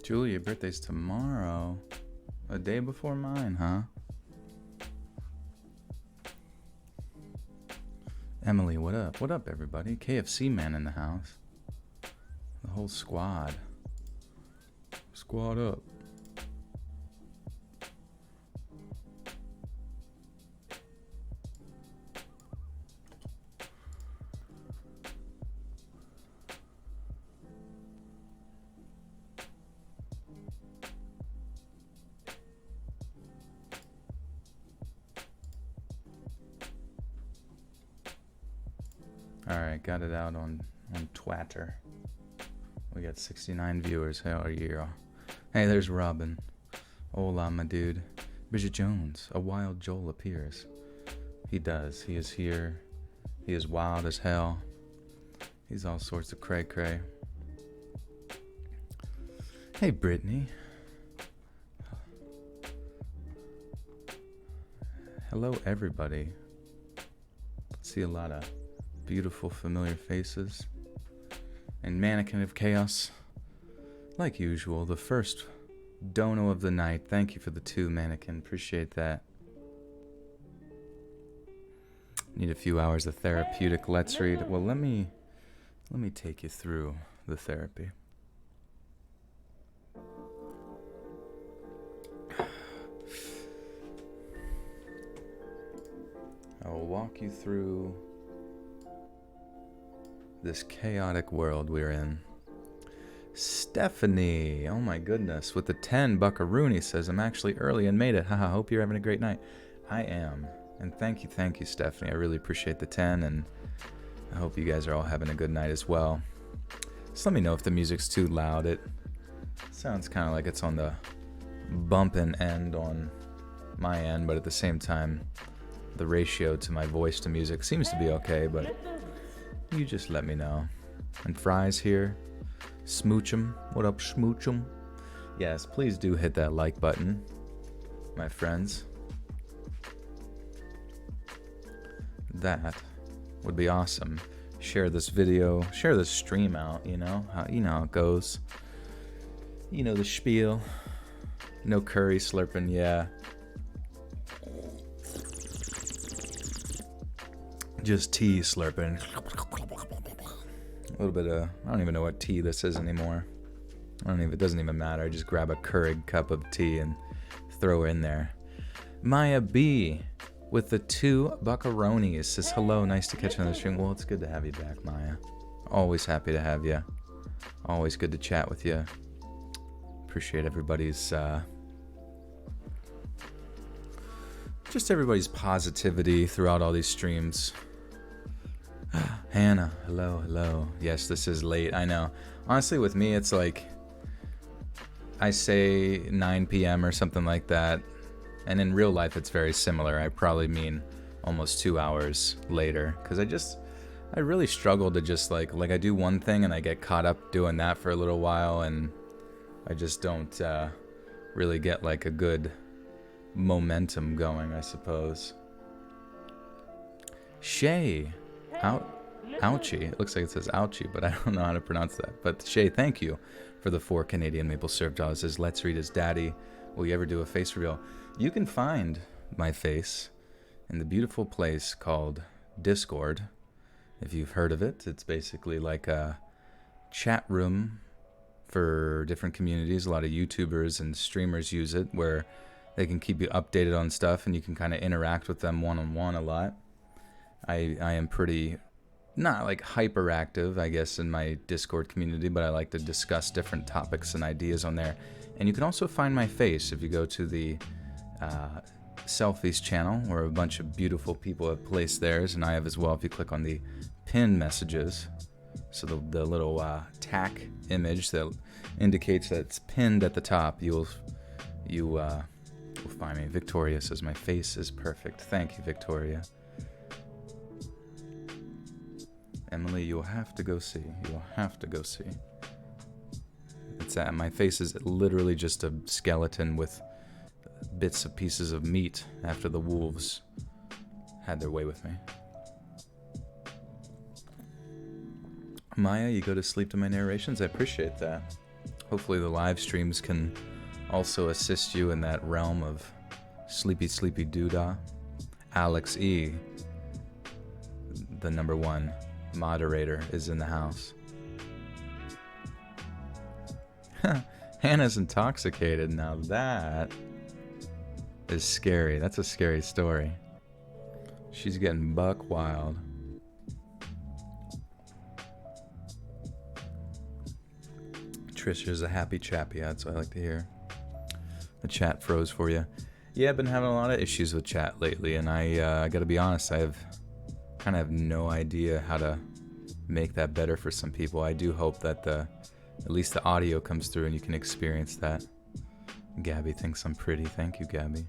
Julie, your birthday's tomorrow. A day before mine, huh? Emily, what up? What up, everybody? KFC man in the house. The whole squad. Squad up. Alright, got it out on Twitter. We got 69 viewers. Hell yeah. Hey, there's Robin. Hola, my dude. Bridget Jones. A wild Joel appears. He does. He is here. He is wild as hell. He's all sorts of cray-cray. Hey, Brittany. Hello, everybody. See a lot of beautiful, familiar faces. And Mannequin of Chaos. Like usual, the first dono of the night. Thank you for the 2, Mannequin. Appreciate that. Need a few hours of therapeutic let's read. Well, let me take you through the therapy. I will walk you through this chaotic world we're in. Stephanie, oh my goodness, with the 10 buckaroonie says, I'm actually early and made it. Haha, hope you're having a great night. I am. And thank you, Stephanie. I really appreciate the 10, and I hope you guys are all having a good night as well. Just let me know if the music's too loud. It sounds kind of like it's on the bumping end on my end, but at the same time, the ratio to my voice to music seems to be okay, but you just let me know. And Fry's here. Smooch'em. What up, Smooch'em? Yes, please do hit that like button, my friends. That would be awesome. Share this video, share this stream out, you know how it goes. You know the spiel. No curry slurping, yeah. Just tea slurping. A little bit of, I don't even know what tea this is anymore. It doesn't even matter. I just grab a Keurig cup of tea and throw it in there. Maya B with the 2 buckaroonies says, hello, nice to catch you on the stream. Well, it's good to have you back, Maya. Always happy to have you. Always good to chat with you. Appreciate everybody's, just everybody's positivity throughout all these streams. Hannah, hello. Yes, this is late, I know. Honestly, with me, it's like, I say 9 p.m. or something like that, and in real life, it's very similar. I probably mean almost 2 hours later, because I really struggle to just like I do one thing and I get caught up doing that for a little while, and I just don't really get like a good momentum going, I suppose. Shay Ouchi. It looks like it says Ouchi, but I don't know how to pronounce that. But Shay, thank you for the 4 Canadian maple syrup dollars. Says, let's read his daddy. Will you ever do a face reveal? You can find my face in the beautiful place called Discord. If you've heard of it, it's basically like a chat room for different communities. A lot of YouTubers and streamers use it, where they can keep you updated on stuff and you can kind of interact with them one-on-one a lot. I am pretty, not like hyperactive, I guess, in my Discord community, but I like to discuss different topics and ideas on there. And you can also find my face if you go to the Selfies channel, where a bunch of beautiful people have placed theirs, and I have as well if you click on the pin messages. So the little tack image that indicates that it's pinned at the top, you'll find me. Victoria says, my face is perfect. Thank you, Victoria. Emily, you'll have to go see. You'll have to go see. It's my face is literally just a skeleton with bits of pieces of meat after the wolves had their way with me. Maya, you go to sleep to my narrations. I appreciate that. Hopefully the live streams can also assist you in that realm of sleepy, sleepy doodah. Alex E, the #1 moderator, is in the house. Hannah's intoxicated. Now that is scary. That's a scary story. She's getting buck wild. Trisha's a happy chappy. That's what I like to hear. The chat froze for you. Yeah, I've been having a lot of issues with chat lately, and I gotta be honest, I kind of have no idea how to make that better for some people. I do hope that at least the audio comes through and you can experience that. Gabby thinks I'm pretty. Thank you, Gabby.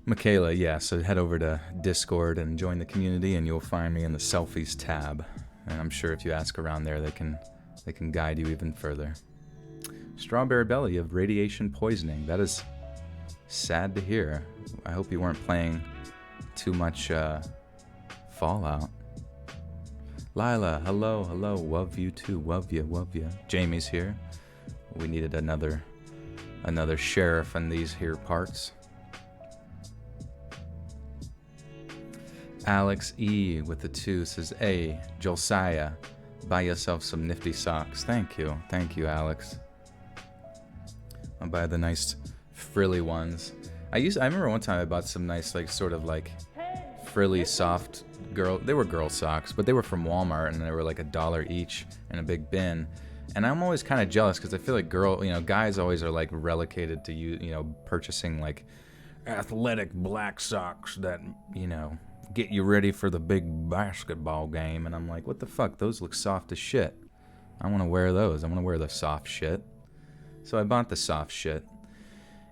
Michaela, yeah, so head over to Discord and join the community, and you'll find me in the selfies tab. And I'm sure if you ask around there, they can guide you even further. Strawberry Belly, you have radiation poisoning. That is sad to hear. I hope you weren't playing too much Fallout. Lila, hello. Love you too. Love you. Jamie's here. We needed another sheriff in these here parts. Alex E with the 2 says, "Hey, Josiah, buy yourself some nifty socks." Thank you, Alex. I'll buy the nice frilly ones. I remember one time I bought some nice, like, sort of like frilly soft they were girl socks, but they were from Walmart, and they were like $1 each in a big bin. And I'm always kind of jealous because I feel like guys always are like relegated to purchasing like athletic black socks that get you ready for the big basketball game. And I'm like, what the fuck? Those look soft as shit. I want to wear those. I want to wear the soft shit. So I bought the soft shit.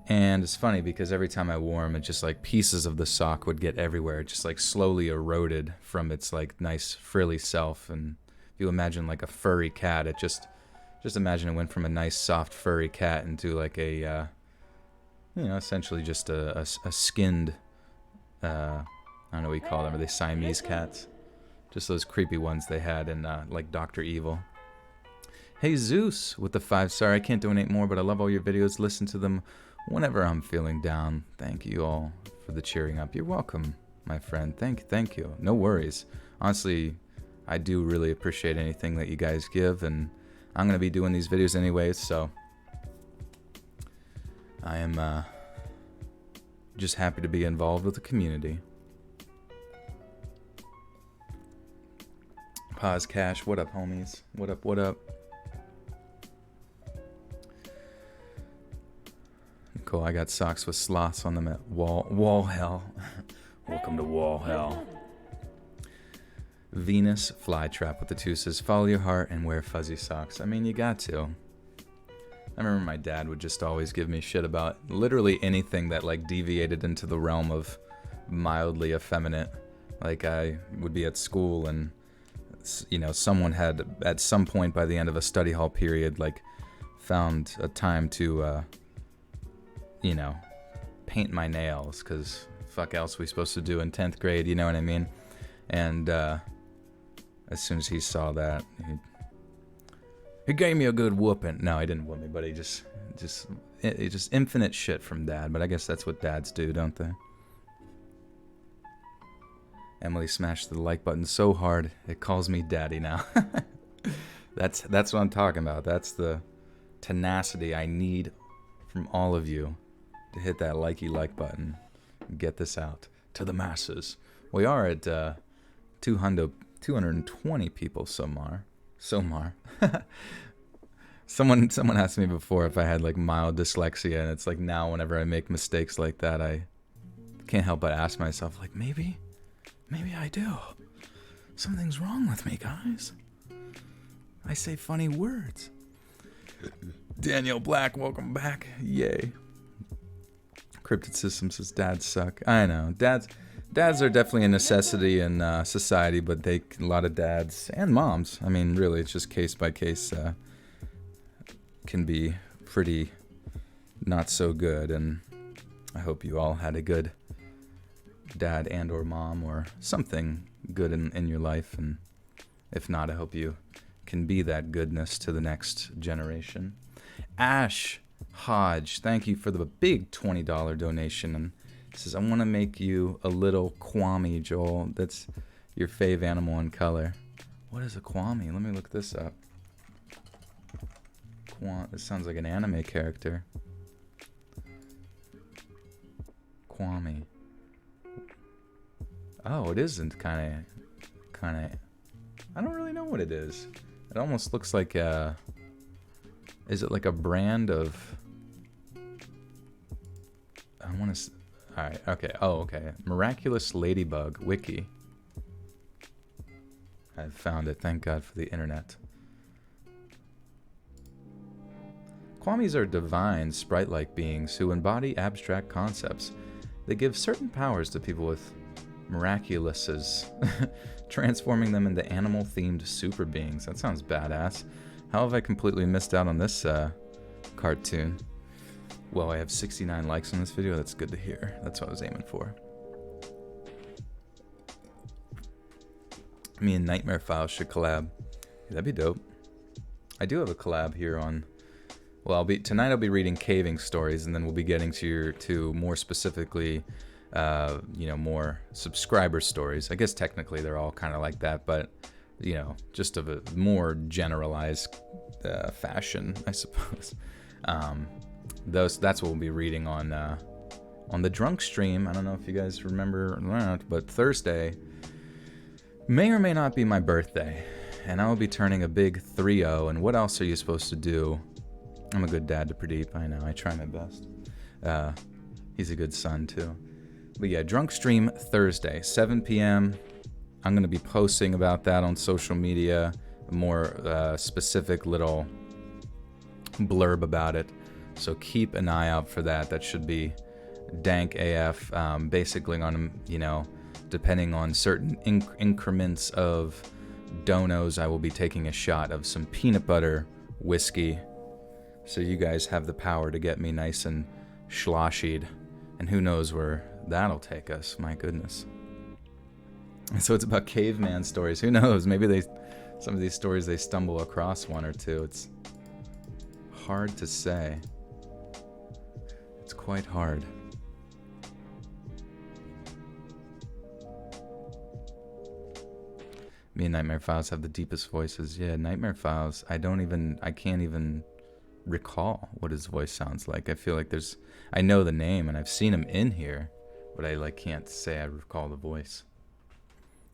And it's funny because every time I wore them, it just like pieces of the sock would get everywhere. It just like slowly eroded from its like nice frilly self. And if you imagine like a furry cat, it just imagine it went from a nice soft furry cat into like a, essentially just a skinned, I don't know what you call them. Are they Siamese cats? Just those creepy ones they had in like Dr. Evil. Hey Zeus with the 5-star. I can't donate more, but I love all your videos. Listen to them whenever I'm feeling down. Thank you all for the cheering up. You're welcome, my friend. Thank you. No worries. Honestly, I do really appreciate anything that you guys give, and I'm going to be doing these videos anyways, so I am just happy to be involved with the community. Pause Cash, what up, homies? What up? Cool, I got socks with sloths on them at Wall Hell. Welcome to Wall Hell. Venus Flytrap with the 2 says, follow your heart and wear fuzzy socks. I mean, you got to. I remember my dad would just always give me shit about literally anything that like deviated into the realm of mildly effeminate. Like I would be at school and someone had at some point by the end of a study hall period like found a time to paint my nails, because fuck else we supposed to do in 10th grade, you know what I mean? And as soon as he saw that, he gave me a good whooping. No, he didn't whoop me, but he just infinite shit from Dad. But I guess that's what dads do, don't they? Emily smashed the like button so hard it calls me daddy now. That's what I'm talking about. That's the tenacity I need from all of you to hit that like button and get this out to the masses. We are at 220 people Somar. Someone asked me before if I had like mild dyslexia, and it's like now whenever I make mistakes like that, I can't help but ask myself like maybe I do. Something's wrong with me, guys. I say funny words. Daniel Black, welcome back. Yay. Cryptid System says dads suck. I know. Dads are definitely a necessity in society, but a lot of dads and moms, I mean, really, it's just case by case, can be pretty not so good. And I hope you all had a good dad and or mom or something good in your life. And if not, I hope you can be that goodness to the next generation. Ash Hodge, thank you for the big $20 donation. And it says, I want to make you a little Kwame, Joel. That's your fave animal in color. What is a Kwame? Let me look this up. This sounds like an anime character. Kwame. Oh, it isn't kind of. I don't really know what it is. It almost looks like a. Is it like a brand of? I want to. All right. Okay. Oh, okay. Miraculous Ladybug Wiki. I found it. Thank God for the internet. Kwamis are divine, sprite-like beings who embody abstract concepts. They give certain powers to people with miraculouses, transforming them into animal-themed super beings. That sounds badass. How have I completely missed out on this cartoon? Well, I have 69 likes on this video. That's good to hear. That's what I was aiming for. Me and Nightmare Files should collab. That'd be dope. I do have a collab here on... Well, tonight I'll be reading CAVING stories, and then we'll be getting to more specifically, more subscriber stories. I guess technically they're all kind of like that, but just of a more generalized fashion, I suppose. That's what we'll be reading on the drunk stream. I don't know if you guys remember or not, but Thursday may or may not be my birthday, and I will be turning a big 3-0. And what else are you supposed to do? I'm a good dad to Pradeep. I know. I try my best. He's a good son, too. But yeah, drunk stream Thursday, 7 p.m. I'm going to be posting about that on social media, a more specific little blurb about it. So keep an eye out for that. That should be dank AF. Basically on, depending on certain increments of donos, I will be taking a shot of some peanut butter whiskey. So you guys have the power to get me nice and sloshied. And who knows where that'll take us. My goodness. And so it's about caveman stories. Who knows? Maybe some of these stories they stumble across one or two. It's hard to say. It's quite hard. Me and Nightmare Files have the deepest voices. Yeah, Nightmare Files, I can't even recall what his voice sounds like. I feel like I know the name and I've seen him in here, but I can't say I recall the voice.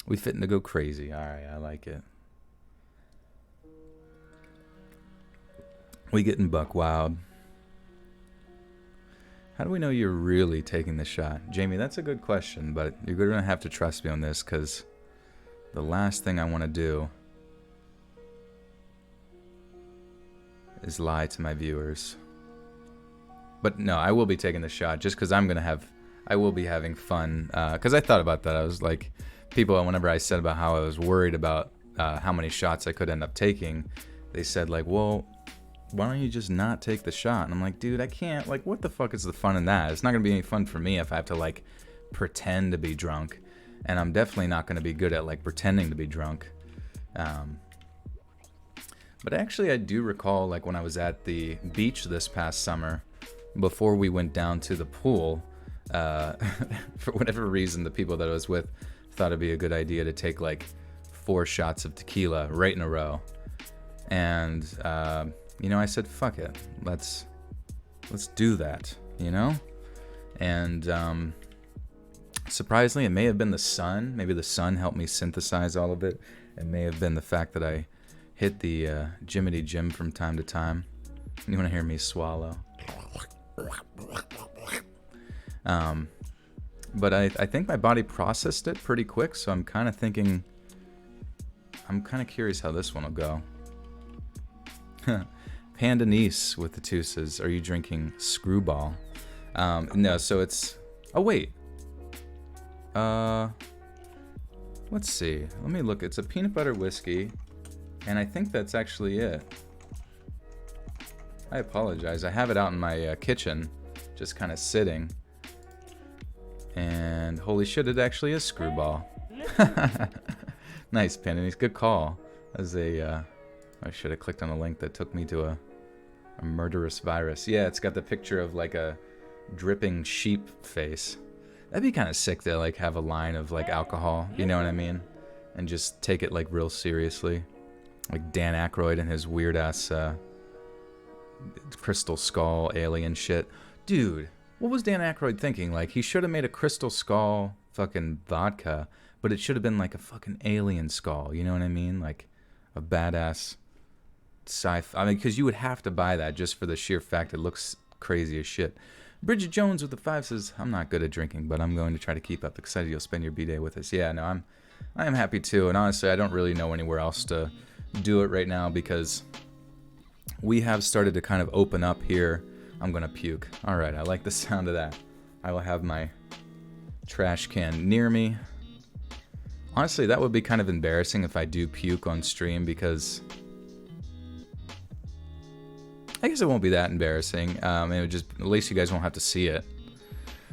We fitting to go crazy. Alright, I like it. We getting buck wild. How do we know you're really taking the shot? Jamie, that's a good question, but you're going to have to trust me on this, because the last thing I want to do is lie to my viewers. But no, I will be taking the shot just because I will be having fun. Because I thought about that. I was like, whenever I said about how I was worried about how many shots I could end up taking, they said like, well, why don't you just not take the shot? And I'm like, dude, I can't. Like, what the fuck is the fun in that? It's not going to be any fun for me if I have to like pretend to be drunk. And I'm definitely not going to be good at like pretending to be drunk. But actually, I do recall, like, when I was at the beach this past summer, before we went down to the pool, for whatever reason, the people that I was with thought it'd be a good idea to take, like, 4 shots of tequila right in a row. And, I said, fuck it. Let's do that, And, surprisingly, it may have been the sun. Maybe the sun helped me synthesize all of it. It may have been the fact that I hit the Jiminy Jim from time to time. You want to hear me swallow? But I think my body processed it pretty quick, so I'm kind of curious how this one will go. Panda Niece with the two says, are you drinking Screwball? No, so it's... Oh, wait. Let's see. Let me look. It's a peanut butter whiskey. And I think that's actually it. I apologize. I have it out in my kitchen, just kind of sitting. And holy shit, it actually is Screwball. Nice, Panda Niece. Good call. As a I should have clicked on a link that took me to a murderous virus. Yeah, it's got the picture of like a dripping sheep face. That'd be kind of sick to like have a line of like alcohol, you know what I mean? And just take it like real seriously. Like Dan Aykroyd and his weird ass crystal skull alien shit. Dude, what was Dan Aykroyd thinking? Like, he should have made a crystal skull fucking vodka, but it should have been like a fucking alien skull, you know what I mean? Like a badass sci-fi. I mean, because you would have to buy that just for the sheer fact it looks crazy as shit. Bridget Jones with the 5 says, I'm not good at drinking, but I'm going to try to keep up. Excited you'll spend your B-Day with us. Yeah, no, I am happy too. And honestly, I don't really know anywhere else to do it right now because we have started to kind of open up here. I'm going to puke. All right, I like the sound of that. I will have my trash can near me. Honestly, that would be kind of embarrassing if I do puke on stream because I guess it won't be that embarrassing. It would just, at least you guys won't have to see it.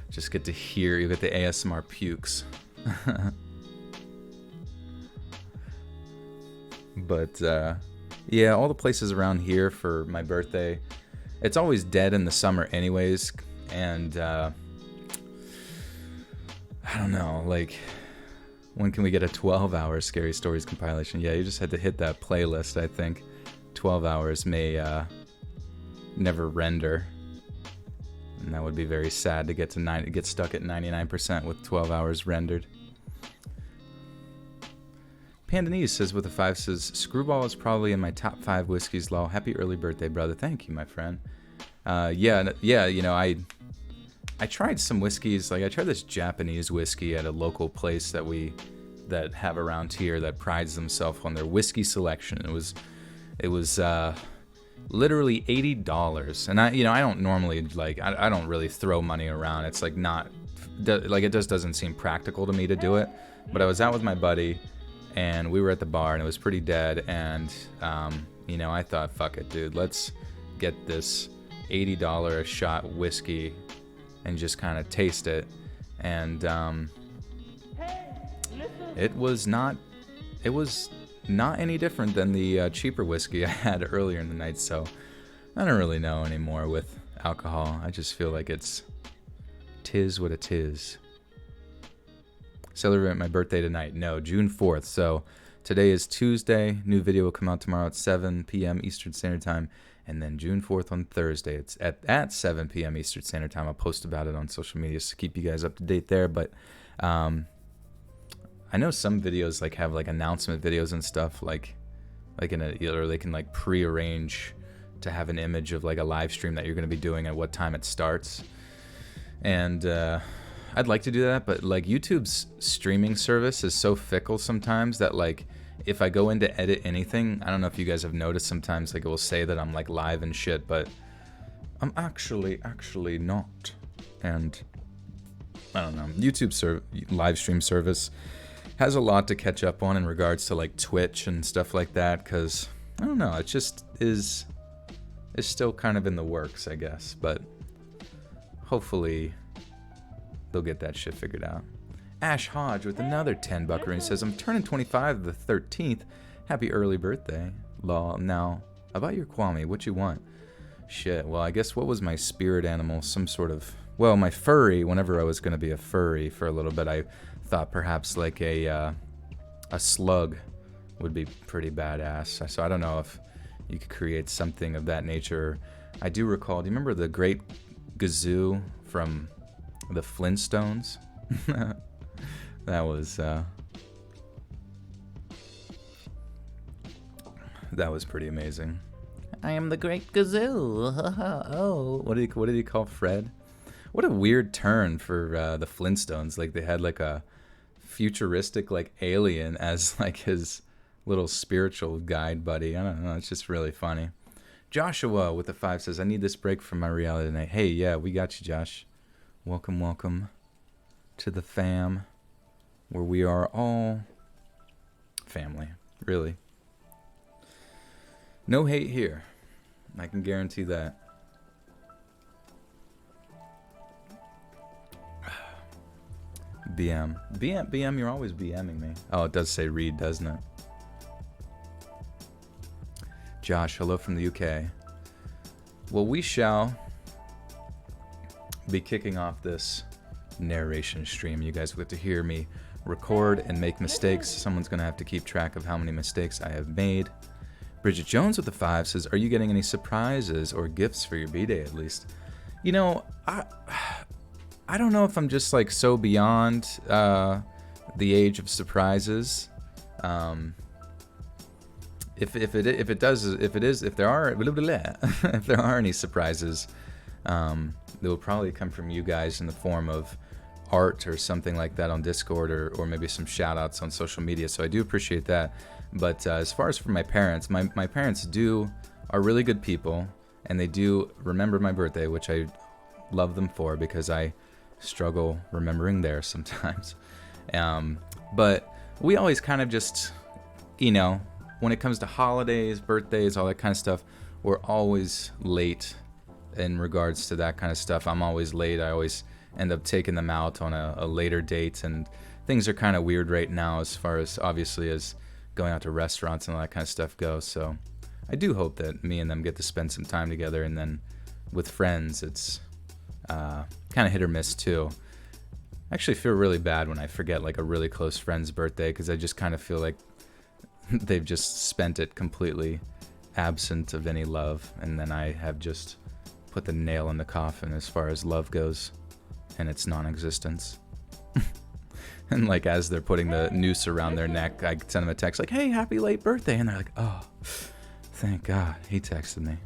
Just get to hear, you get the ASMR pukes. But yeah, all the places around here for my birthday, it's always dead in the summer anyways. And I don't know, like, when can we get a 12-hour Scary Stories compilation? Yeah, you just had to hit that playlist, I think. 12 hours may never render, and that would be very sad to get stuck at 99% with 12 hours rendered. Pandanese says with a 5 says Screwball is probably in my top 5 whiskeys. Lol. Happy early birthday, brother. Thank you, my friend. Yeah. You know, I tried some whiskeys. Like I tried this Japanese whiskey at a local place that have around here that prides themselves on their whiskey selection. It was literally $80, and I don't normally I don't really throw money around. It's like it just doesn't seem practical to me to do it. But I was out with my buddy, and we were at the bar, and it was pretty dead. And I thought, fuck it, dude, let's get this $80 a shot whiskey and just kind of taste it. And it was not any different than the cheaper whiskey I had earlier in the night, so I don't really know anymore with alcohol. I just feel like tis what it is. Celebrate my birthday tonight. No, June 4th. So today is Tuesday. New video will come out tomorrow at 7 p.m. Eastern Standard Time. And then June 4th on Thursday. It's at 7 p.m. Eastern Standard Time. I'll post about it on social media to keep you guys up to date there. But I know some videos like have like announcement videos and stuff like or they can like pre-arrange to have an image of like a live stream that you're going to be doing at what time it starts. And I'd like to do that, but like YouTube's streaming service is so fickle sometimes that like if I go in to edit anything, I don't know if you guys have noticed sometimes like it will say that I'm like live and shit, but I'm actually not. And I don't know, YouTube live stream service has a lot to catch up on in regards to like Twitch and stuff like that, because I don't know, it just is still kind of in the works, I guess, but hopefully they'll get that shit figured out. Ash Hodge with another 10 buckaroo says, I'm turning 25 the 13th. Happy early birthday. Law. Now, about your Kwame, what you want? Shit, well, I guess what was my spirit animal? Some sort of, well, my furry, whenever I was going to be a furry for a little bit, I thought perhaps like a slug would be pretty badass. So I don't know if you could create something of that nature. I do recall, do you remember the great Gazoo from the Flintstones? That was pretty amazing. I am the great Gazoo. Oh, what did he call Fred? What a weird turn for the Flintstones. Like they had like a futuristic like alien as like his little spiritual guide buddy. I don't know. It's just really funny. Joshua with the 5 says, I need this break from my reality tonight. Hey, yeah, we got you, Josh. Welcome to the fam, where we are all family, really. No hate here. I can guarantee that. BM, you're always BMing me. Oh, it does say read, doesn't it? Josh, hello from the UK. Well, we shall be kicking off this narration stream. You guys will get to hear me record and make mistakes. Someone's going to have to keep track of how many mistakes I have made. Bridget Jones with the 5 says, are you getting any surprises or gifts for your B-Day at least? You know, I don't know if I'm just like so beyond the age of surprises. If there are any surprises, they will probably come from you guys in the form of art or something like that on Discord, or maybe some shout outs on social media. So I do appreciate that. But as far as for my parents, my parents are really good people, and they do remember my birthday, which I love them for, because I struggle remembering theirs sometimes. But we always kind of just, you know, when it comes to holidays, birthdays, all that kind of stuff, we're always late in regards to that kind of stuff. I'm always late. I always end up taking them out on a later date, and things are kind of weird right now as far as, obviously, as going out to restaurants and all that kind of stuff goes. So I do hope that me and them get to spend some time together, and then with friends, it's kind of hit or miss too. I actually feel really bad when I forget like a really close friend's birthday, because I just kind of feel like they've just spent it completely absent of any love, and then I have just put the nail in the coffin as far as love goes, and its non-existence. And like as they're putting the noose around their neck, I send them a text like, hey, happy late birthday, and they're like, oh, thank God he texted me.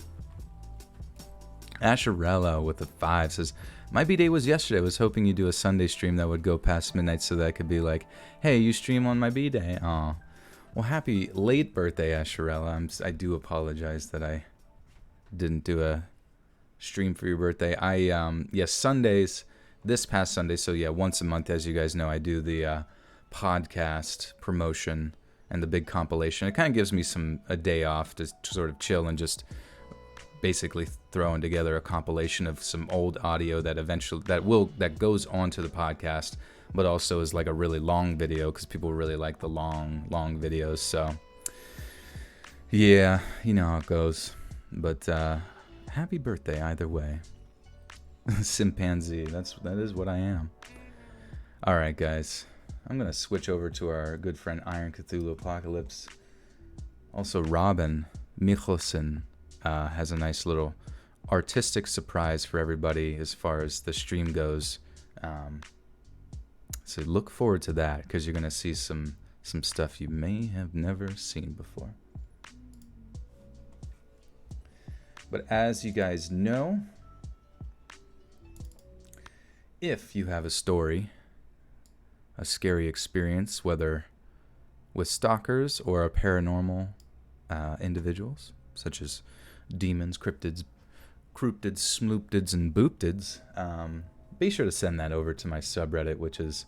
Asherella with the 5 says, my B-Day was yesterday. I was hoping you'd do a Sunday stream that would go past midnight so that I could be like, hey, you stream on my B-Day. Aw. Well, happy late birthday, Asherella. I do apologize that I didn't do a stream for your birthday. Yes, Sundays, this past Sunday, so yeah, once a month, as you guys know, I do the podcast promotion and the big compilation. It kind of gives me a day off to sort of chill and just basically throwing together a compilation of some old audio that goes onto the podcast, but also is like a really long video, because people really like the long videos. So yeah, you know how it goes. But happy birthday either way. Chimpanzee, that is what I am. All right, guys, I'm gonna switch over to our good friend Iron Cthulhu Apocalypse. Also, Robin Mikalsen has a nice little artistic surprise for everybody as far as the stream goes. So look forward to that, because you're gonna see some stuff you may have never seen before. But as you guys know, if you have a story, a scary experience, whether with stalkers or paranormal individuals, such as demons, cryptids, slooptids, and booptids, be sure to send that over to my subreddit, which is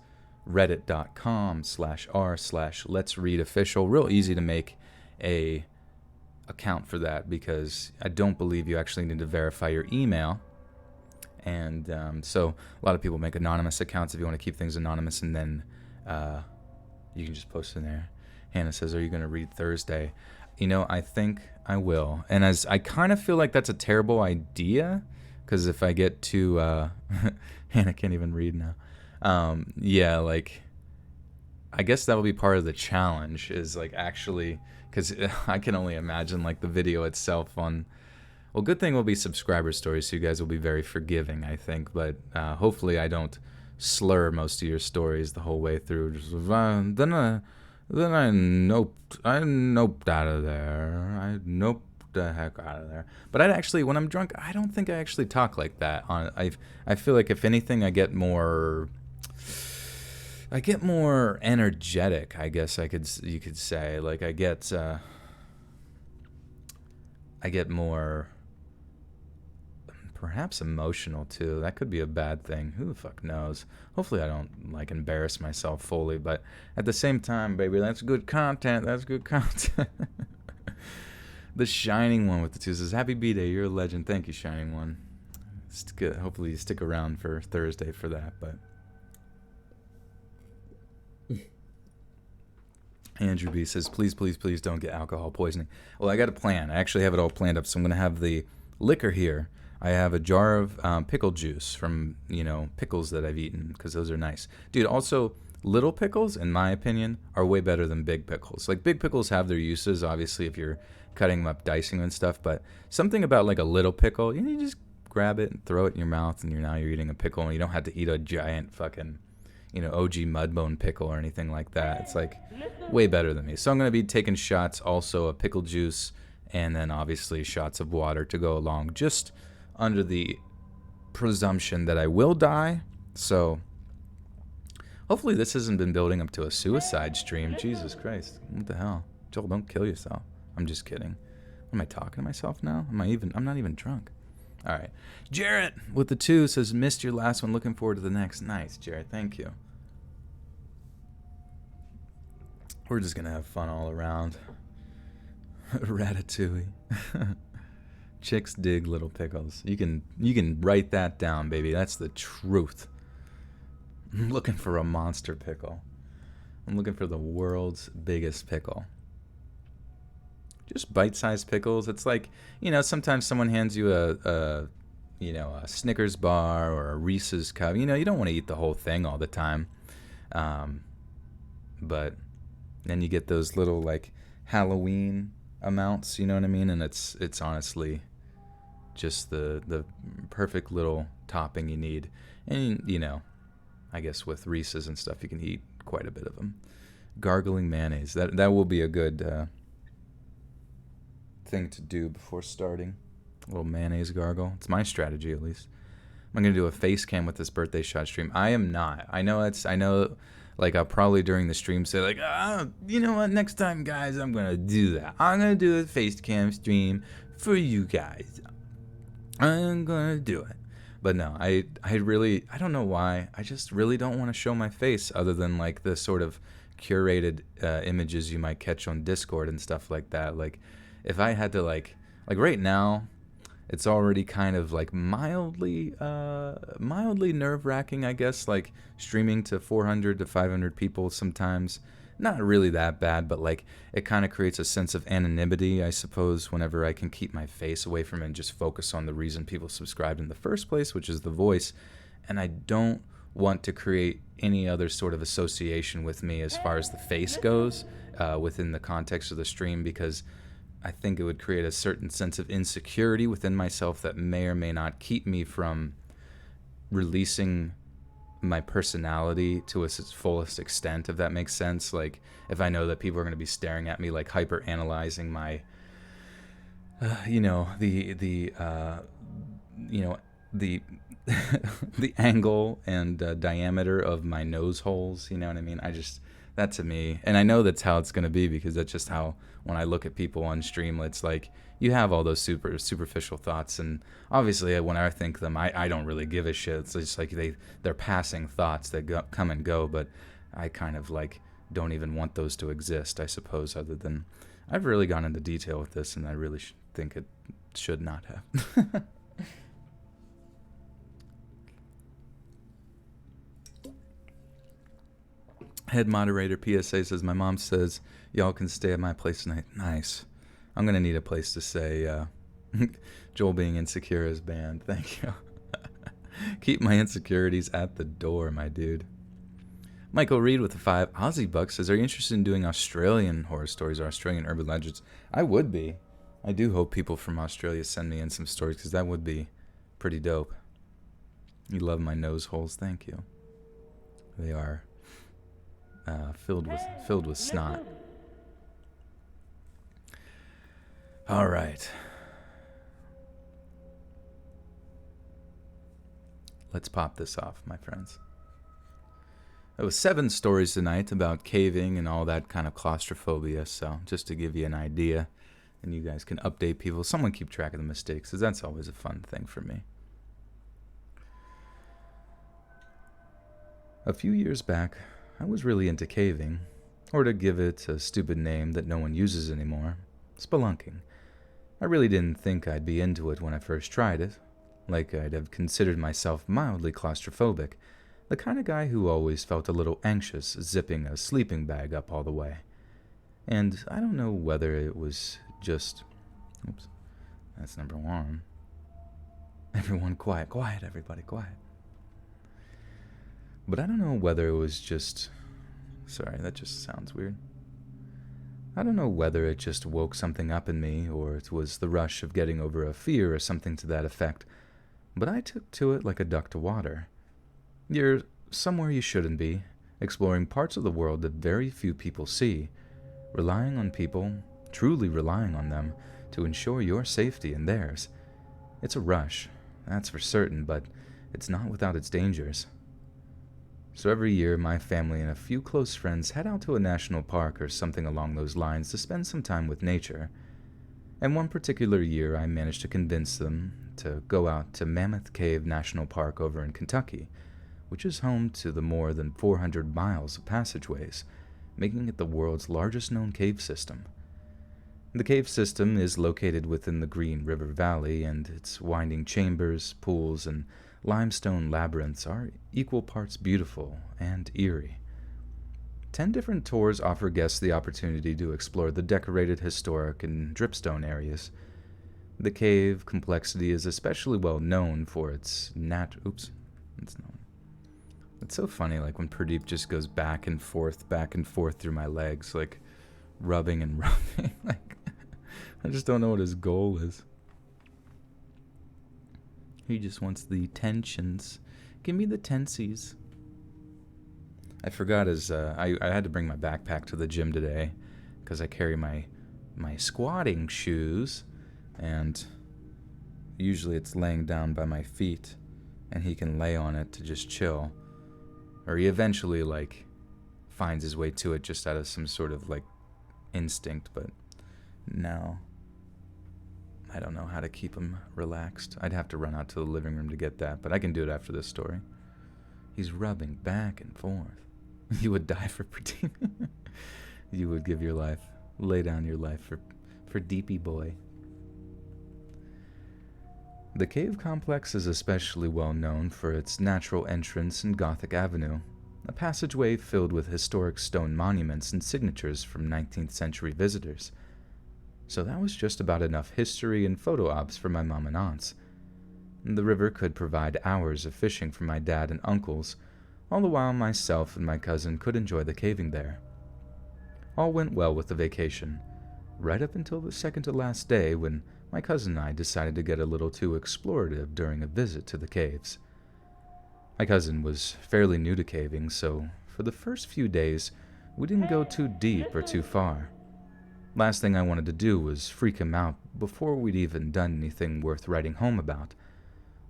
reddit.com/r/letsreadofficial. Real easy to make a account for that, because I don't believe you actually need to verify your email. And so a lot of people make anonymous accounts if you want to keep things anonymous, and then you can just post in there. Hannah says, are you going to read Thursday? You know, I think I will. And as I kind of feel like that's a terrible idea, because if I get too... Hannah can't even read now. Yeah, like, I guess that will be part of the challenge, is like actually... Because I can only imagine like the video itself on... Well, good thing will be subscriber stories, so you guys will be very forgiving, I think. But hopefully I don't slur most of your stories the whole way through. Just, then I noped out of there. I noped the heck out of there. But I'd actually, when I'm drunk, I don't think I actually talk like that. I feel like if anything, I get more energetic, I guess you could say. Like I get more, perhaps emotional too. That could be a bad thing. Who the fuck knows? Hopefully I don't like embarrass myself fully, but at the same time, baby, that's good content. That's good content. The Shining One with the 2 says, happy B-Day, you're a legend. Thank you, Shining One. It's good. Hopefully you stick around for Thursday for that, but Andrew B says, please, please, please don't get alcohol poisoning. Well, I got a plan. I actually have it all planned up. So I'm going to have the liquor here. I have a jar of pickle juice from, pickles that I've eaten because those are nice. Dude, also, little pickles, in my opinion, are way better than big pickles. Like, big pickles have their uses, obviously, if you're cutting them up, dicing them and stuff. But something about, like, a little pickle, you just grab it and throw it in your mouth, and now you're eating a pickle, and you don't have to eat a giant fucking... OG Mudbone pickle or anything like that. It's like way better than me. So I'm going to be taking shots also of pickle juice and then obviously shots of water to go along, just under the presumption that I will die. So hopefully this hasn't been building up to a suicide stream. Jesus Christ. What the hell? Joel, don't kill yourself. I'm just kidding. Am I talking to myself now? I'm not even drunk. All right. Jarrett with the 2 says, missed your last one. Looking forward to the next. Nice, Jarrett. Thank you. We're just going to have fun all around. Ratatouille. Chicks dig little pickles. You can write that down, baby. That's the truth. I'm looking for a monster pickle. I'm looking for the world's biggest pickle. Just bite-sized pickles. It's like, sometimes someone hands you a Snickers bar or a Reese's cup. You don't want to eat the whole thing all the time. But then you get those little, like, Halloween amounts, you know what I mean? And it's honestly just the perfect little topping you need. And, I guess with Reese's and stuff, you can eat quite a bit of them. Gargling mayonnaise. That will be a good... thing to do before starting. A little mayonnaise gargle. It's my strategy, at least. I'm going to do a face cam with this birthday shot stream. I am not. I know, like, I'll probably during the stream say, like, you know what, next time, guys, I'm going to do that. I'm going to do a face cam stream for you guys. I'm going to do it. But no, I don't know why. I just really don't want to show my face other than, like, the sort of curated images you might catch on Discord and stuff like that. Like, if I had to, like right now, it's already kind of, like, mildly nerve-wracking, I guess, like, streaming to 400 to 500 people sometimes. Not really that bad, but, like, it kind of creates a sense of anonymity, I suppose, whenever I can keep my face away from it and just focus on the reason people subscribed in the first place, which is the voice. And I don't want to create any other sort of association with me as far as the face goes within the context of the stream, because I think it would create a certain sense of insecurity within myself that may or may not keep me from releasing my personality to its fullest extent, if that makes sense. Like, if I know that people are going to be staring at me, like, hyper analyzing my the angle and diameter of my nose holes, you know what I mean? That to me, and I know that's how it's going to be, because that's just how, when I look at people on stream, it's like, you have all those superficial thoughts, and obviously when I think them, I don't really give a shit. It's just like they're passing thoughts that come and go, but I kind of, like, don't even want those to exist, I suppose, other than I've really gone into detail with this, and I really think it should not have. Head moderator PSA says, my mom says y'all can stay at my place tonight. Nice. I'm going to need a place to stay. Joel being insecure is banned. Thank you. Keep my insecurities at the door, my dude. Michael Reed with the 5 Aussie bucks says, are you interested in doing Australian horror stories or Australian urban legends? I would be. I do hope people from Australia send me in some stories, because that would be pretty dope. You love my nose holes. Thank you. They are filled with snot. All right. Let's pop this off, my friends. There was 7 stories tonight about caving and all that kind of claustrophobia, so just to give you an idea, and you guys can update people. Someone keep track of the mistakes, because that's always a fun thing for me. A few years back, I was really into caving, or to give it a stupid name that no one uses anymore, spelunking. I really didn't think I'd be into it when I first tried it, like I'd have considered myself mildly claustrophobic, the kind of guy who always felt a little anxious zipping a sleeping bag up all the way. And I don't know whether it was just... Oops, that's number one. Everyone quiet, quiet, everybody, quiet. But I don't know whether it was just... Sorry, that just sounds weird. I don't know whether it just woke something up in me, or it was the rush of getting over a fear or something to that effect, but I took to it like a duck to water. You're somewhere you shouldn't be, exploring parts of the world that very few people see, relying on people, truly relying on them, to ensure your safety and theirs. It's a rush, that's for certain, but it's not without its dangers. So every year, my family and a few close friends head out to a national park or something along those lines to spend some time with nature. And one particular year, I managed to convince them to go out to Mammoth Cave National Park over in Kentucky, which is home to the more than 400 miles of passageways, making it the world's largest known cave system. The cave system is located within the Green River Valley, and its winding chambers, pools, and limestone labyrinths are equal parts beautiful and eerie. 10 different tours offer guests the opportunity to explore the decorated historic and dripstone areas. The cave complexity is especially well known for its It's so funny, like when Pradeep just goes back and forth through my legs, like rubbing and rubbing. Like, I just don't know what his goal is. He just wants the tensions. Give me the tensies. I forgot I had to bring my backpack to the gym today because I carry my squatting shoes, and usually it's laying down by my feet, and he can lay on it to just chill. Or he eventually, like, finds his way to it just out of some sort of, like, instinct, but no. I don't know how to keep him relaxed. I'd have to run out to the living room to get that, but I can do it after this story. He's rubbing back and forth. You would die for Pradeep. You would give your life, lay down your life for Deepy Boy. The cave complex is especially well known for its natural entrance in Gothic Avenue, a passageway filled with historic stone monuments and signatures from 19th century visitors. So that was just about enough history and photo ops for my mom and aunts. The river could provide hours of fishing for my dad and uncles, all the while myself and my cousin could enjoy the caving there. All went well with the vacation, right up until the second to last day when my cousin and I decided to get a little too explorative during a visit to the caves. My cousin was fairly new to caving, so for the first few days, we didn't go too deep or too far. Last thing I wanted to do was freak him out before we'd even done anything worth writing home about.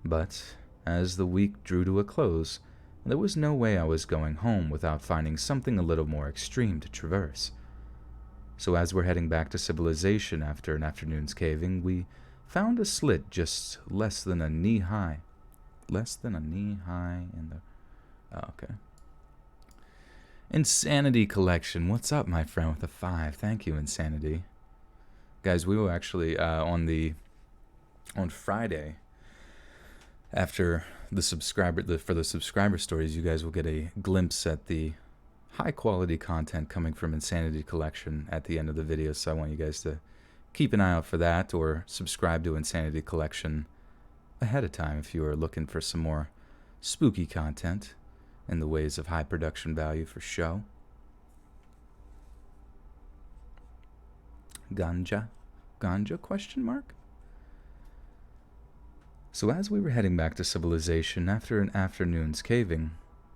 But as the week drew to a close, there was no way I was going home without finding something a little more extreme to traverse. So as we're heading back to civilization after an afternoon's caving, we found a slit just less than a knee high. Less than a knee high in the... Oh, okay. Insanity Collection. What's up, my friend, with a 5? Thank you, Insanity. Guys, we will actually, on Friday, after the for the subscriber stories, you guys will get a glimpse at the high-quality content coming from Insanity Collection at the end of the video, so I want you guys to keep an eye out for that, or subscribe to Insanity Collection ahead of time if you are looking for some more spooky content in the ways of high production value for show. Ganja? Ganja, question mark? So as we were heading back to civilization after an afternoon's caving,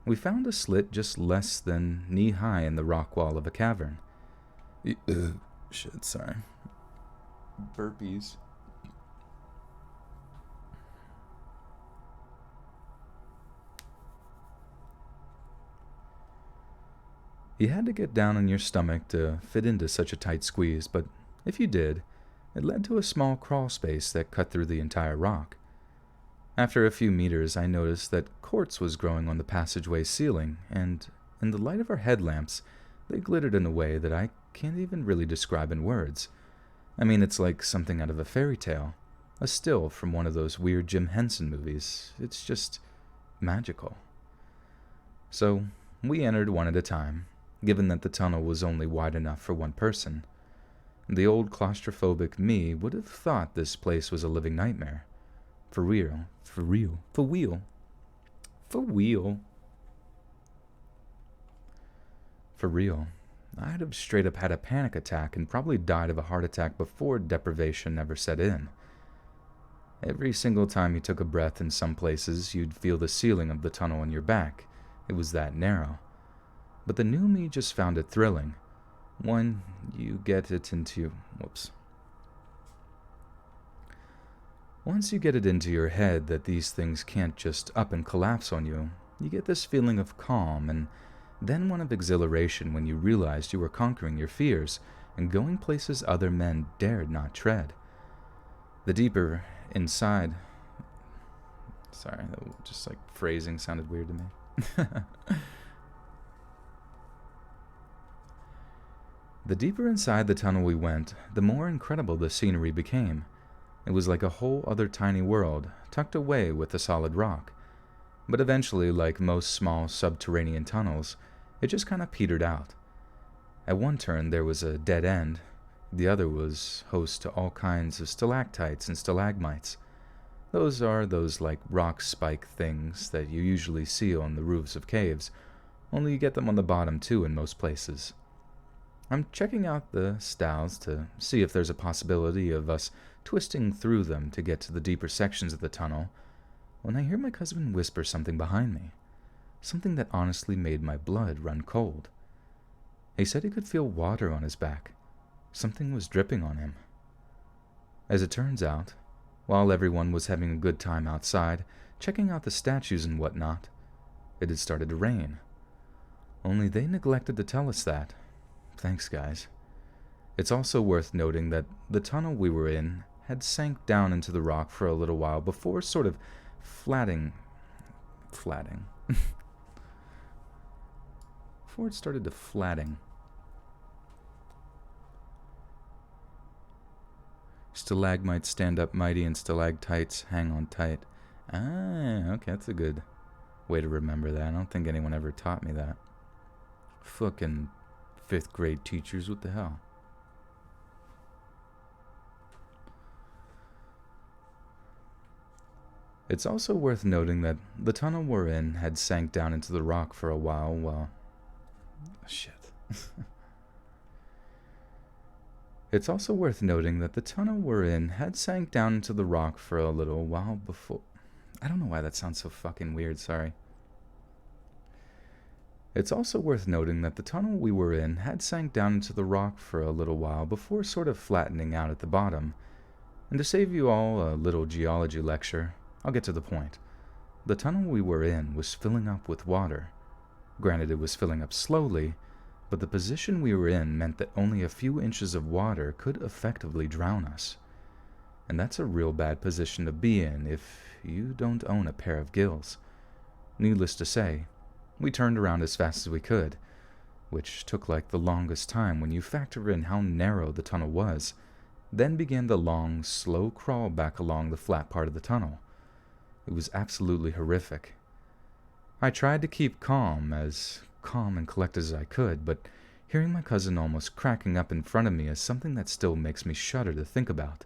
we found a slit just less than knee-high in the rock wall of a cavern. Shit, sorry. Burpees. You had to get down on your stomach to fit into such a tight squeeze, but if you did, it led to a small crawl space that cut through the entire rock. After a few meters, I noticed that quartz was growing on the passageway ceiling, and in the light of our headlamps, they glittered in a way that I can't even really describe in words. I mean, it's like something out of a fairy tale, a still from one of those weird Jim Henson movies. It's just magical. So, we entered one at a time, given that the tunnel was only wide enough for one person. The old claustrophobic me would have thought this place was a living nightmare. For real. For real. For real. For real. For real. I'd have straight up had a panic attack and probably died of a heart attack before deprivation ever set in. Every single time you took a breath in some places, you'd feel the ceiling of the tunnel on your back. It was that narrow. But the new me just found it thrilling. Once you get it into your head that these things can't just up and collapse on you, you get this feeling of calm and then one of exhilaration when you realized you were conquering your fears and going places other men dared not tread. The deeper inside... Sorry, that just like phrasing sounded weird to me. The deeper inside the tunnel we went, the more incredible the scenery became. It was like a whole other tiny world, tucked away with the solid rock. But eventually, like most small subterranean tunnels, it just kind of petered out. At one turn there was a dead end, the other was host to all kinds of stalactites and stalagmites. Those are those like rock spike things that you usually see on the roofs of caves, only you get them on the bottom too in most places. I'm checking out the stiles to see if there's a possibility of us twisting through them to get to the deeper sections of the tunnel, when I hear my cousin whisper something behind me, something that honestly made my blood run cold. He said he could feel water on his back. Something was dripping on him. As it turns out, while everyone was having a good time outside, checking out the statues and whatnot, it had started to rain. Only they neglected to tell us that. Thanks, guys. It's also worth noting that the tunnel we were in had sank down into the rock for a little while before sort of flatting. Before it started to flatting. Stalagmites stand up mighty and stalactites hang on tight. Ah, okay, that's a good way to remember that. I don't think anyone ever taught me that. Fucking 5th grade teachers, what the hell? It's also worth noting that the tunnel we're in had sank down into the rock for a while. Shit. It's also worth noting that the tunnel we're in had sank down into the rock for a little while before... I don't know why that sounds so fucking weird, sorry. It's also worth noting that the tunnel we were in had sank down into the rock for a little while before sort of flattening out at the bottom. And to save you all a little geology lecture, I'll get to the point. The tunnel we were in was filling up with water. Granted, it was filling up slowly, but the position we were in meant that only a few inches of water could effectively drown us. And that's a real bad position to be in if you don't own a pair of gills. Needless to say, we turned around as fast as we could, which took like the longest time when you factor in how narrow the tunnel was, then began the long, slow crawl back along the flat part of the tunnel. It was absolutely horrific. I tried to keep calm and collected as I could, but hearing my cousin almost cracking up in front of me is something that still makes me shudder to think about.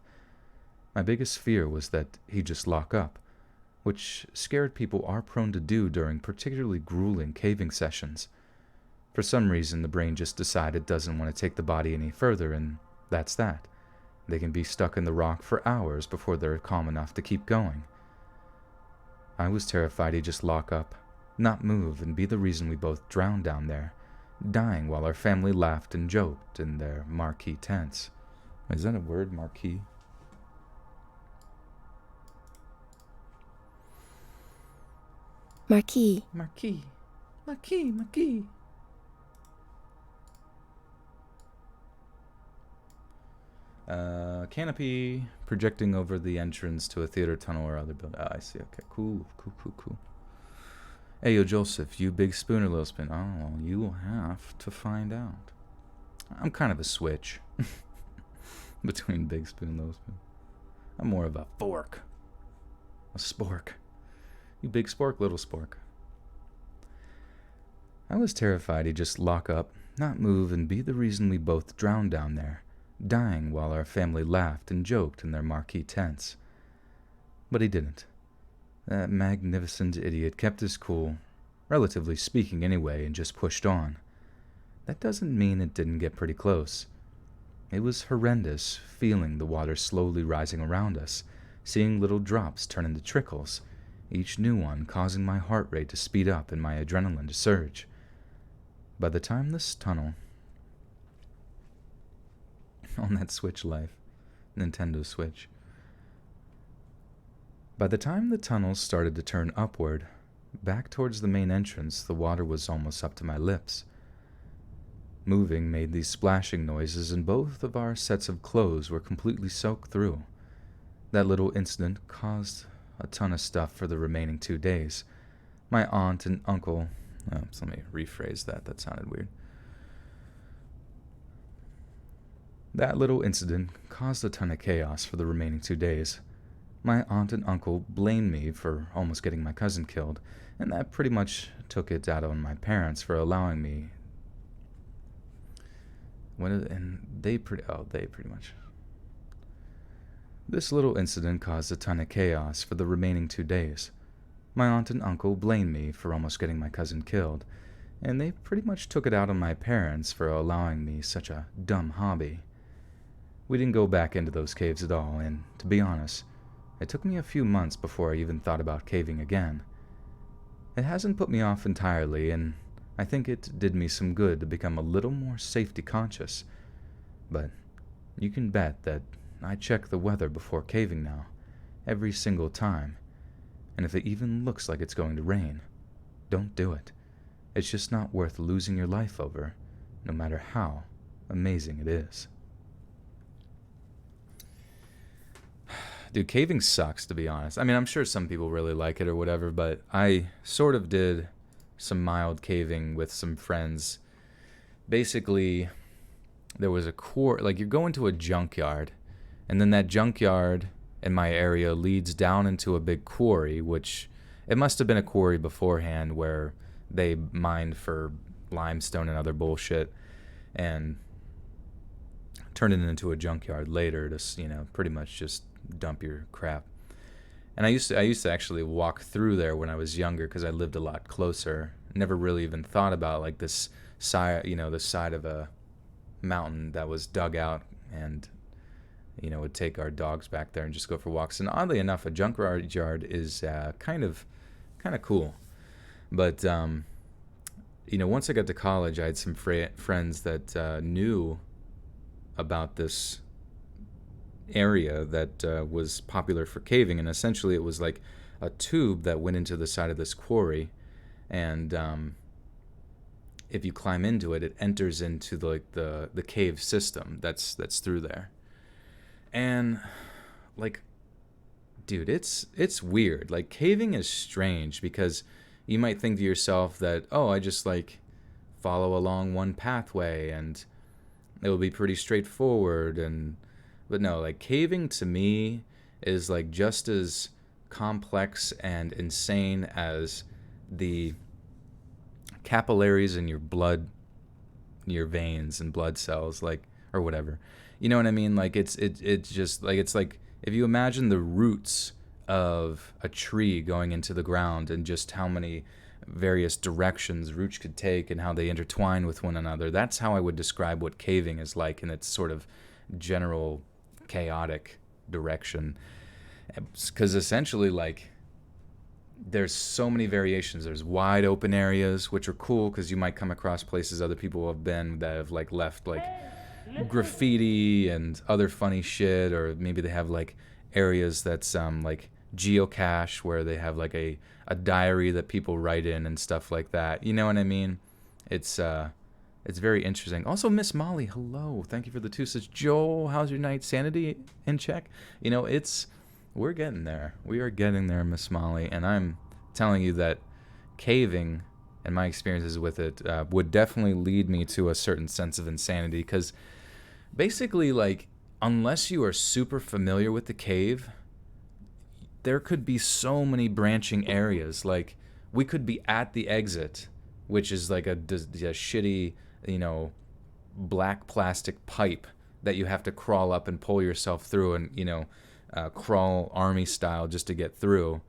My biggest fear was that he'd just lock up, which scared people are prone to do during particularly grueling caving sessions. For some reason, the brain just decided it doesn't want to take the body any further, and that's that. They can be stuck in the rock for hours before they're calm enough to keep going. I was terrified he'd just lock up, not move, and be the reason we both drowned down there, dying while our family laughed and joked in their marquee tents. Is that a word, marquee? Marquee. Marquee. Marquee. Marquee. Canopy projecting over the entrance to a theater tunnel or other building. Oh, I see. Okay, cool. Hey, yo, Joseph, you big spoon or little spoon? Oh, well, you will have to find out. I'm kind of a switch between big spoon and little spoon. I'm more of a fork. A spork. You big spork, little spork. I was terrified he'd just lock up, not move and be the reason we both drowned down there, dying while our family laughed and joked in their marquee tents. But he didn't. That magnificent idiot kept his cool, relatively speaking anyway, and just pushed on. That doesn't mean it didn't get pretty close. It was horrendous, feeling the water slowly rising around us, seeing little drops turn into trickles, each new one causing my heart rate to speed up and my adrenaline to surge. By the time this tunnel... on that Switch life. Nintendo Switch. By the time the tunnels started to turn upward, back towards the main entrance, the water was almost up to my lips. Moving made these splashing noises, and both of our sets of clothes were completely soaked through. That little incident caused a ton of stuff for the remaining 2 days. My aunt and uncle... let me rephrase that. That sounded weird. That little incident caused a ton of chaos for the remaining 2 days. My aunt and uncle blamed me for almost getting my cousin killed, and that pretty much took it out on my parents for allowing me... They pretty much... This little incident caused a ton of chaos for the remaining 2 days. My aunt and uncle blamed me for almost getting my cousin killed, and they pretty much took it out on my parents for allowing me such a dumb hobby. We didn't go back into those caves at all, and, to be honest, it took me a few months before I even thought about caving again. It hasn't put me off entirely, and I think it did me some good to become a little more safety conscious. But you can bet that I check the weather before caving now, every single time. And if it even looks like it's going to rain, don't do it. It's just not worth losing your life over, no matter how amazing it is. Dude, caving sucks, to be honest. I mean, I'm sure some people really like it or whatever, but I sort of did some mild caving with some friends. Basically, there was a like you're going to a junkyard, and then that junkyard in my area leads down into a big quarry, which it must have been a quarry beforehand where they mined for limestone and other bullshit and turned it into a junkyard later to, pretty much just dump your crap. And I used to actually walk through there when I was younger because I lived a lot closer. Never really even thought about like this side, the side of a mountain that was dug out, and would take our dogs back there and just go for walks. And oddly enough, a junkyard is kind of cool. But once I got to college, I had some friends that knew about this area that was popular for caving, and essentially it was like a tube that went into the side of this quarry, and if you climb into it, it enters into the cave system that's through there. And like, dude, it's weird. Like, caving is strange because you might think to yourself that, oh, I just like follow along one pathway and it will be pretty straightforward, but no, like caving to me is like just as complex and insane as the capillaries in your blood, your veins and blood cells, like, or whatever. You know what I mean? Like it's just like, it's like if you imagine the roots of a tree going into the ground and just how many various directions roots could take and how they intertwine with one another. That's how I would describe what caving is like in its sort of general chaotic direction. Because essentially, like, there's so many variations. There's wide open areas, which are cool because you might come across places other people have been that have like left like graffiti and other funny shit, or maybe they have like areas that's like geocache where they have like a diary that people write in and stuff like that. You know what I mean? It's very interesting. Also, Miss Molly, hello. Thank you for the 2 says, Joel, how's your night? Sanity in check? We're getting there. We are getting there, Miss Molly. And I'm telling you that caving and my experiences with it would definitely lead me to a certain sense of insanity. Because basically, like, unless you are super familiar with the cave, there could be so many branching areas. Like, we could be at the exit, which is like a shitty you know, black plastic pipe that you have to crawl up and pull yourself through, and crawl army style just to get through.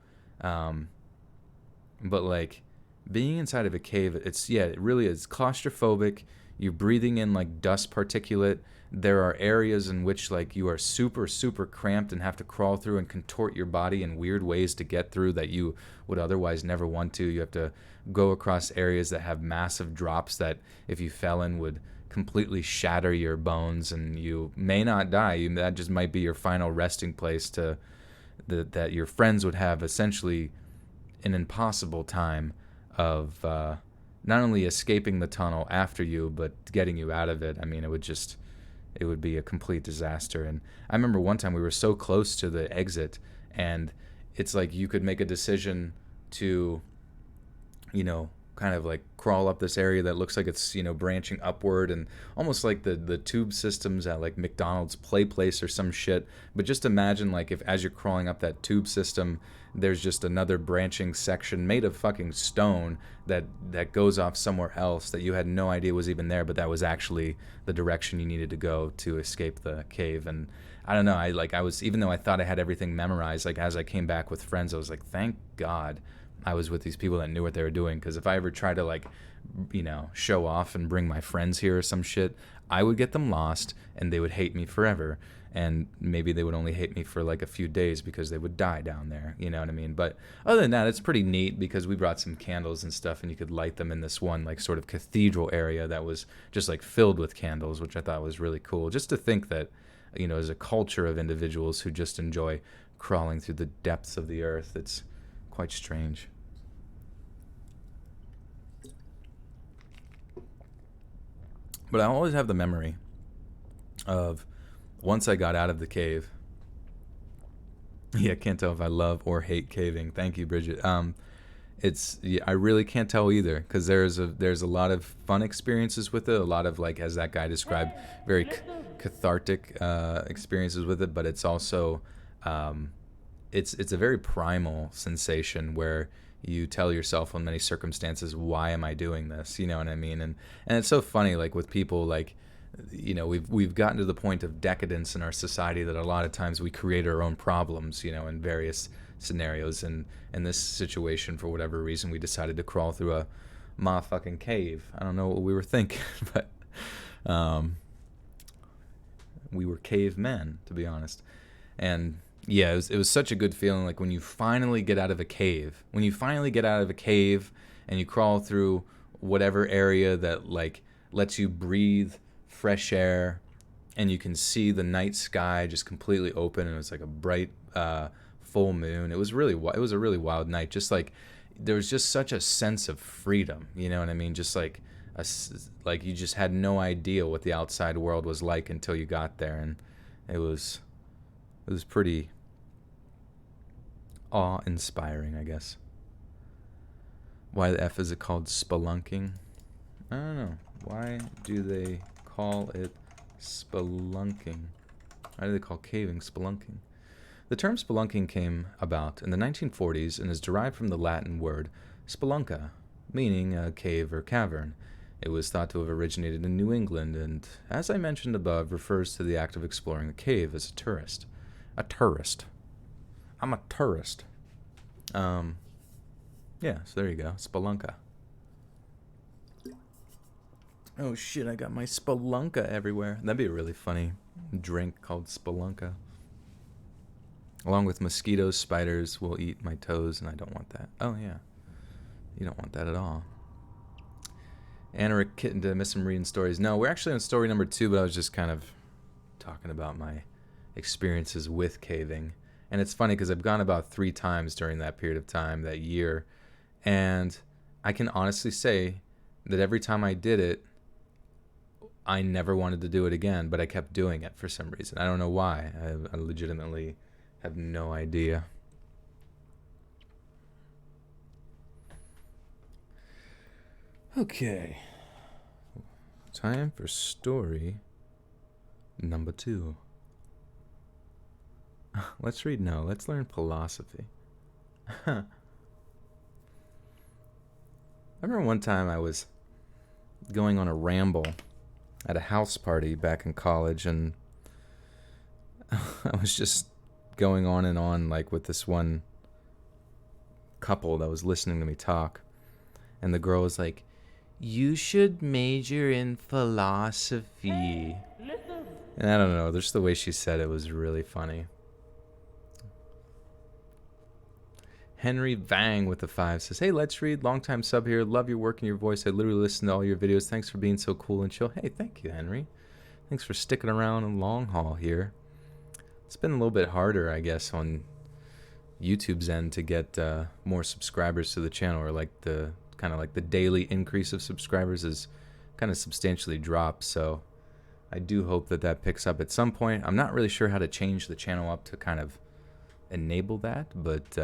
But like being inside of a cave, it really is claustrophobic. You're breathing in like dust particulate. There are areas in which like you are super, super cramped and have to crawl through and contort your body in weird ways to get through that you would otherwise never want to. You have to go across areas that have massive drops that if you fell in would completely shatter your bones, and you may not die. That just might be your final resting place that your friends would have essentially an impossible time of not only escaping the tunnel after you, but getting you out of it. I mean, it would be a complete disaster. And I remember one time we were so close to the exit, and it's like you could make a decision to, kind of like crawl up this area that looks like it's, branching upward, and almost like the tube systems at like McDonald's play place or some shit. But just imagine like if as you're crawling up that tube system, there's just another branching section made of fucking stone that goes off somewhere else that you had no idea was even there, but that was actually the direction you needed to go to escape the cave. And I don't know, I was, even though I thought I had everything memorized, like as I came back with friends, I was like, thank God I was with these people that knew what they were doing, because if I ever tried to like, show off and bring my friends here or some shit, I would get them lost and they would hate me forever. And maybe they would only hate me for like a few days because they would die down there, you know what I mean? But other than that, it's pretty neat because we brought some candles and stuff, and you could light them in this one like sort of cathedral area that was just like filled with candles, which I thought was really cool. Just to think that, as a culture of individuals who just enjoy crawling through the depths of the earth, it's quite strange. But I always have the memory of once I got out of the cave. Yeah, can't tell if I love or hate caving. Thank you, Bridget. I really can't tell either, because there's a lot of fun experiences with it, a lot of, like, as that guy described, very cathartic experiences with it. But it's also it's a very primal sensation where you tell yourself in many circumstances, why am I doing this? You know what I mean? And it's so funny, like with people, like, we've gotten to the point of decadence in our society that a lot of times we create our own problems, in various scenarios. And in this situation, for whatever reason, we decided to crawl through a motherfucking cave. I don't know what we were thinking, but we were cavemen, to be honest. And yeah, it was such a good feeling, like when you finally get out of a cave. When you finally get out of a cave and you crawl through whatever area that like lets you breathe fresh air, and you can see the night sky just completely open, and it's like a bright full moon. It was a really wild night. Just like there was just such a sense of freedom, you know what I mean? Just like like you just had no idea what the outside world was like until you got there, and it was pretty awe-inspiring, I guess. Why the F is it called spelunking? I don't know. Why do they call it spelunking? Why do they call caving spelunking? The term spelunking came about in the 1940s and is derived from the Latin word spelunca, meaning a cave or cavern. It was thought to have originated in New England, and, as I mentioned above, refers to the act of exploring a cave as a tourist. A tourist. I'm a tourist. Yeah, so there you go. Spelunka. Oh shit, I got my spelunka everywhere. That'd be a really funny drink called spelunka. Along with mosquitoes, spiders will eat my toes, and I don't want that. Oh yeah. You don't want that at all. Anna Kitten, did I miss some reading stories? No, we're actually on story number 2, but I was just kind of talking about my experiences with caving. And it's funny because I've gone about 3 times during that period of time, that year. And I can honestly say that every time I did it, I never wanted to do it again, but I kept doing it for some reason. I don't know why. I legitimately have no idea. Okay. Time for story number 2. Let's learn philosophy. I remember one time I was going on a ramble at a house party back in college, and I was just going on and on, like, with this one couple that was listening to me talk, and the girl was like, "You should major in philosophy." And I don't know, just the way she said it was really funny. Henry Vang with the 5 says, "Hey, let's read. Longtime sub here. Love your work and your voice. I literally listen to all your videos. Thanks for being so cool and chill." Hey, thank you, Henry. Thanks for sticking around in long haul here. It's been a little bit harder, I guess, on YouTube's end to get more subscribers to the channel, or like the kind of like the daily increase of subscribers is kind of substantially dropped. So I do hope that that picks up at some point. I'm not really sure how to change the channel up to kind of enable that, but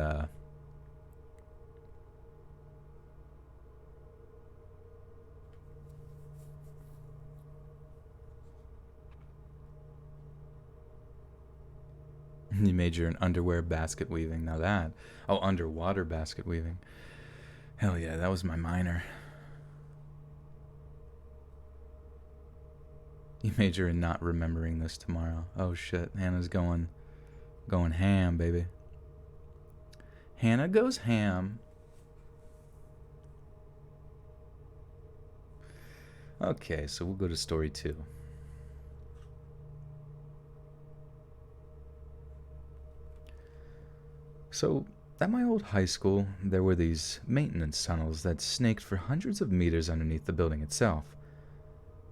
you major in underwear basket weaving. Now that, oh, underwater basket weaving. Hell yeah, that was my minor. You major in not remembering this tomorrow. Oh shit, Hannah's going ham, baby. Hannah goes ham. Okay, so we'll go to story 2. So, at my old high school, there were these maintenance tunnels that snaked for hundreds of meters underneath the building itself.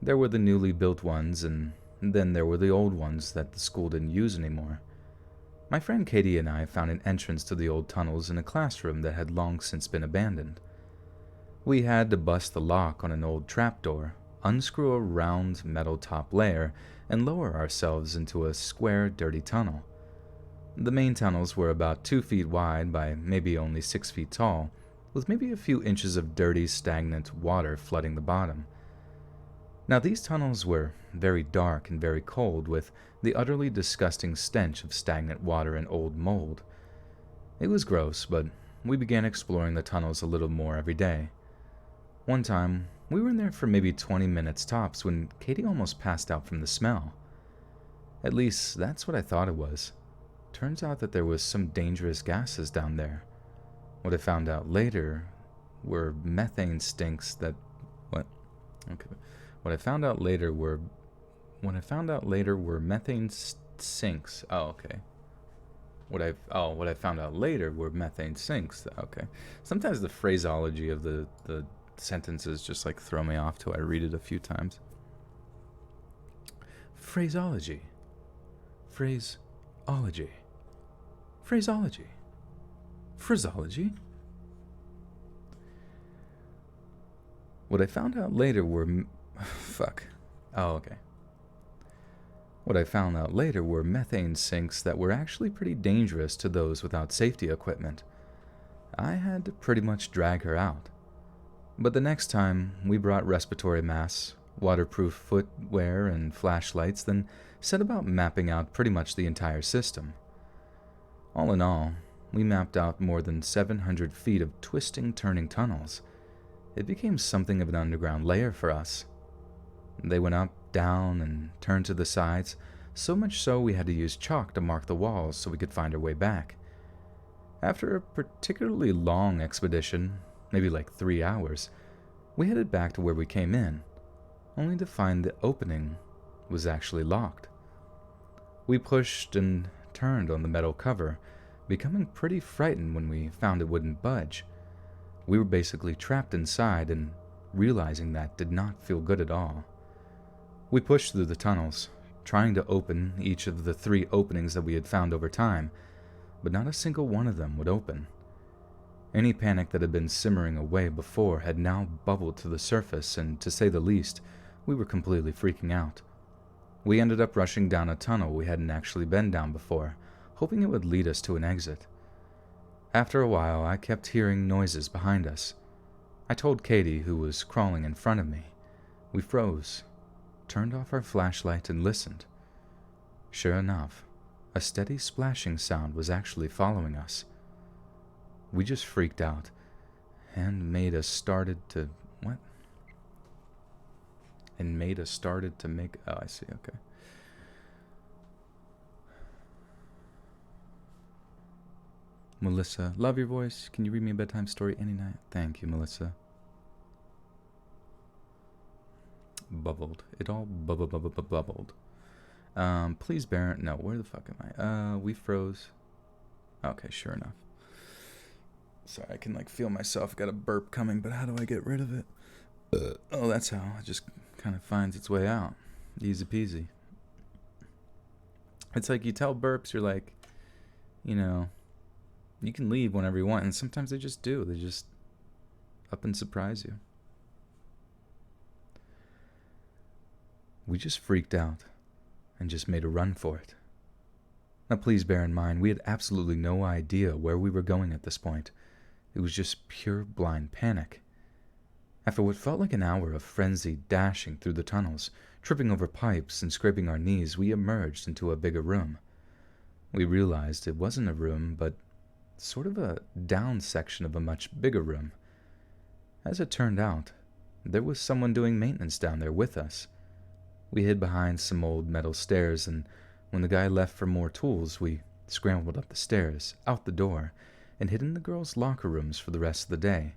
There were the newly built ones, and then there were the old ones that the school didn't use anymore. My friend Katie and I found an entrance to the old tunnels in a classroom that had long since been abandoned. We had to bust the lock on an old trapdoor, unscrew a round metal top layer, and lower ourselves into a square, dirty tunnel. The main tunnels were about 2 feet wide by maybe only 6 feet tall, with maybe a few inches of dirty, stagnant water flooding the bottom. Now these tunnels were very dark and very cold, with the utterly disgusting stench of stagnant water and old mold. It was gross, but we began exploring the tunnels a little more every day. One time, we were in there for maybe 20 minutes tops when Katie almost passed out from the smell. At least, that's what I thought it was. Turns out that there was some dangerous gases down there. What I found out later were methane stinks that... What? Okay. What I found out later were methane sinks. Oh, okay. What I found out later were methane sinks. Okay. Sometimes the phraseology of the sentences just like throw me off till I read it a few times. Phraseology. Phraseology. Phraseology. Phraseology. What I found out later were... Fuck. Oh, okay. What I found out later were methane sinks that were actually pretty dangerous to those without safety equipment. I had to pretty much drag her out. But the next time, we brought respiratory masks, waterproof footwear, and flashlights, then set about mapping out pretty much the entire system. All in all, we mapped out more than 700 feet of twisting, turning tunnels. It became something of an underground lair for us. They went up, down, and turned to the sides, so much so we had to use chalk to mark the walls so we could find our way back. After a particularly long expedition, maybe like 3 hours, we headed back to where we came in, only to find the opening was actually locked. We pushed and turned on the metal cover, becoming pretty frightened when we found it wouldn't budge. We were basically trapped inside, and realizing that did not feel good at all. We pushed through the tunnels, trying to open each of the 3 openings that we had found over time, but not a single one of them would open. Any panic that had been simmering away before had now bubbled to the surface, and to say the least, we were completely freaking out. We ended up rushing down a tunnel we hadn't actually been down before, hoping it would lead us to an exit. After a while, I kept hearing noises behind us. I told Katie, who was crawling in front of me. We froze, turned off our flashlight, and listened. Sure enough, a steady splashing sound was actually following us. We just freaked out, and made us started to... What? and Maida started to make... Oh, I see, okay. Melissa, love your voice. Can you read me a bedtime story any night? Thank you, Melissa. Bubbled. It all bubbled. Please, Baron. No, where the fuck am I? We froze. Okay, sure enough. Sorry, I can like feel myself. Got a burp coming, but how do I get rid of it? Oh, that's how. It just kind of finds its way out. Easy peasy. It's like you tell burps, you're like, you know, you can leave whenever you want, and sometimes they just do. They just up and surprise you. We just freaked out and just made a run for it. Now please bear in mind, we had absolutely no idea where we were going at this point. It was just pure blind panic. After what felt like an hour of frenzied dashing through the tunnels, tripping over pipes and scraping our knees, we emerged into a bigger room. We realized it wasn't a room, but sort of a down section of a much bigger room. As it turned out, there was someone doing maintenance down there with us. We hid behind some old metal stairs, and when the guy left for more tools, we scrambled up the stairs, out the door, and hid in the girls' locker rooms for the rest of the day.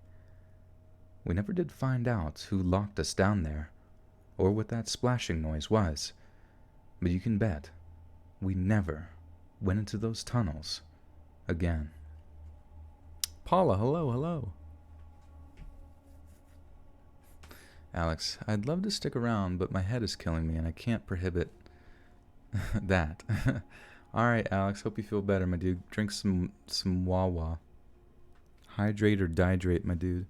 We never did find out who locked us down there, or what that splashing noise was, but you can bet we never went into those tunnels again. Paula, hello. Alex, I'd love to stick around, but my head is killing me and I can't prohibit that. Alright, Alex, hope you feel better, my dude. Drink some Wawa. Hydrate or dihydrate, my dude.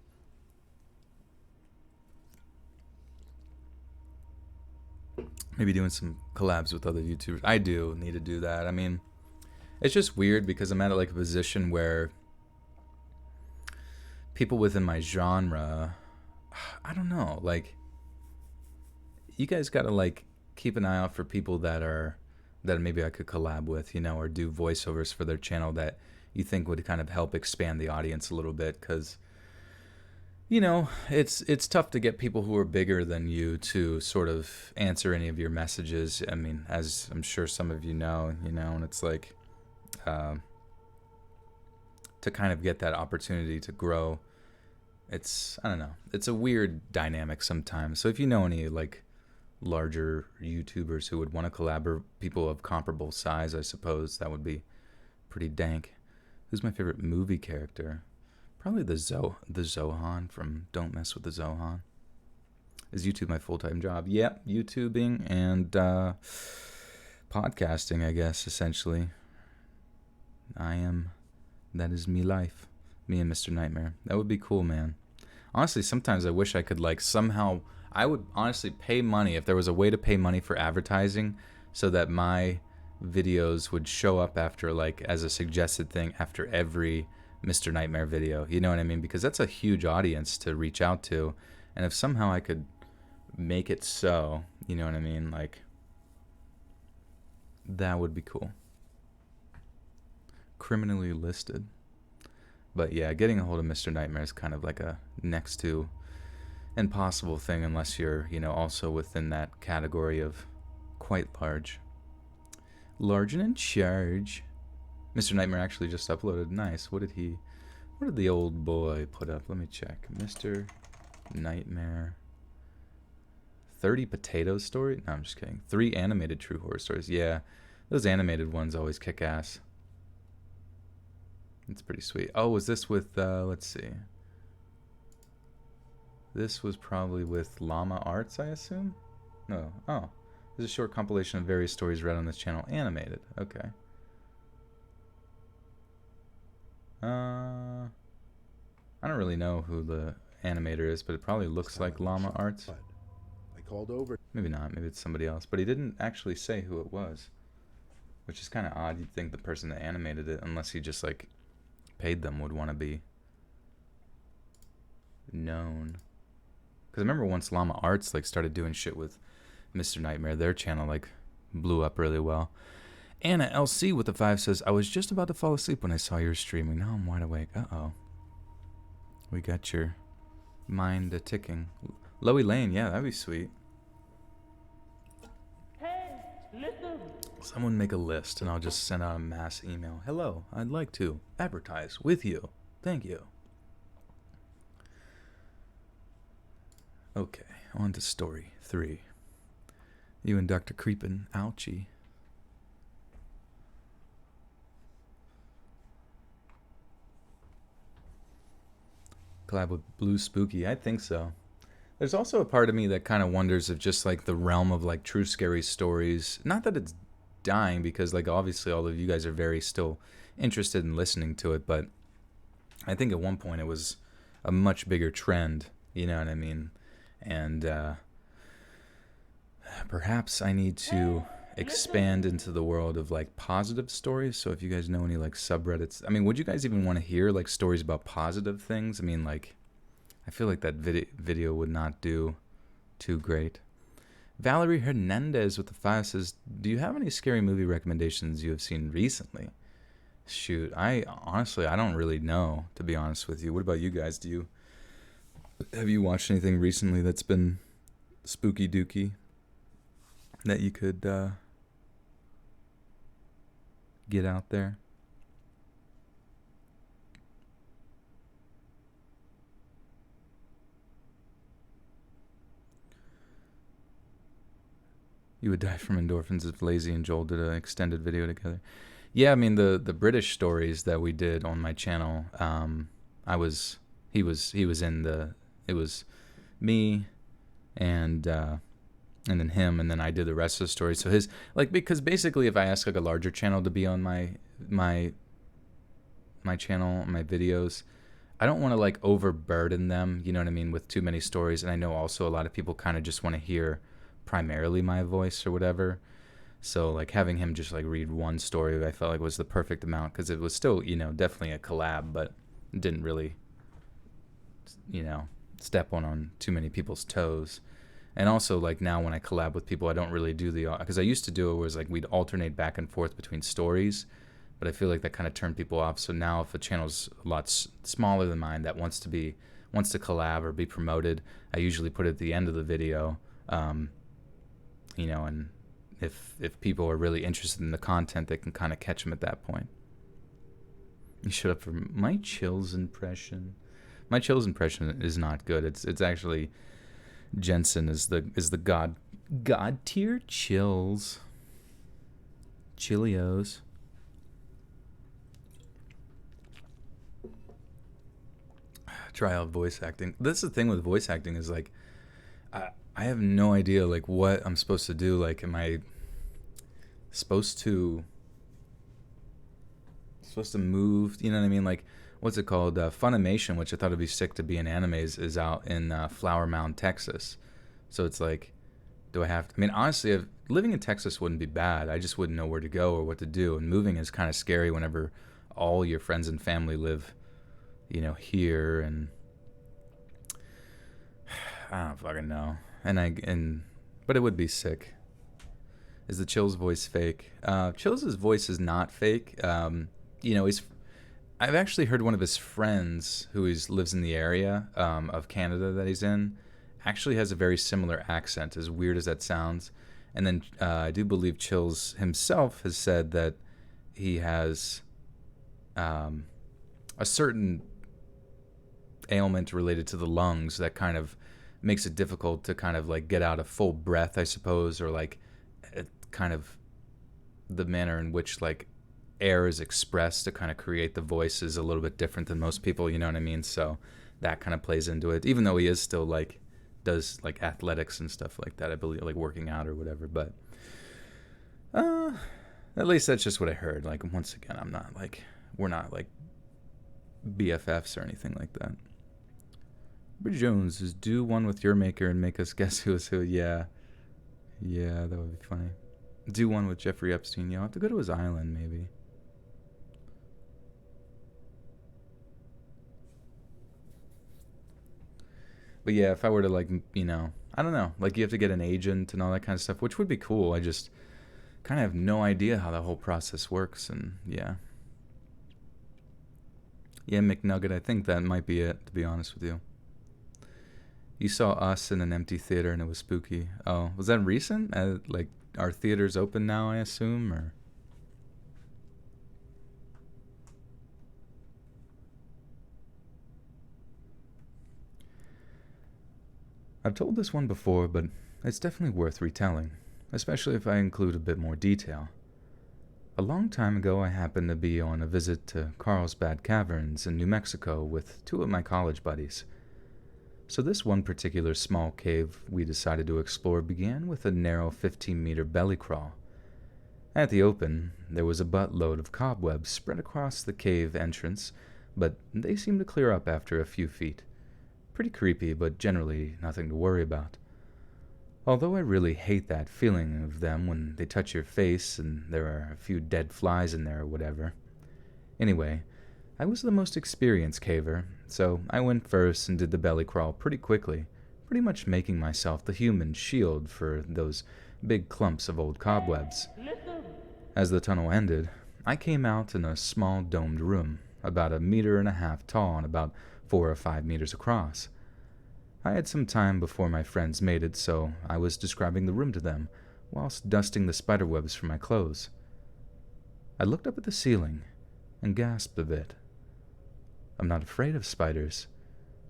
Maybe doing some collabs with other YouTubers. I do need to do that. I mean, it's just weird because I'm at like a position where people within my genre, I don't know, like, you guys gotta like keep an eye out for people that maybe I could collab with, you know, or do voiceovers for their channel that you think would kind of help expand the audience a little bit, because, you know, it's tough to get people who are bigger than you to sort of answer any of your messages. I mean, as I'm sure some of you know, and it's like, to kind of get that opportunity to grow, it's, I don't know, it's a weird dynamic sometimes. So if you know any like larger YouTubers who would want to collaborate, people of comparable size, I suppose that would be pretty dank. Who's my favorite movie character? Probably the Zohan from Don't Mess with the Zohan. Is YouTube my full-time job? Yep, YouTubing and podcasting, I guess, essentially. That is me life. Me and Mr. Nightmare. That would be cool, man. Honestly, sometimes I wish I could, like, somehow... I would honestly pay money if there was a way to pay money for advertising so that my videos would show up after, like, as a suggested thing after every Mr. Nightmare video. You know what I mean? Because that's a huge audience to reach out to. And if somehow I could make it so, you know what I mean? Like, that would be cool. Criminally listed. But yeah, getting a hold of Mr. Nightmare is kind of like a next to impossible thing unless you're, you know, also within that category of quite large. Large and in charge. Mr. Nightmare actually just uploaded. Nice. What did the old boy put up? Let me check. Mr. Nightmare. 30 potatoes story? No, I'm just kidding. 3 animated true horror stories. Yeah, those animated ones always kick ass. It's pretty sweet. Oh, was this with, let's see. This was probably with Llama Arts, I assume? No. Oh. This is a short compilation of various stories read on this channel. Animated. Okay. I don't really know who the animator is, but it probably looks like Llama Arts. I called over. Maybe not. Maybe it's somebody else. But he didn't actually say who it was, which is kind of odd. You'd think the person that animated it, unless he just like paid them, would want to be known. Because I remember once Llama Arts like started doing shit with Mr. Nightmare, their channel like blew up really well. Anna LC with the 5 says, I was just about to fall asleep when I saw your streaming. Now I'm wide awake. Uh-oh. We got your mind a-ticking. Loey Lane, yeah, that'd be sweet. Someone make a list, and I'll just send out a mass email. Hello, I'd like to advertise with you. Thank you. Okay, on to story 3. You and Dr. Creepin' Ouchi. Collab with Blue Spooky? I think so. There's also a part of me that kind of wonders if just like the realm of like true scary stories, not that it's dying, because like obviously all of you guys are very still interested in listening to it, but I think at one point it was a much bigger trend, you know what I mean? And perhaps I need to expand into the world of like positive stories. So if you guys know any like subreddits, I mean, would you guys even want to hear like stories about positive things? I mean, like, I feel like that video would not do too great. Valerie Hernandez with the 5 says, do you have any scary movie recommendations you have seen recently? Shoot, I honestly, I don't really know, to be honest with you. What about you guys? Have you watched anything recently that's been spooky dooky that you could get out there? You would die from endorphins if Lazy and Joel did an extended video together. Yeah, I mean the British stories that we did on my channel. He was in the. It was me, and then him, and then I did the rest of the story. So his, like, because basically if I ask like a larger channel to be on my channel, my videos, I don't want to like overburden them, you know what I mean, with too many stories. And I know also a lot of people kind of just want to hear primarily my voice or whatever. So like having him just like read one story, I felt like was the perfect amount, because it was still, you know, definitely a collab, but it didn't really, you know, step on too many people's toes. And also like now when I collab with people, I don't really do because I used to do it was like we'd alternate back and forth between stories, but I feel like that kind of turned people off. So now if a channel's a lot smaller than mine that wants to collab or be promoted, I usually put it at the end of the video, you know, and if people are really interested in the content, they can kind of catch them at that point. You shut up for my Chills impression. My Chills impression is not good. It's actually Jensen is the god tier Chills. Chilios. Try out voice acting. That's the thing with voice acting is like I have no idea like what I'm supposed to do. Like, am I supposed to move? You know what I mean? Like, what's it called? Funimation, which I thought would be sick to be in anime, is out in Flower Mound, Texas. So it's like, do I have to? I mean, honestly, living in Texas wouldn't be bad. I just wouldn't know where to go or what to do. And moving is kind of scary whenever all your friends and family live, you know, here. And I don't fucking know. But it would be sick. Is the Chills voice fake? Chills' voice is not fake. You know, I've actually heard one of his friends who lives in the area of Canada that he's in actually has a very similar accent, as weird as that sounds. And then I do believe Chills himself has said that he has a certain ailment related to the lungs that kind of makes it difficult to kind of like get out a full breath, I suppose, or like kind of the manner in which like air is expressed to kind of create the voice is a little bit different than most people, you know what I mean? So that kind of plays into it, even though he is still like does like athletics and stuff like that, I believe, like working out or whatever. But at least that's just what I heard. Like, once again, we're not like BFFs or anything like that. Bridget Jones is do one with your maker and make us guess who is who. Yeah, that would be funny. Do one with Jeffrey Epstein. You'll have to go to his island, maybe. But yeah, if I were to like, you know, I don't know, like you have to get an agent and all that kind of stuff, which would be cool. I just kind of have no idea how that whole process works. And yeah, McNugget, I think that might be it, to be honest with you. You saw Us in an empty theater and it was spooky. Oh, was that recent? Like Are theaters open now, I assume, or? I've told this one before, but it's definitely worth retelling, especially if I include a bit more detail. A long time ago, I happened to be on a visit to Carlsbad Caverns in New Mexico with two of my college buddies. So this one particular small cave we decided to explore began with a narrow 15-meter belly crawl. At the open, there was a buttload of cobwebs spread across the cave entrance, but they seemed to clear up after a few feet. Pretty creepy, but generally nothing to worry about. Although I really hate that feeling of them when they touch your face and there are a few dead flies in there or whatever. Anyway, I was the most experienced caver, so I went first and did the belly crawl pretty quickly, pretty much making myself the human shield for those big clumps of old cobwebs. As the tunnel ended, I came out in a small domed room, about 1.5 meters tall and about 4 or 5 meters across. I had some time before my friends made it, so I was describing the room to them, whilst dusting the spiderwebs from my clothes. I looked up at the ceiling and gasped a bit. I'm not afraid of spiders,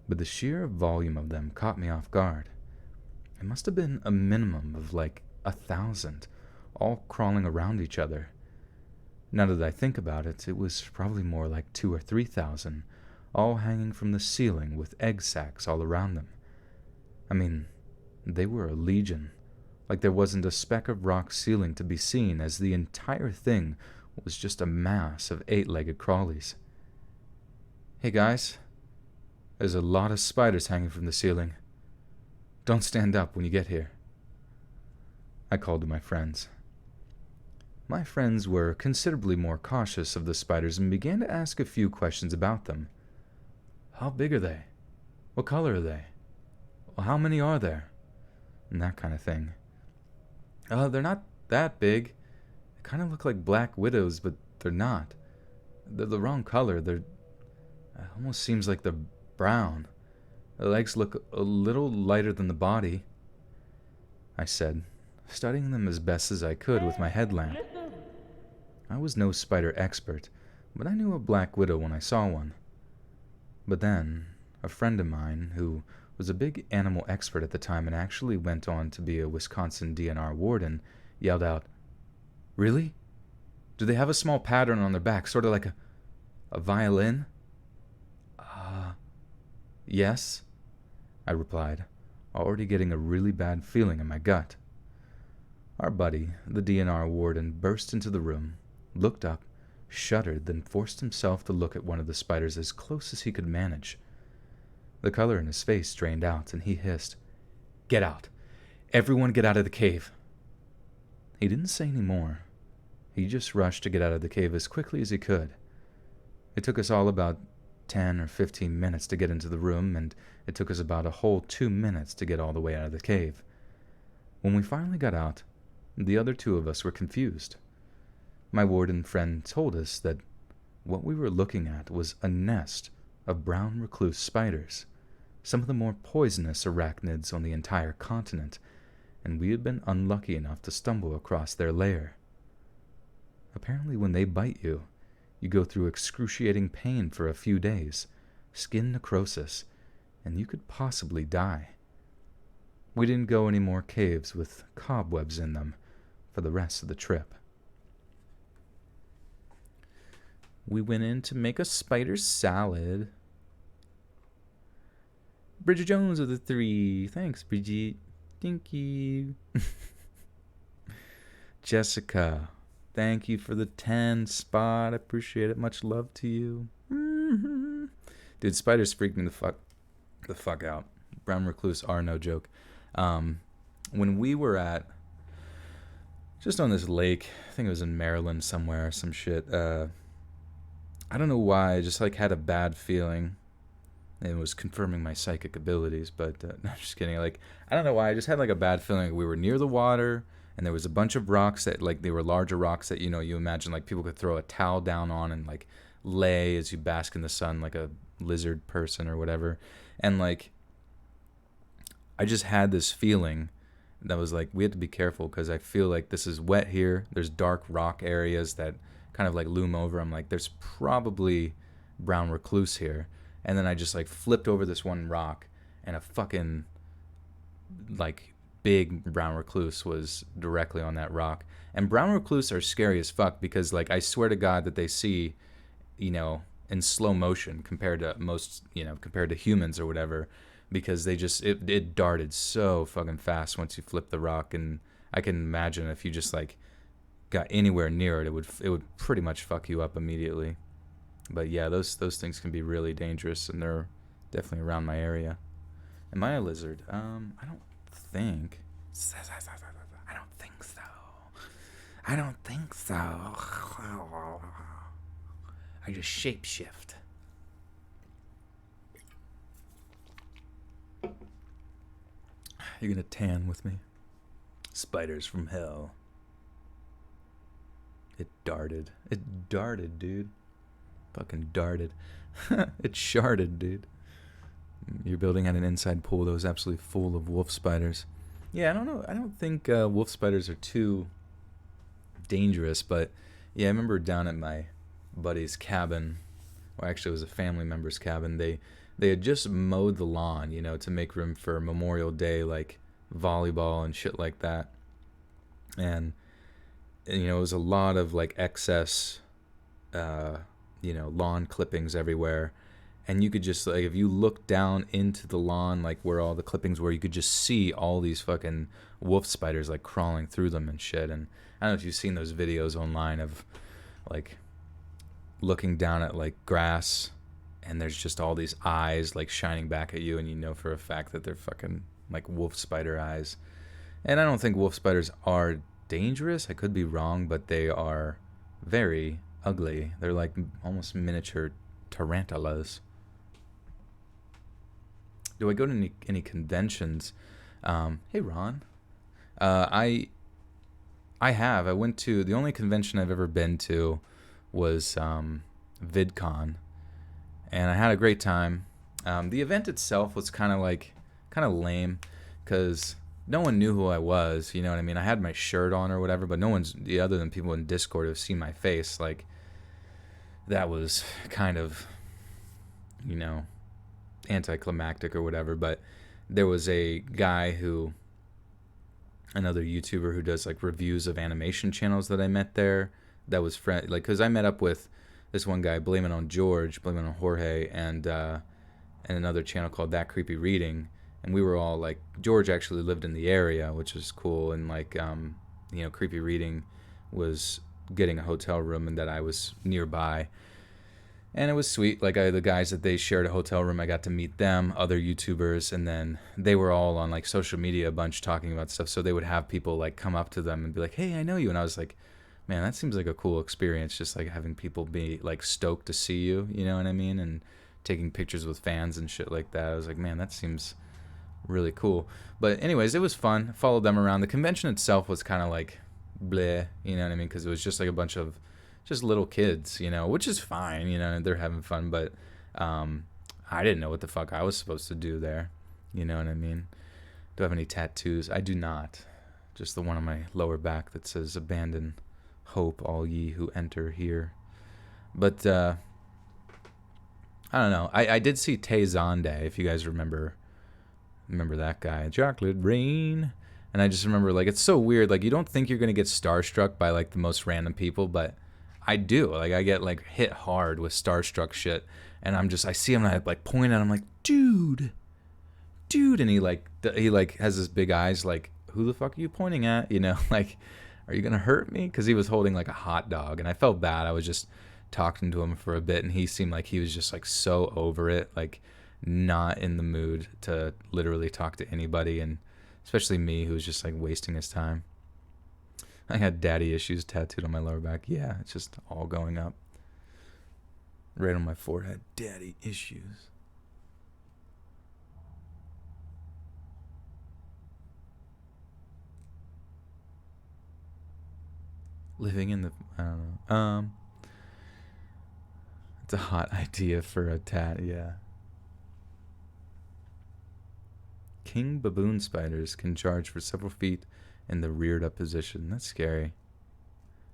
but the sheer volume of them caught me off guard. It must have been a minimum of like 1,000, all crawling around each other. Now that I think about it, it was probably more like 2,000 or 3,000, all hanging from the ceiling with egg sacs all around them. I mean, they were a legion, like there wasn't a speck of rock ceiling to be seen, as the entire thing was just a mass of 8-legged crawlies. Hey guys, there's a lot of spiders hanging from the ceiling. Don't stand up when you get here, I called to my friends. My friends were considerably more cautious of the spiders and began to ask a few questions about them. How big are they? What color are they? Well, how many are there? And that kind of thing. They're not that big. They kind of look like black widows, but they're not. They're the wrong color. It almost seems like they're brown. The legs look a little lighter than the body, I said, studying them as best as I could with my headlamp. I was no spider expert, but I knew a black widow when I saw one. But then, a friend of mine, who was a big animal expert at the time and actually went on to be a Wisconsin DNR warden, yelled out, Really? Do they have a small pattern on their back, sort of like a violin? Yes, I replied, already getting a really bad feeling in my gut. Our buddy, the DNR warden, burst into the room, looked up, shuddered, then forced himself to look at one of the spiders as close as he could manage. The color in his face drained out, and he hissed, Get out! Everyone get out of the cave! He didn't say any more. He just rushed to get out of the cave as quickly as he could. It took us all about 10 or 15 minutes to get into the room, and it took us about a whole 2 minutes to get all the way out of the cave. When we finally got out, the other two of us were confused. My warden friend told us that what we were looking at was a nest of brown recluse spiders, some of the more poisonous arachnids on the entire continent, and we had been unlucky enough to stumble across their lair. Apparently when they bite you, you go through excruciating pain for a few days, skin necrosis, and you could possibly die. We didn't go any more caves with cobwebs in them for the rest of the trip. We went in to make a spider salad. Bridget Jones of the 3. Thanks, Bridget. Thank you. Jessica, thank you for the 10 spot. I appreciate it. Much love to you. Mm-hmm. Dude, spiders freak me the fuck out. Brown recluse are no joke. When we were at just on this lake, I think it was in Maryland somewhere, some shit. I don't know why, I just like had a bad feeling. It was confirming my psychic abilities, but no, I'm just kidding. Like, I don't know why, I just had like a bad feeling. We were near the water, and there was a bunch of rocks that, like, they were larger rocks that, you know, you imagine like people could throw a towel down on and like lay as you bask in the sun like a lizard person or whatever. And like, I just had this feeling that was like, we had to be careful because I feel like this is wet here. There's dark rock areas that kind of like loom over. I'm like, there's probably brown recluse here. And then I just like flipped over this one rock, and a fucking like big brown recluse was directly on that rock. And brown recluse are scary as fuck because like I swear to God that they see, you know, in slow motion compared to most, you know, compared to humans or whatever, because they just it darted so fucking fast once you flip the rock. And I can imagine if you just like got anywhere near it, it would pretty much fuck you up immediately. But yeah, those things can be really dangerous, and they're definitely around my area. Am I a lizard? I don't think. I don't think so. I don't think so. I just shapeshift. You're gonna tan with me. Spiders from hell. It darted. It darted, dude. Fucking darted. It sharded, dude. Your building had an inside pool that was absolutely full of wolf spiders. Yeah, I don't know. I don't think wolf spiders are too dangerous, but yeah, I remember down at my buddy's cabin, or actually it was a family member's cabin, they had just mowed the lawn, you know, to make room for Memorial Day, like volleyball and shit like that. And you know, it was a lot of like excess you know, lawn clippings everywhere. And you could just, like, if you look down into the lawn, like where all the clippings were, you could just see all these fucking wolf spiders like crawling through them and shit. And I don't know if you've seen those videos online of like looking down at like grass, and there's just all these eyes like shining back at you, and you know for a fact that they're fucking like wolf spider eyes. And I don't think wolf spiders are dangerous. I could be wrong, but they are very ugly. They're like almost miniature tarantulas. Do I go to any conventions? Hey Ron, I have. I went to, the only convention I've ever been to was VidCon, and I had a great time. The event itself was kind of lame because no one knew who I was. You know what I mean? I had my shirt on or whatever, but no one's, other than people in Discord, have seen my face. Like, that was kind of, you know, anticlimactic or whatever. But there was a guy who, another YouTuber who does like reviews of animation channels that I met there, that was friend, like, because I met up with this one guy, Blame It on Jorge, and another channel called That Creepy Reading. And we were all like, George actually lived in the area, which was cool. And like, you know, Creepy Reading was getting a hotel room, and that I was nearby. And it was sweet. Like, the guys that they shared a hotel room, I got to meet them, other YouTubers, and then they were all on like social media a bunch talking about stuff. So they would have people like come up to them and be like, hey, I know you. And I was like, man, that seems like a cool experience. Just like having people be like stoked to see you, you know what I mean? And taking pictures with fans and shit like that. I was like, man, that seems really cool. But anyways, it was fun. I followed them around. The convention itself was kind of like bleh, you know what I mean? Because it was just like a bunch of just little kids, you know, which is fine, you know, they're having fun. But I didn't know what the fuck I was supposed to do there, you know what I mean? Do I have any tattoos? I do not. Just the one on my lower back that says, abandon hope, all ye who enter here. But I don't know. I did see Tay Zonde, if you guys remember that guy. Chocolate Rain. And I just remember, like, it's so weird. Like, you don't think you're going to get starstruck by, like, the most random people, but I do. Like, I get, like, hit hard with starstruck shit. And I see him, and I, like, point at him, like, dude. And he has his big eyes, like, who the fuck are you pointing at? You know, like, are you going to hurt me? Because he was holding, like, a hot dog. And I felt bad. I was just talking to him for a bit, and he seemed like he was just, like, so over it. Like, not in the mood to literally talk to anybody, and especially me, who's just like wasting his time. I had daddy issues tattooed on my lower back. Yeah, it's just all going up right on my forehead. Daddy issues. Living in the, I don't know. It's a hot idea for a tat. Yeah. King baboon spiders can charge for several feet in the reared up position. That's scary.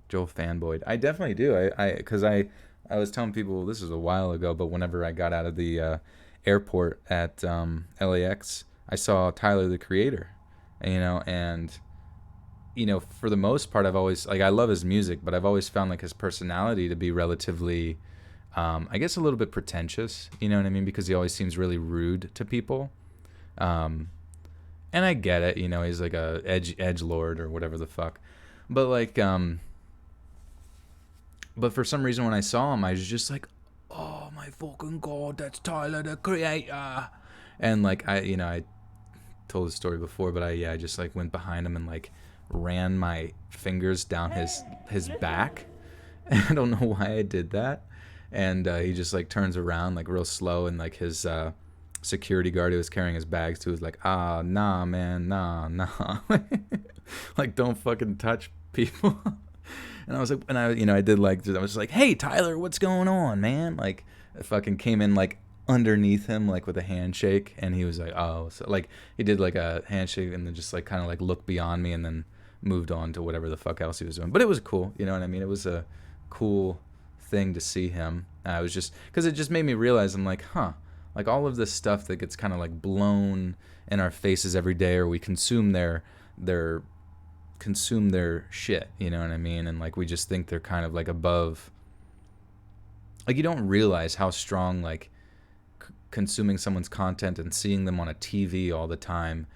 Joel fanboyed. I definitely do. Because I was telling people, this was a while ago, but whenever I got out of the airport at LAX, I saw Tyler the Creator, and for the most part, I've always, like, I love his music, but I've always found, like, his personality to be relatively, I guess, a little bit pretentious, you know what I mean? Because he always seems really rude to people. And I get it, he's like a edge lord or whatever the fuck. But, like, but for some reason when I saw him, I was just like, oh my fucking God, that's Tyler the Creator. And, like, I told the story before, but I just, like, went behind him and, like, ran my fingers down his back. And I don't know why I did that. And he just, like, turns around, like, real slow, and, like, his security guard who was carrying his bags too was like, nah, man, nah. Like, don't fucking touch people. And I was like, and I did, like, I was just like, hey, Tyler, what's going on, man? Like, I fucking came in, like, underneath him, like, with a handshake, and he was like, oh, so, like, he did, like, a handshake and then just, like, kind of, like, looked beyond me and then moved on to whatever the fuck else he was doing. But it was cool, you know what I mean? It was a cool thing to see him. I was just, because it just made me realize, I'm like, like, all of this stuff that gets kind of, like, blown in our faces every day, or we consume their shit, you know what I mean? And, like, we just think they're kind of, like, above. Like, you don't realize how strong, like, consuming someone's content and seeing them on a TV all the time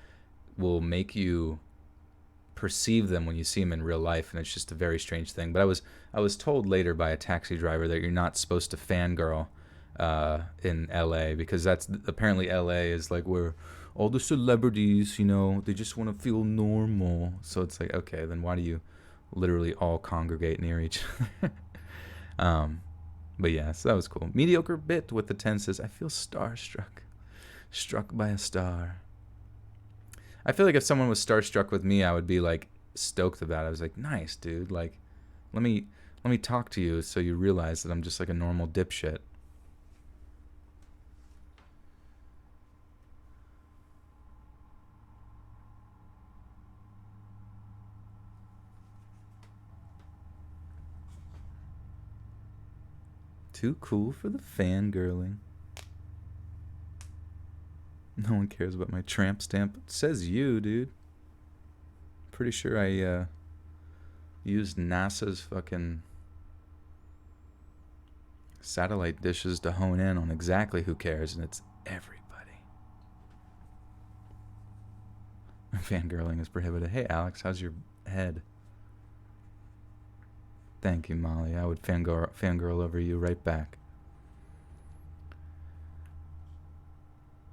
will make you perceive them when you see them in real life, and it's just a very strange thing. But I was told later by a taxi driver that you're not supposed to fangirl in LA, because that's apparently LA is, like, where all the celebrities, they just want to feel normal. So it's like, okay, then why do you literally all congregate near each other? But yeah, so that was cool. Mediocre bit with the 10 says, I feel starstruck. Struck by a star. I feel like if someone was starstruck with me, I would be, like, stoked about it. I was like, nice, dude. Like, let me talk to you so you realize that I'm just, like, a normal dipshit. Too cool for the fangirling. No one cares about my tramp stamp. It says you, dude. Pretty sure I used NASA's fucking satellite dishes to hone in on exactly who cares, and it's everybody. Fangirling is prohibited. Hey, Alex, how's your head? Thank you, Molly. I would fangirl over you right back.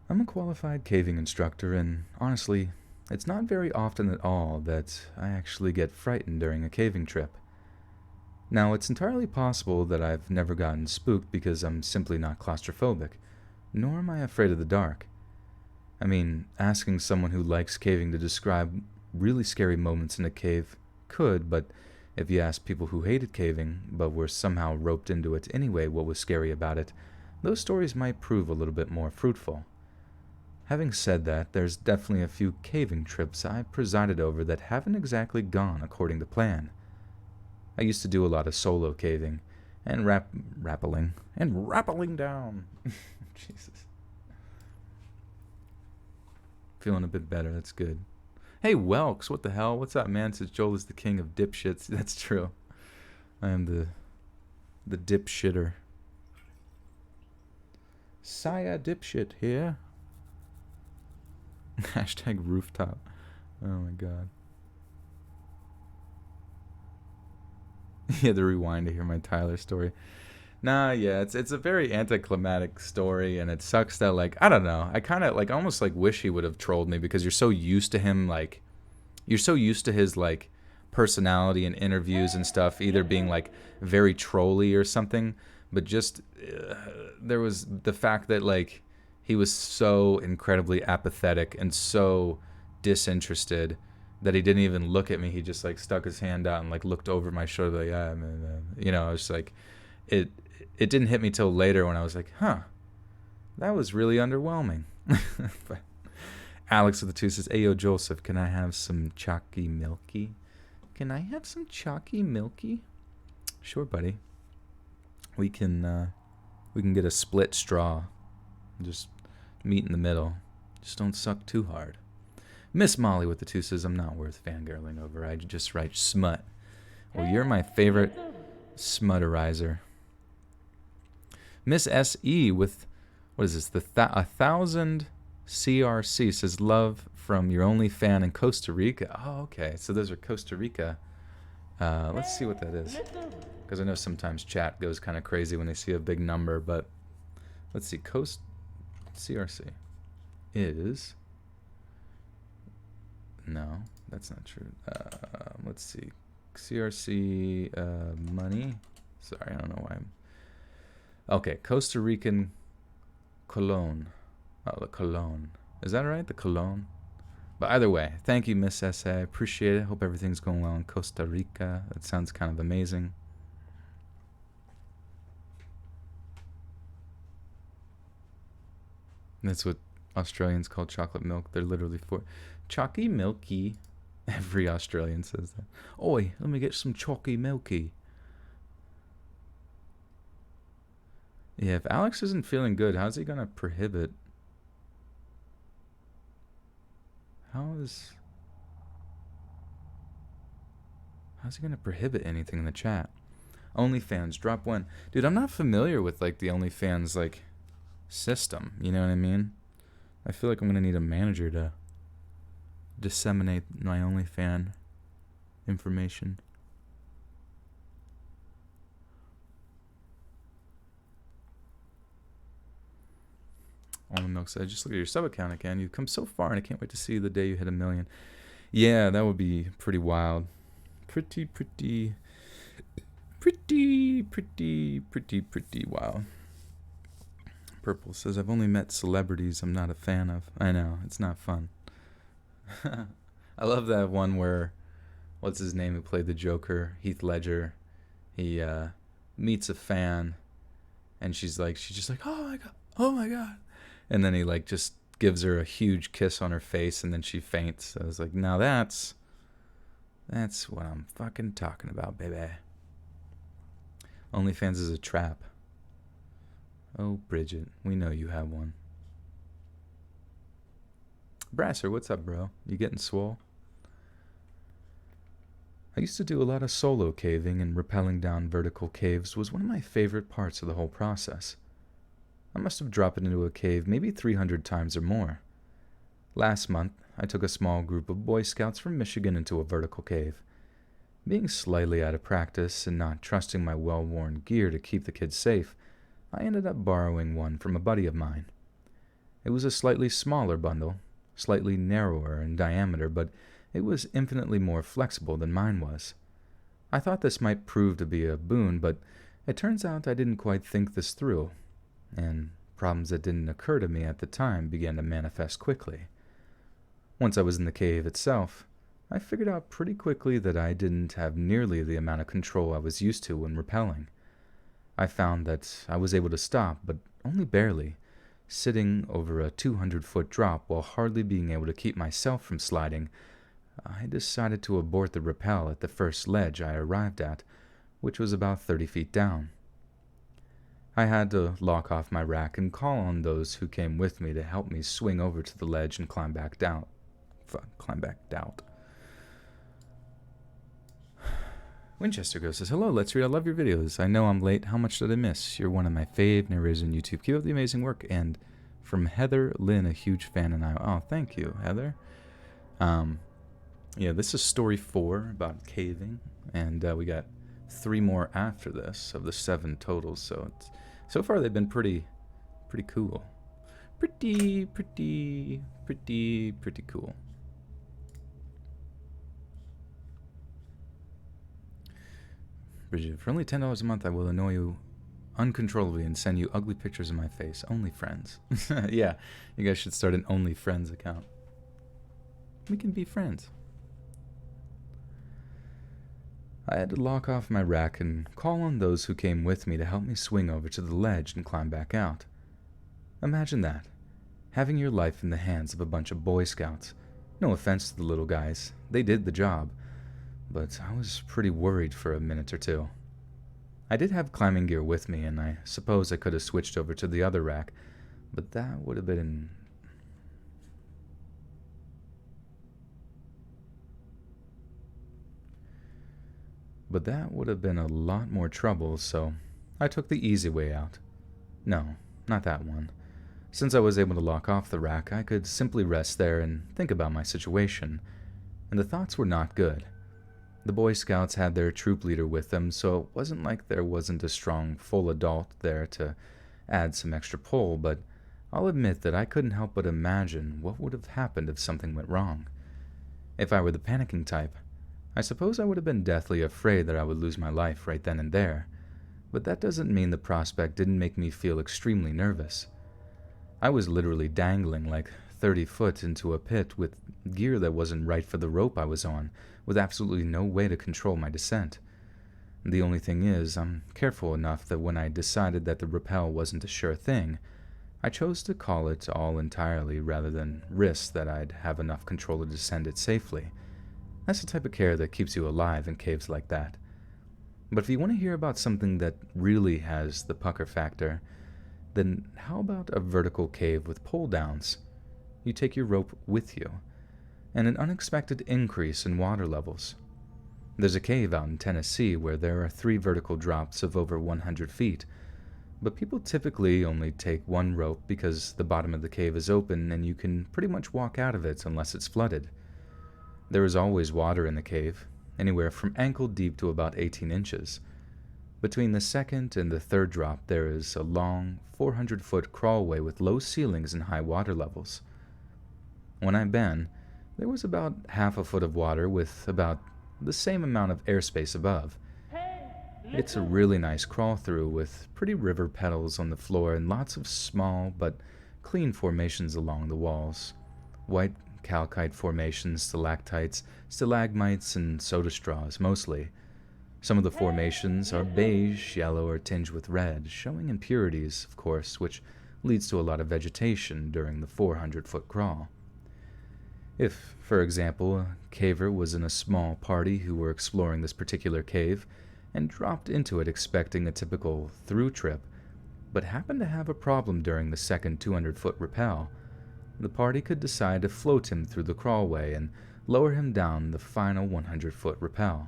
I'm a qualified caving instructor, and honestly, it's not very often at all that I actually get frightened during a caving trip. Now, it's entirely possible that I've never gotten spooked because I'm simply not claustrophobic, nor am I afraid of the dark. I mean, asking someone who likes caving to describe really scary moments in a cave could, but if you ask people who hated caving, but were somehow roped into it anyway, what was scary about it, those stories might prove a little bit more fruitful. Having said that, there's definitely a few caving trips I've presided over that haven't exactly gone according to plan. I used to do a lot of solo caving, and rappelling down. Jesus. Feeling a bit better, that's good. Hey, Welks, what the hell? What's up, man? Says Joel is the king of dipshits. That's true. I am the dipshitter. Saya dipshit here. Hashtag rooftop. Oh my god. You had to rewind to hear my Tyler story. Nah, yeah, it's a very anticlimactic story, and it sucks that, like, I don't know. I kind of, like, almost, like, wish he would have trolled me, because you're so used to him, like, you're so used to his, like, personality in interviews and stuff, either being, like, very trolly or something, but just, there was the fact that, like, he was so incredibly apathetic and so disinterested that he didn't even look at me. He just, like, stuck his hand out and, like, looked over my shoulder, like, I was like, it didn't hit me till later when I was like, that was really underwhelming. But Alex with the 2 says, Ayo Joseph, can I have some chalky milky? Can I have some chalky milky? Sure, buddy. We can get a split straw. Just meet in the middle. Just don't suck too hard. Miss Molly with the 2 says, I'm not worth fangirling over. I just write smut. Well, you're my favorite smutterizer. Miss S.E. with, what is this? 1,000 CRC says, love from your only fan in Costa Rica. Oh, okay. So those are Costa Rica. Let's see what that is. Because I know sometimes chat goes kind of crazy when they see a big number, but let's see. CRC is... No, that's not true. Let's see. CRC money. Sorry, I don't know why I'm... Okay, Costa Rican Cologne. Oh, the Cologne. Is that right? The Cologne? But either way, thank you, Miss S.A. I appreciate it. Hope everything's going well in Costa Rica. That sounds kind of amazing. That's what Australians call chocolate milk. They're literally for chalky milky. Every Australian says that. Oi, let me get some chalky milky. Yeah, if Alex isn't feeling good, how's he gonna prohibit? How's he gonna prohibit anything in the chat? OnlyFans, drop one. Dude, I'm not familiar with like the OnlyFans like system, you know what I mean? I feel like I'm gonna need a manager to disseminate my OnlyFan information. Almond Milk said, just look at your sub account again. You've come so far and I can't wait to see the day you hit 1 million. Yeah, that would be pretty wild. Pretty wild. Purple says, I've only met celebrities I'm not a fan of. I know, it's not fun. I love that one where, what's his name who played the Joker? Heath Ledger. He meets a fan and she's just like, oh my god. And then he like just gives her a huge kiss on her face and then she faints. I was like, now that's what I'm fucking talking about, baby. OnlyFans is a trap. Oh, Bridget, we know you have one. Brasser, what's up, bro? You getting swole? I used to do a lot of solo caving, and rappelling down vertical caves was one of my favorite parts of the whole process. I must have dropped into a cave maybe 300 times or more. Last month, I took a small group of Boy Scouts from Michigan into a vertical cave. Being slightly out of practice and not trusting my well-worn gear to keep the kids safe, I ended up borrowing one from a buddy of mine. It was a slightly smaller bundle, slightly narrower in diameter, but it was infinitely more flexible than mine was. I thought this might prove to be a boon, but it turns out I didn't quite think this through, and problems that didn't occur to me at the time began to manifest quickly. Once I was in the cave itself, I figured out pretty quickly that I didn't have nearly the amount of control I was used to when rappelling. I found that I was able to stop, but only barely, sitting over a 200-foot drop while hardly being able to keep myself from sliding. I decided to abort the rappel at the first ledge I arrived at, which was about 30 feet down. I had to lock off my rack and call on those who came with me to help me swing over to the ledge and climb back down. Winchester Ghost says, hello, Let's Read. I love your videos. I know I'm late. How much did I miss? You're one of my fave narrators on YouTube. Keep up the amazing work. And from Heather Lynn, a huge fan, and I. Oh, thank you, Heather. Yeah, this is story 4 about caving, and we got 3 more after this of the 7 totals. So far they've been pretty cool. Pretty cool. Bridget, for only $10 a month, I will annoy you uncontrollably and send you ugly pictures of my face. Only friends. Yeah, you guys should start an Only Friends account. We can be friends. I had to lock off my rack and call on those who came with me to help me swing over to the ledge and climb back out. Imagine that. Having your life in the hands of a bunch of Boy Scouts. No offense to the little guys, they did the job. But I was pretty worried for a minute or two. I did have climbing gear with me, and I suppose I could have switched over to the other rack, but that would have been... But that would have been a lot more trouble, so I took the easy way out. No, not that one. Since I was able to lock off the rack, I could simply rest there and think about my situation, and the thoughts were not good. The Boy Scouts had their troop leader with them, so it wasn't like there wasn't a strong, full adult there to add some extra pull, but I'll admit that I couldn't help but imagine what would have happened if something went wrong. If I were the panicking type, I suppose I would have been deathly afraid that I would lose my life right then and there, but that doesn't mean the prospect didn't make me feel extremely nervous. I was literally dangling like 30 foot into a pit with gear that wasn't right for the rope I was on, with absolutely no way to control my descent. The only thing is, I'm careful enough that when I decided that the rappel wasn't a sure thing, I chose to call it all entirely rather than risk that I'd have enough control to descend it safely. That's the type of care that keeps you alive in caves like that. But if you want to hear about something that really has the pucker factor, then how about a vertical cave with pull downs? You take your rope with you, and an unexpected increase in water levels. There's a cave out in Tennessee where there are 3 vertical drops of over 100 feet, but people typically only take one rope because the bottom of the cave is open and you can pretty much walk out of it unless it's flooded. There is always water in the cave, anywhere from ankle deep to about 18 inches. Between the second and the third drop there is a long, 400-foot crawlway with low ceilings and high water levels. When I'd been, there was about half a foot of water with about the same amount of airspace above. It's a really nice crawl through with pretty river petals on the floor and lots of small but clean formations along the walls. White calcite formations, stalactites, stalagmites, and soda straws mostly. Some of the formations are beige, yellow, or tinged with red, showing impurities, of course, which leads to a lot of vegetation during the 400-foot crawl. If, for example, a caver was in a small party who were exploring this particular cave and dropped into it expecting a typical through trip, but happened to have a problem during the second 200-foot rappel, the party could decide to float him through the crawlway and lower him down the final 100-foot rappel.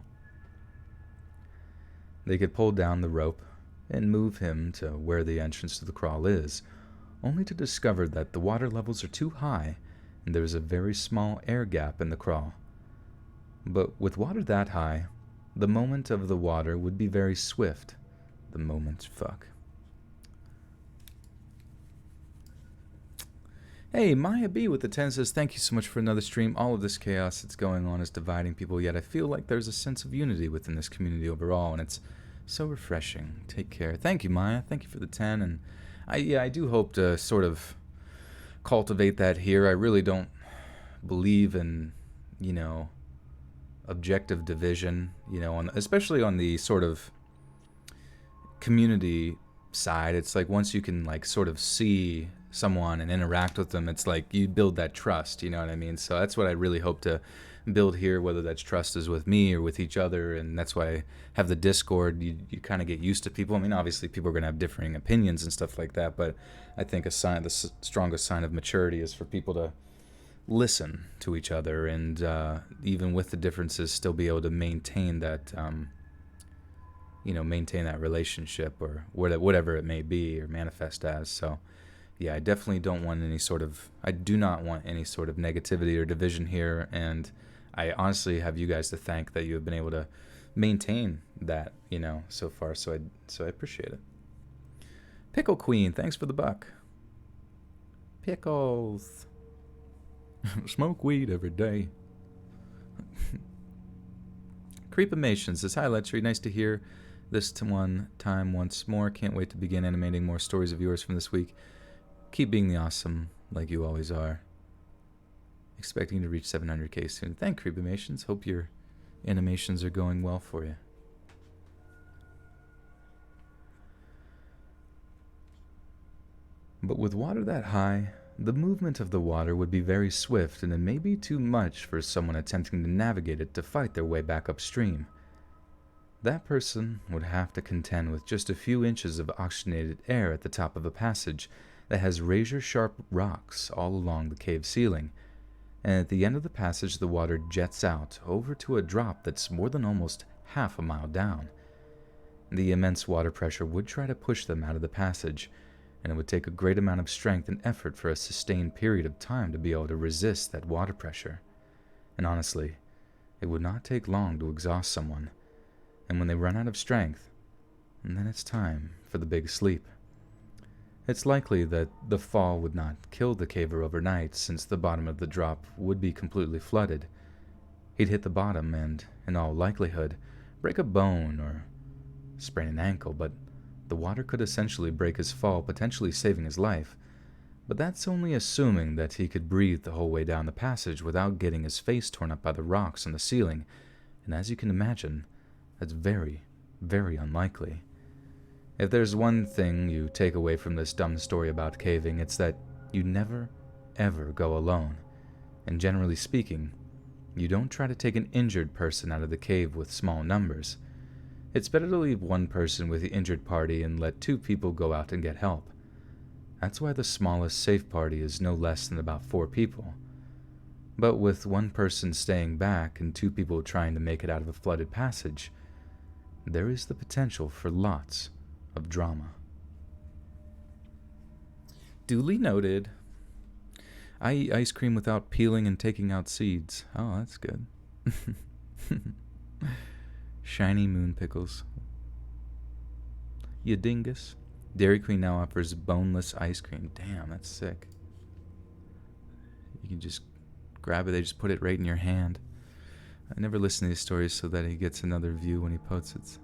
They could pull down the rope and move him to where the entrance to the crawl is, only to discover that the water levels are too high and there is a very small air gap in the crawl. But with water that high, the moment of the water would be very swift. The moment, fuck. Hey, Maya B with the 10 says, thank you so much for another stream. All of this chaos that's going on is dividing people, yet I feel like there's a sense of unity within this community overall, and it's so refreshing. Take care. Thank you, Maya. Thank you for the 10, and I do hope to sort of cultivate that here. I really don't believe in, objective division, especially on the sort of community side. It's like once you can sort of see someone and interact with them, it's like you build that trust, you know what I mean? So that's what I really hope to build here, whether that's trust is with me or with each other, and that's why I have the Discord. You kind of get used to people. I mean, obviously people are going to have differing opinions and stuff like that, but I think the strongest sign of maturity is for people to listen to each other and even with the differences still be able to maintain that maintain that relationship or whatever it may be or manifest as. So yeah, I definitely do not want any sort of negativity or division here, and I honestly have you guys to thank that you have been able to maintain that, so far. So I appreciate it. Pickle Queen, thanks for the buck. Pickles. Smoke weed every day. Creepimation says, hi, Let's Read. Nice to hear this time once more. Can't wait to begin animating more stories of yours from this week. Keep being the awesome like you always are. Expecting to reach 700k soon. Thank Creepimations. Hope your animations are going well for you. But with water that high, The movement of the water would be very swift, and it may be too much for someone attempting to navigate it to fight their way back upstream. That person would have to contend with just a few inches of oxygenated air at the top of a passage that has razor-sharp rocks all along the cave ceiling, and at the end of the passage the water jets out over to a drop that's more than almost half a mile down. The immense water pressure would try to push them out of the passage, and it would take a great amount of strength and effort for a sustained period of time to be able to resist that water pressure. And honestly, it would not take long to exhaust someone, and when they run out of strength, then it's time for the big sleep. It's likely that the fall would not kill the caver overnight, since the bottom of the drop would be completely flooded. He'd hit the bottom and, in all likelihood, break a bone or sprain an ankle, but the water could essentially break his fall, potentially saving his life. But that's only assuming that he could breathe the whole way down the passage without getting his face torn up by the rocks on the ceiling, and as you can imagine, that's very, very unlikely. If there's one thing you take away from this dumb story about caving, it's that you never, ever go alone. And generally speaking, you don't try to take an injured person out of the cave with small numbers. It's better to leave one person with the injured party and let 2 people go out and get help. That's why the smallest safe party is no less than about 4 people. But with 1 person staying back and 2 people trying to make it out of a flooded passage, there is the potential for lots of drama. Duly noted. I eat ice cream without peeling and taking out seeds. Oh, that's good. Shiny moon pickles. You dingus. Dairy Queen now offers boneless ice cream. Damn, that's sick. You can just grab it. They just put it right in your hand. I never listen to these stories so that he gets another view when he posts it.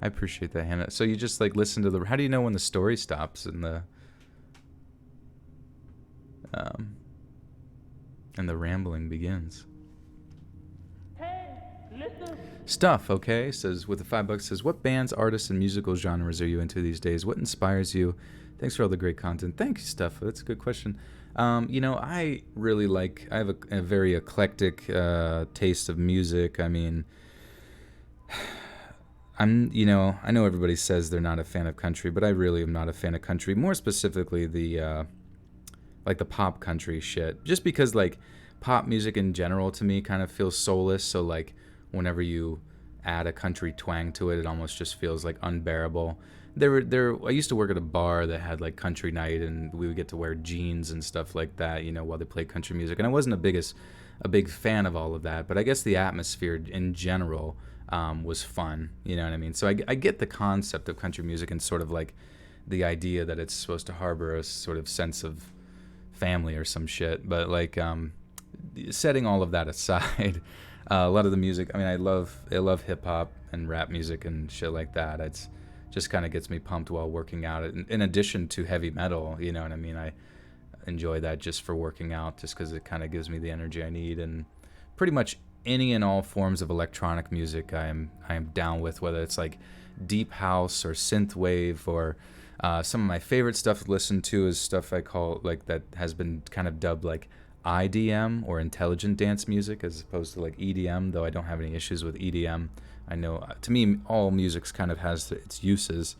I appreciate that, Hannah. So you just like listen to the... How do you know when the story stops and the rambling begins? Hey, listen. Stuff, okay, says with the $5 says, what bands, artists, and musical genres are you into these days? What inspires you? Thanks for all the great content. Thank you, Stuff. That's a good question. I really like... I have a very eclectic taste of music. I mean... I know everybody says they're not a fan of country, but I really am not a fan of country. More specifically, the pop country shit. Just because, like, pop music in general to me kind of feels soulless. So, like, whenever you add a country twang to it, it almost just feels, like, unbearable. I used to work at a bar that had, like, country night, and we would get to wear jeans and stuff like that, while they played country music. And I wasn't a big fan of all of that, but I guess the atmosphere in general was fun, you know what I mean? So I get the concept of country music and sort of like the idea that it's supposed to harbor a sort of sense of family or some shit. But like setting all of that aside, a lot of the music, I mean, I love hip hop and rap music and shit like that. It's just kind of gets me pumped while working out. In addition to heavy metal, you know what I mean? I enjoy that just for working out, just because it kind of gives me the energy I need. And pretty much any and all forms of electronic music I am down with, whether it's like deep house or synth wave or some of my favorite stuff to listen to is stuff I call like that has been kind of dubbed like IDM or intelligent dance music as opposed to like EDM, though I don't have any issues with EDM. I know to me all music's kind of has its uses,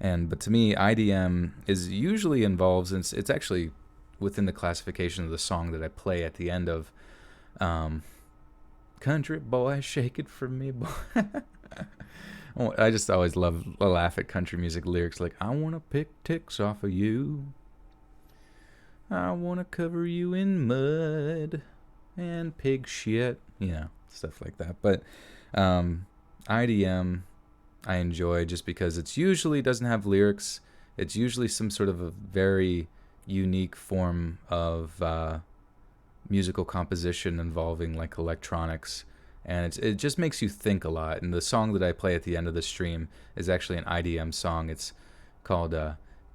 but to me IDM is usually involves, and it's actually within the classification of the song that I play at the end of country boy, shake it for me, boy. I just always laugh at country music lyrics like, I want to pick ticks off of you. I want to cover you in mud and pig shit. Stuff like that. But IDM I enjoy just because it's usually doesn't have lyrics. It's usually some sort of a very unique form of musical composition involving like electronics, and it just makes you think a lot. And the song that I play at the end of the stream is actually an IDM song. It's called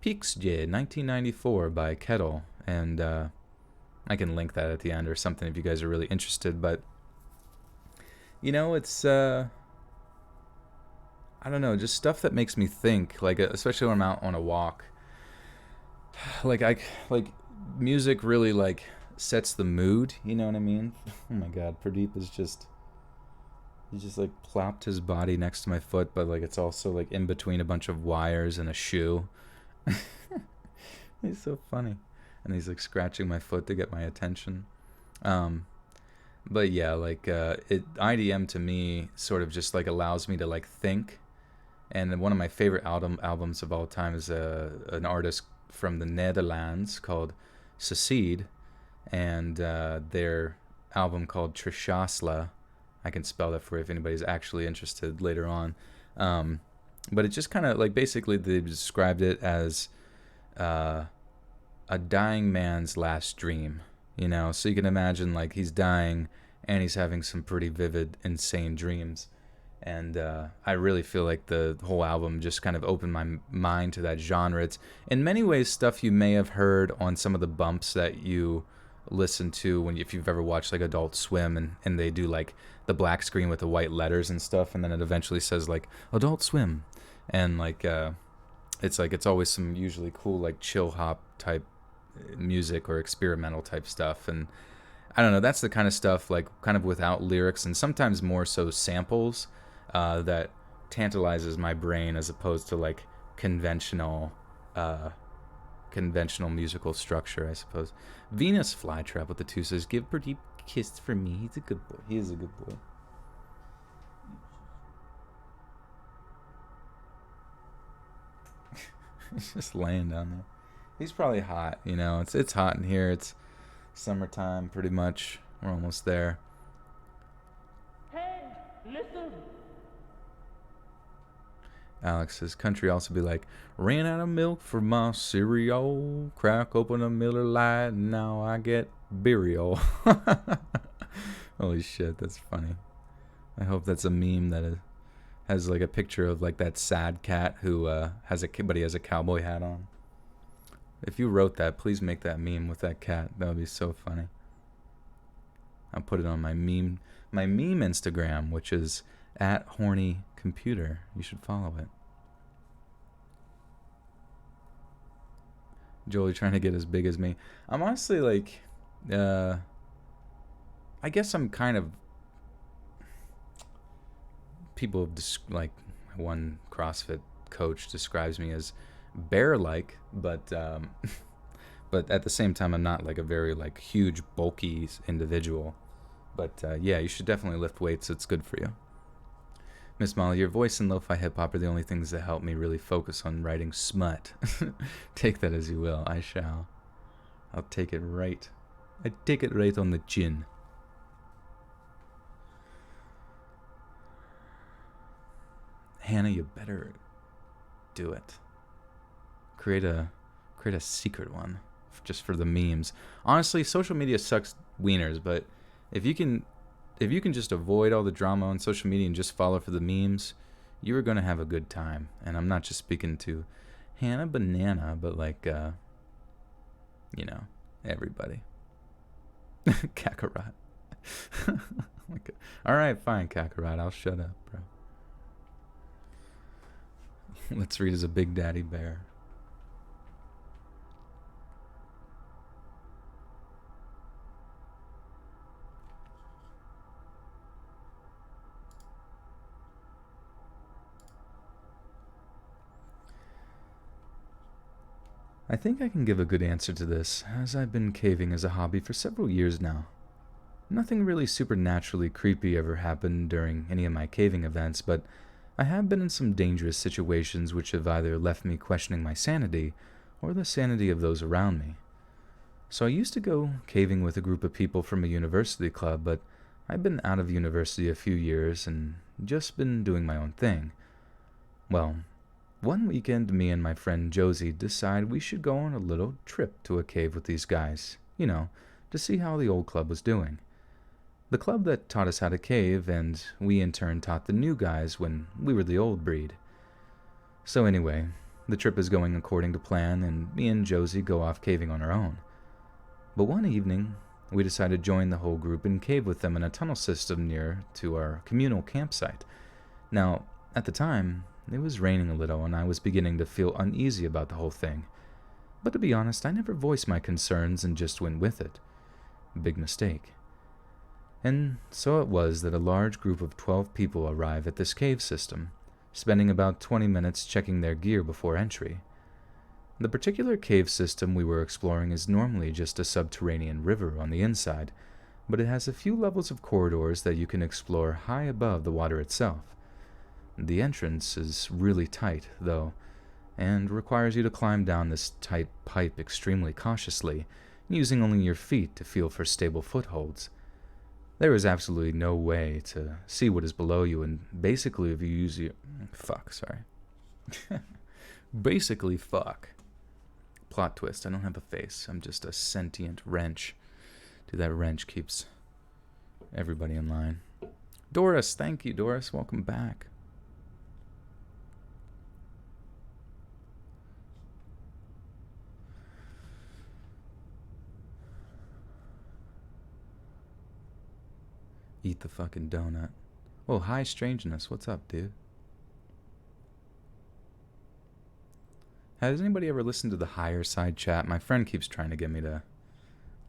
Peaks J 1994 by Kettle, and I can link that at the end or something if you guys are really interested. But it's I don't know, just stuff that makes me think, like especially when I'm out on a walk. like music really like sets the mood, you know what I mean? Oh my god, Pradeep is just he just like plopped his body next to my foot, but like it's also like in between a bunch of wires and a shoe. He's so funny. And he's like scratching my foot to get my attention. Um but yeah, like it IDM to me sort of just like allows me to like think. And one of my favorite albums of all time is an artist from the Netherlands called Secede, and their album called Trishasla. I can spell that for you if anybody's actually interested later on. But it just kind of like basically they described it as a dying man's last dream, you know? So you can imagine like he's dying and he's having some pretty vivid, insane dreams. And I really feel like the whole album just kind of opened my mind to that genre. It's in many ways stuff you may have heard on some of the bumps that you listen to when if you've ever watched like Adult Swim and they do like the black screen with the white letters and stuff, and then it eventually says like Adult Swim, and like it's always some usually cool like chill hop type music or experimental type stuff. And I don't know, that's the kind of stuff like kind of without lyrics and sometimes more so samples that tantalizes my brain as opposed to like conventional musical structure, I suppose. Venus Flytrap with the 2 says, "Give Pradeep a kiss for me. He's a good boy. He is a good boy." He's just laying down there. He's probably hot, you know. It's hot in here. It's summertime, pretty much. We're almost there. Hey, listen. Alex says, "Country also be like, ran out of milk for my cereal, crack open a Miller Lite, and now I get burial." Holy shit, that's funny. I hope that's a meme that has like a picture of like that sad cat who has a kid, but he has a cowboy hat on. If you wrote that, please make that meme with that cat. That would be so funny. I'll put it on my meme Instagram, which is @hornycomputer. You should follow it. Jolie trying to get as big as me. I'm honestly like, I guess I'm kind of. People like one CrossFit coach describes me as bear-like, but but at the same time I'm not like a very like huge bulky individual. But yeah, you should definitely lift weights. It's good for you. Miss Molly, your voice and lo-fi hip-hop are the only things that help me really focus on writing smut. Take that as you will. I shall. I'll take it right. I take it right on the chin. Hannah, you better do it. Create a secret one just for the memes. Honestly, social media sucks wieners, but if you can just avoid all the drama on social media and just follow for the memes, you are going to have a good time. And I'm not just speaking to Hannah Banana, but like, you know, everybody. Kakarot. All right, fine, Kakarot. I'll shut up, bro. Let's read as a big daddy bear. I think I can give a good answer to this, as I've been caving as a hobby for several years now. Nothing really supernaturally creepy ever happened during any of my caving events, but I have been in some dangerous situations which have either left me questioning my sanity or the sanity of those around me. So I used to go caving with a group of people from a university club, but I've been out of university a few years and just been doing my own thing. Well, one weekend me and my friend Josie decided we should go on a little trip to a cave with these guys, you know, to see how the old club was doing. The club that taught us how to cave, and we in turn taught the new guys when we were the old breed. So anyway, the trip is going according to plan, and me and Josie go off caving on our own. But one evening, we decided to join the whole group and cave with them in a tunnel system near to our communal campsite. Now, at the time, it was raining a little, and I was beginning to feel uneasy about the whole thing. But to be honest, I never voiced my concerns and just went with it. Big mistake. And so it was that a large group of 12 people arrive at this cave system, spending about 20 minutes checking their gear before entry. The particular cave system we were exploring is normally just a subterranean river on the inside, but it has a few levels of corridors that you can explore high above the water itself. The entrance is really tight, though, and requires you to climb down this tight pipe extremely cautiously, using only your feet to feel for stable footholds. There is absolutely no way to see what is below you, and basically if you use your... Basically, fuck. Plot twist, I don't have a face. I'm just a sentient wrench. Dude, that wrench keeps everybody in line. Doris, thank you, Doris. Welcome back. Eat the fucking donut. Oh, hi, Strangeness. What's up, dude? Has anybody ever listened to the Higher Side chat? My friend keeps trying to get me to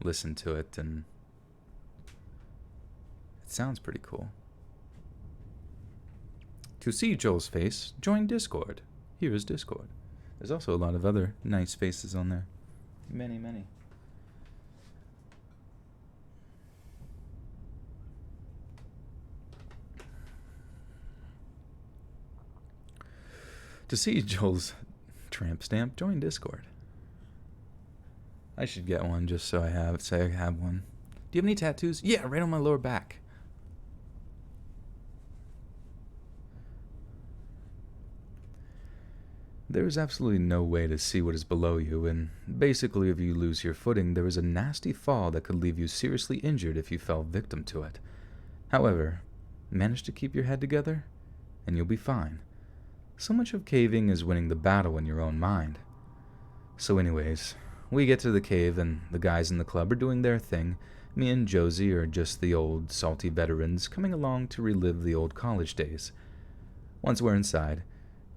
listen to it, and it sounds pretty cool. To see Joel's face, join Discord. Here is Discord. There's also a lot of other nice faces on there. Many, many. To see Joel's tramp stamp, join Discord. I should get one just so I have one. Do you have any tattoos? Yeah, right on my lower back. There is absolutely no way to see what is below you, and basically if you lose your footing, there is a nasty fall that could leave you seriously injured if you fell victim to it. However, manage to keep your head together, and you'll be fine. So much of caving is winning the battle in your own mind. So anyways, we get to the cave and the guys in the club are doing their thing. Me and Josie are just the old, salty veterans coming along to relive the old college days. Once we're inside,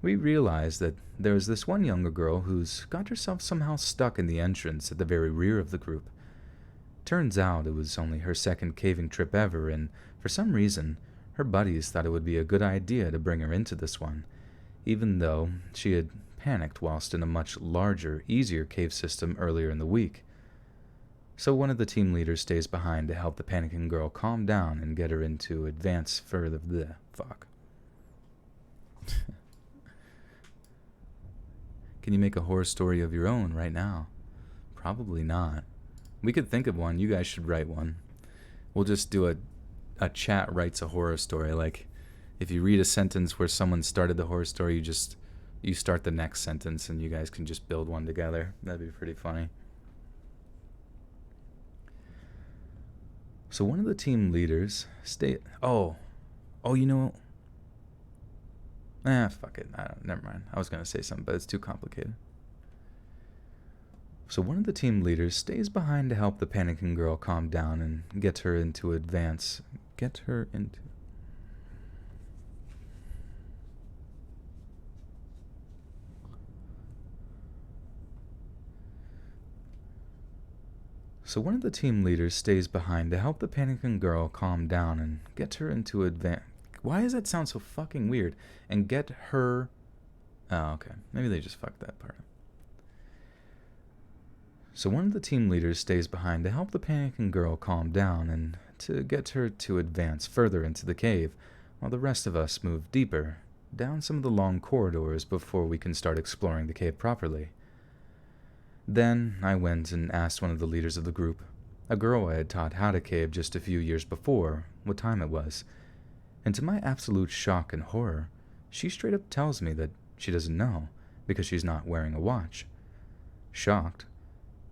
we realize that there is this one younger girl who's got herself somehow stuck in the entrance at the very rear of the group. Turns out it was only her second caving trip ever, and for some reason, her buddies thought it would be a good idea to bring her into this one, even though she had panicked whilst in a much larger, easier cave system earlier in the week. So one of the team leaders stays behind to help the panicking girl calm down and get her into advance further. Bleh, fuck. Can you make a horror story of your own right now? Probably not. We could think of one. You guys should write one. We'll just do a chat writes a horror story. Like, if you read a sentence where someone started the horror story, you start the next sentence and you guys can just build one together. That'd be pretty funny. So one of the team leaders fuck it. Never mind. I was going to say something, but it's too complicated. So one of the team leaders stays behind to help the panicking girl calm down and get her into advance. So one of the team leaders stays behind to help the panicking girl calm down and get her into advance. Why does that sound so fucking weird? And get her... Oh, okay. Maybe they just fucked that part up. So one of the team leaders stays behind to help the panicking girl calm down and to get her to advance further into the cave, while the rest of us move deeper, down some of the long corridors before we can start exploring the cave properly. Then I went and asked one of the leaders of the group, a girl I had taught how to cave just a few years before, what time it was. And to my absolute shock and horror, she straight up tells me that she doesn't know, because she's not wearing a watch. Shocked,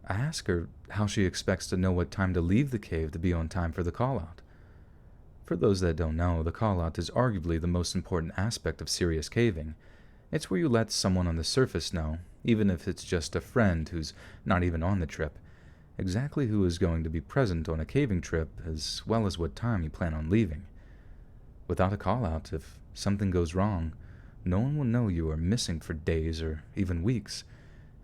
I ask her how she expects to know what time to leave the cave to be on time for the call-out. For those that don't know, the call-out is arguably the most important aspect of serious caving. It's where you let someone on the surface know, even if it's just a friend who's not even on the trip, exactly who is going to be present on a caving trip as well as what time you plan on leaving. Without a call-out, if something goes wrong, no one will know you are missing for days or even weeks,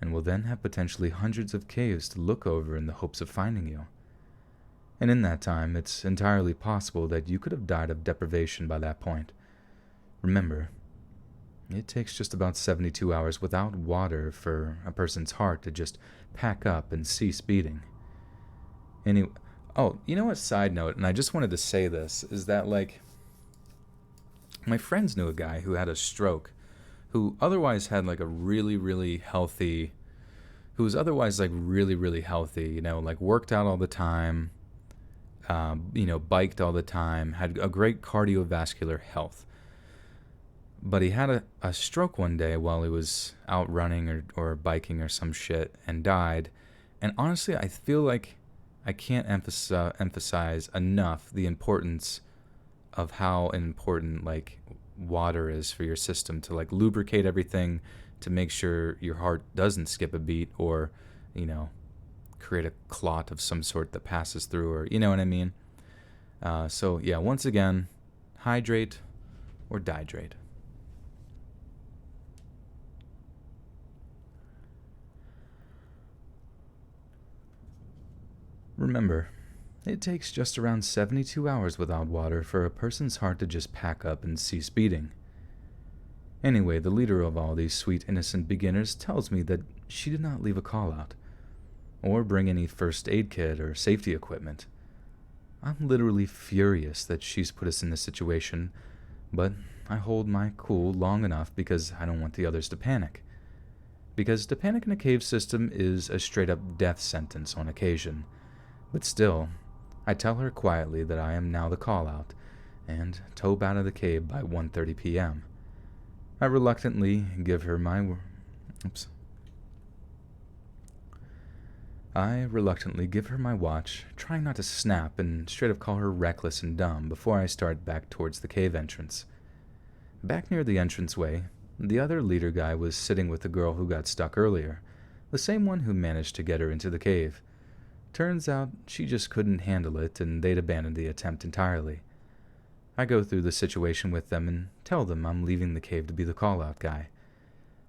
and will then have potentially hundreds of caves to look over in the hopes of finding you. And in that time, it's entirely possible that you could have died of deprivation by that point. Remember, it takes just about 72 hours without water for a person's heart to just pack up and cease beating. Anyway, oh, you know what, side note, and I just wanted to say this, is that, like, my friends knew a guy who had a stroke, who otherwise had, like, a really, really healthy, who was otherwise, like, really, really healthy, you know, like, worked out all the time, you know, biked all the time, had a great cardiovascular health. But he had a stroke one day while he was out running or biking or some shit and died. And honestly, I feel like I can't emphasize enough the importance of how important, like, water is for your system to, like, lubricate everything, to make sure your heart doesn't skip a beat or, you know, create a clot of some sort that passes through, or, you know what I mean? So, yeah, once again, hydrate or dihydrate. Remember, it takes just around 72 hours without water for a person's heart to just pack up and cease beating. Anyway, the leader of all these sweet innocent beginners tells me that she did not leave a call-out, or bring any first aid kit or safety equipment. I'm literally furious that she's put us in this situation, but I hold my cool long enough because I don't want the others to panic. Because to panic in a cave system is a straight-up death sentence on occasion. But still, I tell her quietly that I am now the call-out, and tobe out of the cave by 1:30 p.m. I reluctantly give her my watch, trying not to snap and straight up call her reckless and dumb before I start back towards the cave entrance. Back near the entranceway, the other leader guy was sitting with the girl who got stuck earlier, the same one who managed to get her into the cave. Turns out she just couldn't handle it and they'd abandoned the attempt entirely. I go through the situation with them and tell them I'm leaving the cave to be the call-out guy.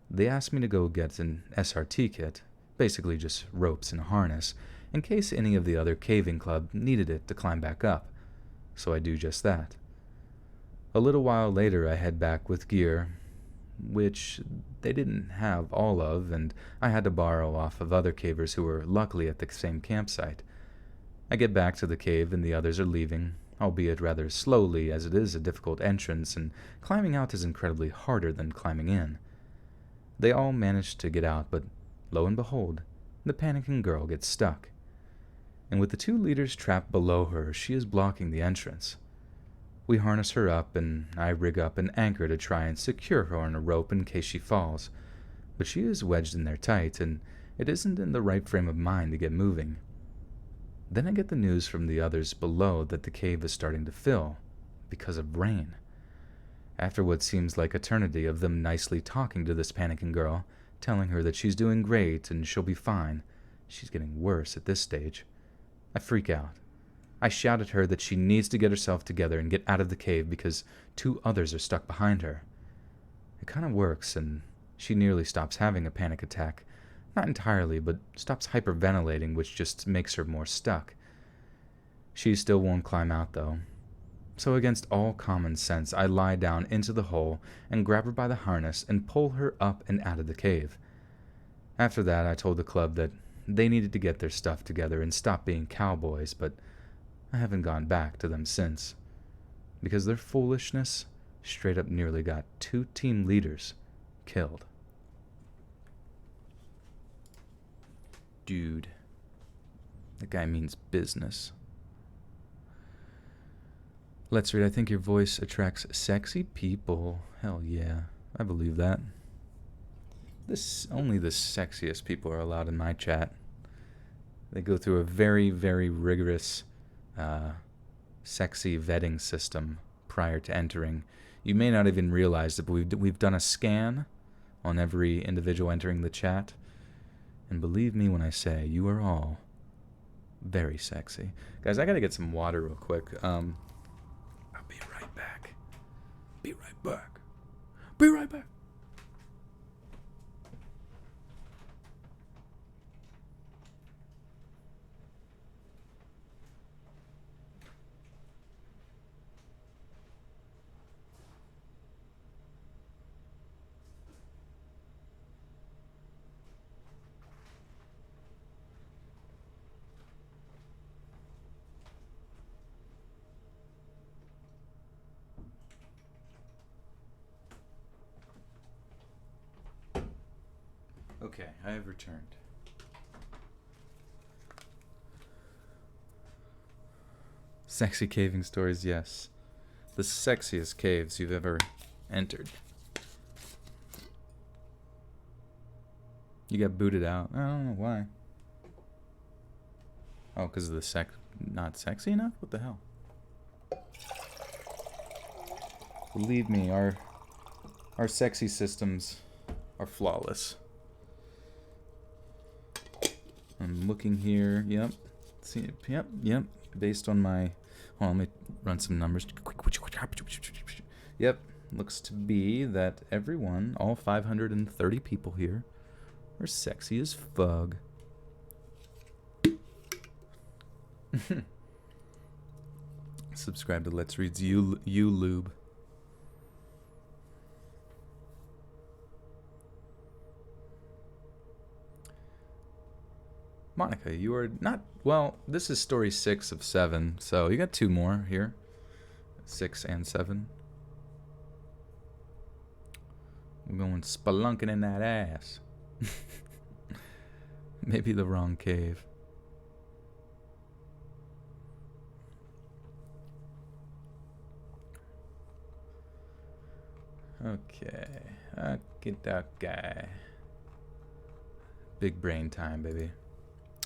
They ask me to go get an SRT kit, basically just ropes and a harness, in case any of the other caving club needed it to climb back up, so I do just that. A little while later I head back with gear, which they didn't have all of, and I had to borrow off of other cavers who were luckily at the same campsite. I get back to the cave and the others are leaving, albeit rather slowly as it is a difficult entrance and climbing out is incredibly harder than climbing in. They all manage to get out, but lo and behold, the panicking girl gets stuck. And with the two leaders trapped below her, she is blocking the entrance. We harness her up, and I rig up an anchor to try and secure her on a rope in case she falls, but she is wedged in there tight, and it isn't in the right frame of mind to get moving. Then I get the news from the others below that the cave is starting to fill, because of rain. After what seems like eternity of them nicely talking to this panicking girl, telling her that she's doing great and she'll be fine, she's getting worse at this stage. I freak out. I shout at her that she needs to get herself together and get out of the cave because two others are stuck behind her. It kind of works, and she nearly stops having a panic attack. Not entirely, but stops hyperventilating, which just makes her more stuck. She still won't climb out, though. So against all common sense, I lie down into the hole and grab her by the harness and pull her up and out of the cave. After that, I told the club that they needed to get their stuff together and stop being cowboys, but I haven't gone back to them since, because their foolishness straight up nearly got 2 team leaders killed. Dude, that guy means business. Let's read. I think your voice attracts sexy people. Hell yeah, I believe that. Only the sexiest people are allowed in my chat. They go through a very, very rigorous sexy vetting system prior to entering. You may not even realize it, but we've done a scan on every individual entering the chat, and believe me when I say you are all very sexy. Guys, I gotta get some water real quick. I'll be right back. Be right back. Be right back. Okay, I have returned. Sexy caving stories, yes. The sexiest caves you've ever entered. You got booted out. I don't know why. Oh, because of the not sexy enough? What the hell? Believe me, our sexy systems are flawless. I'm looking here. Yep. See, yep. Based on my... Hold on, let me run some numbers. Yep. Looks to be that everyone, all 530 people here, are sexy as fug. Subscribe to Let's Read's YouTube. Monica, you are not... Well, this is story 6 of 7, so you got 2 more here. 6 and 7. We're going spelunking in that ass. Maybe the wrong cave. Okay. Okay. Big brain time, baby.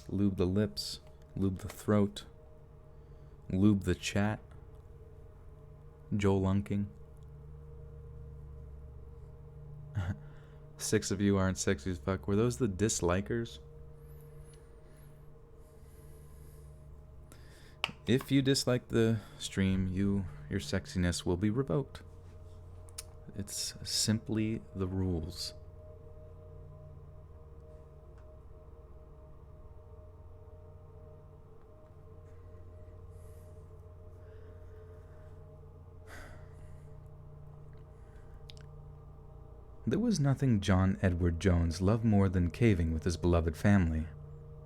Lube the lips, lube the throat, lube the chat. Joel Unking. 6 of you aren't sexy as fuck. Were those the dislikers? If you dislike the stream, your sexiness will be revoked. It's simply the rules. There was nothing John Edward Jones loved more than caving with his beloved family.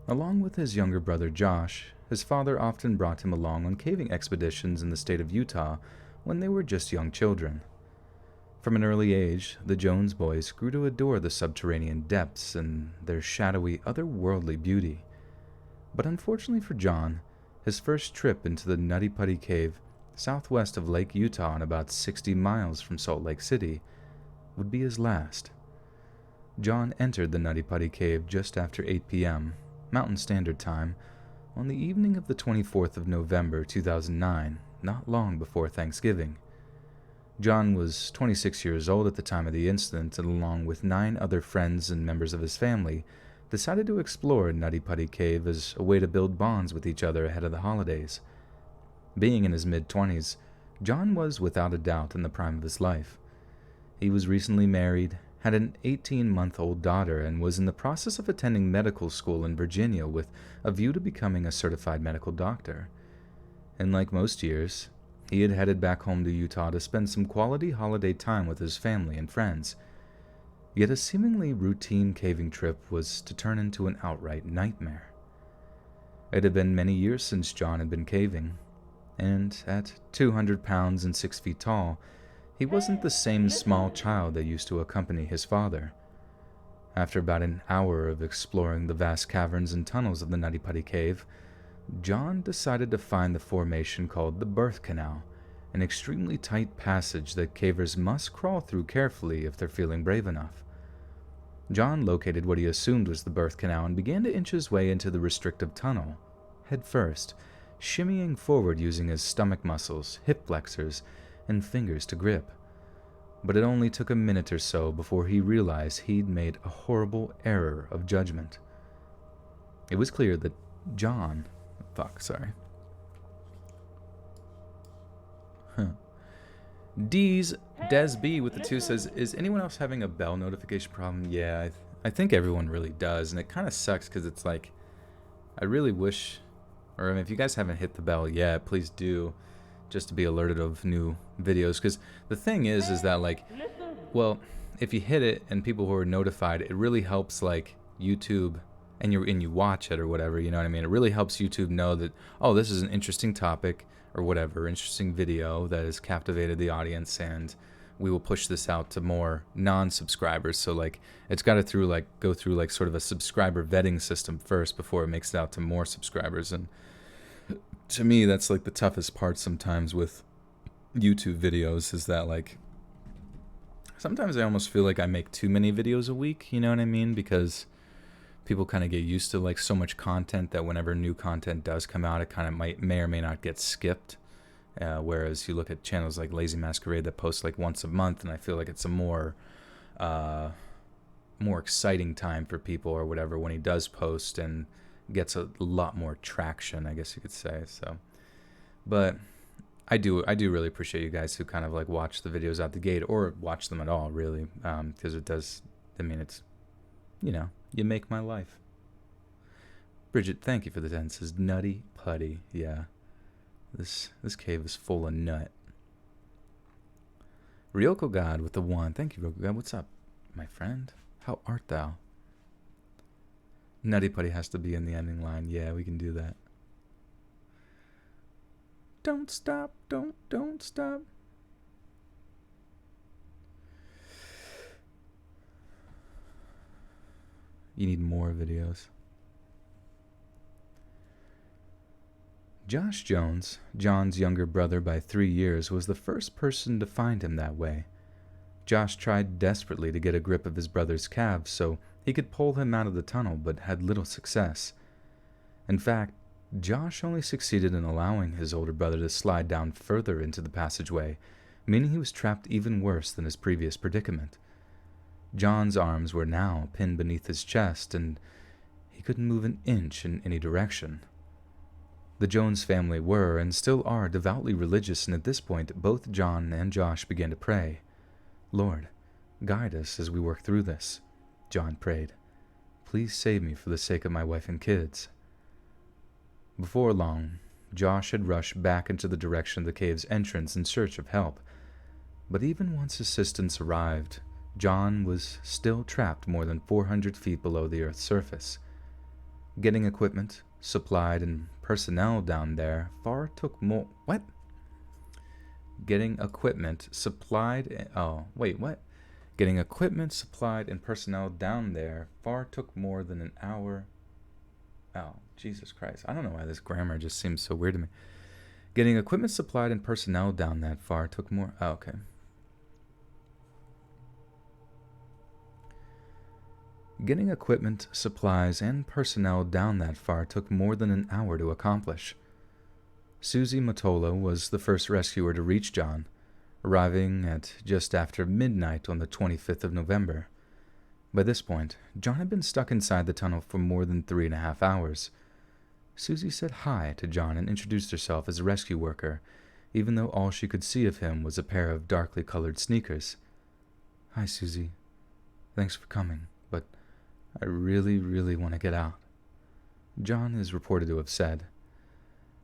Along with his younger brother Josh, his father often brought him along on caving expeditions in the state of Utah when they were just young children. From an early age, the Jones boys grew to adore the subterranean depths and their shadowy, otherworldly beauty. But unfortunately for John, his first trip into the Nutty Putty Cave, southwest of Lake Utah and about 60 miles from Salt Lake City, would be his last. John entered the Nutty Putty Cave just after 8 p.m., Mountain Standard Time, on the evening of the 24th of November 2009, not long before Thanksgiving. John was 26 years old at the time of the incident, and along with 9 other friends and members of his family, decided to explore Nutty Putty Cave as a way to build bonds with each other ahead of the holidays. Being in his mid-20s, John was without a doubt in the prime of his life. He was recently married, had an 18-month-old daughter, and was in the process of attending medical school in Virginia with a view to becoming a certified medical doctor. And like most years, he had headed back home to Utah to spend some quality holiday time with his family and friends. Yet a seemingly routine caving trip was to turn into an outright nightmare. It had been many years since John had been caving, and at 200 pounds and 6 feet tall, he wasn't the same small child that used to accompany his father. After about an hour of exploring the vast caverns and tunnels of the Nutty Putty Cave, John decided to find the formation called the Birth Canal, an extremely tight passage that cavers must crawl through carefully if they're feeling brave enough. John located what he assumed was the Birth Canal and began to inch his way into the restrictive tunnel, head first, shimmying forward using his stomach muscles, hip flexors, and fingers to grip. But it only took a minute or so before he realized he'd made a horrible error of judgment. It was clear that John... Des B with the 2 says, is anyone else having a bell notification problem? Yeah, I think everyone really does, and it kind of sucks because it's like, I really wish, or I mean, if you guys haven't hit the bell yet, please do, just to be alerted of new videos, because the thing is that, like, well, if you hit it and people who are notified, it really helps, like, YouTube, and you watch it or whatever, you know what I mean? It really helps YouTube know that, oh, this is an interesting topic or whatever, interesting video that has captivated the audience, and we will push this out to more non-subscribers. So like it's got to go through like sort of a subscriber vetting system first before it makes it out to more subscribers. And to me, that's like the toughest part sometimes with YouTube videos, is that like sometimes I almost feel like I make too many videos a week, you know what I mean? Because people kind of get used to like so much content that whenever new content does come out, it kind of may or may not get skipped. Whereas you look at channels like Lazy Masquerade that post like once a month, and I feel like it's a more exciting time for people or whatever when he does post and gets a lot more traction, I guess you could say. So, but I do really appreciate you guys who kind of like watch the videos out the gate or watch them at all, really, because it does. I mean, it's, you know, you make my life. Bridget, thank you for the 10. Says Nutty Putty. Yeah. This cave is full of nut. Ryoko God with the 1. Thank you, Ryoko God. What's up, my friend? How art thou? Nutty Putty has to be in the ending line. Yeah, we can do that. Don't stop, don't stop. You need more videos. Josh Jones, John's younger brother by 3 years, was the first person to find him that way. Josh tried desperately to get a grip of his brother's calves so he could pull him out of the tunnel, but had little success. In fact, Josh only succeeded in allowing his older brother to slide down further into the passageway, meaning he was trapped even worse than his previous predicament. John's arms were now pinned beneath his chest, and he couldn't move an inch in any direction. The Jones family were, and still are, devoutly religious, and at this point, both John and Josh began to pray. "Lord, guide us as we work through this," John prayed. "Please save me for the sake of my wife and kids." Before long, Josh had rushed back into the direction of the cave's entrance in search of help. But even once assistance arrived, John was still trapped more than 400 feet below the Earth's surface. Getting equipment, supplied, and personnel down there far took more... What? Getting equipment, supplied... Oh, wait, what? Getting equipment, supplied, and personnel down there far took more than an hour... Oh, Jesus Christ. I don't know why this grammar just seems so weird to me. Getting equipment, supplied, and personnel down that far took more... Oh, okay. Getting equipment, supplies, and personnel down that far took more than an hour to accomplish. Susie Mottola was the first rescuer to reach John, arriving at just after midnight on the 25th of November. By this point, John had been stuck inside the tunnel for more than 3.5 hours. Susie said hi to John and introduced herself as a rescue worker, even though all she could see of him was a pair of darkly colored sneakers. "Hi, Susie. Thanks for coming, but I really, really want to get out," John is reported to have said.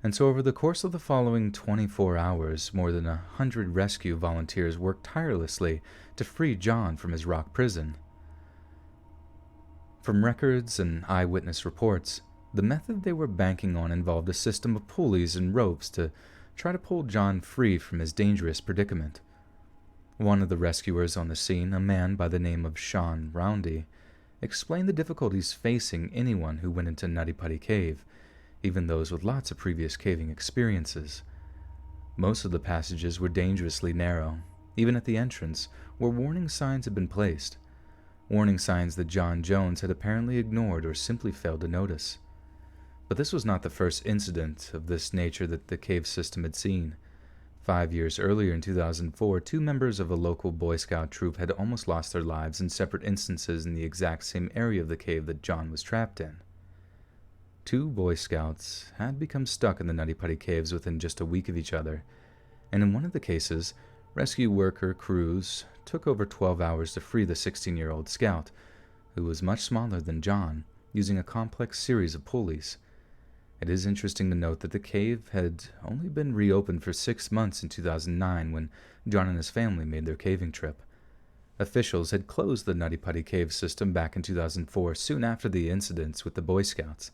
And so over the course of the following 24 hours, more than 100 rescue volunteers worked tirelessly to free John from his rock prison. From records and eyewitness reports, the method they were banking on involved a system of pulleys and ropes to try to pull John free from his dangerous predicament. One of the rescuers on the scene, a man by the name of Sean Roundy, explained the difficulties facing anyone who went into Nutty Putty Cave, even those with lots of previous caving experiences. Most of the passages were dangerously narrow, even at the entrance, where warning signs had been placed. Warning signs that John Jones had apparently ignored or simply failed to notice. But this was not the first incident of this nature that the cave system had seen. 5 years earlier, in 2004, 2 members of a local Boy Scout troop had almost lost their lives in separate instances in the exact same area of the cave that John was trapped in. 2 Boy Scouts had become stuck in the Nutty Putty Caves within just a week of each other, and in one of the cases, rescue worker crews took over 12 hours to free the 16-year-old scout, who was much smaller than John, using a complex series of pulleys. It is interesting to note that the cave had only been reopened for 6 months in 2009 when John and his family made their caving trip. Officials had closed the Nutty Putty Cave system back in 2004, soon after the incidents with the Boy Scouts.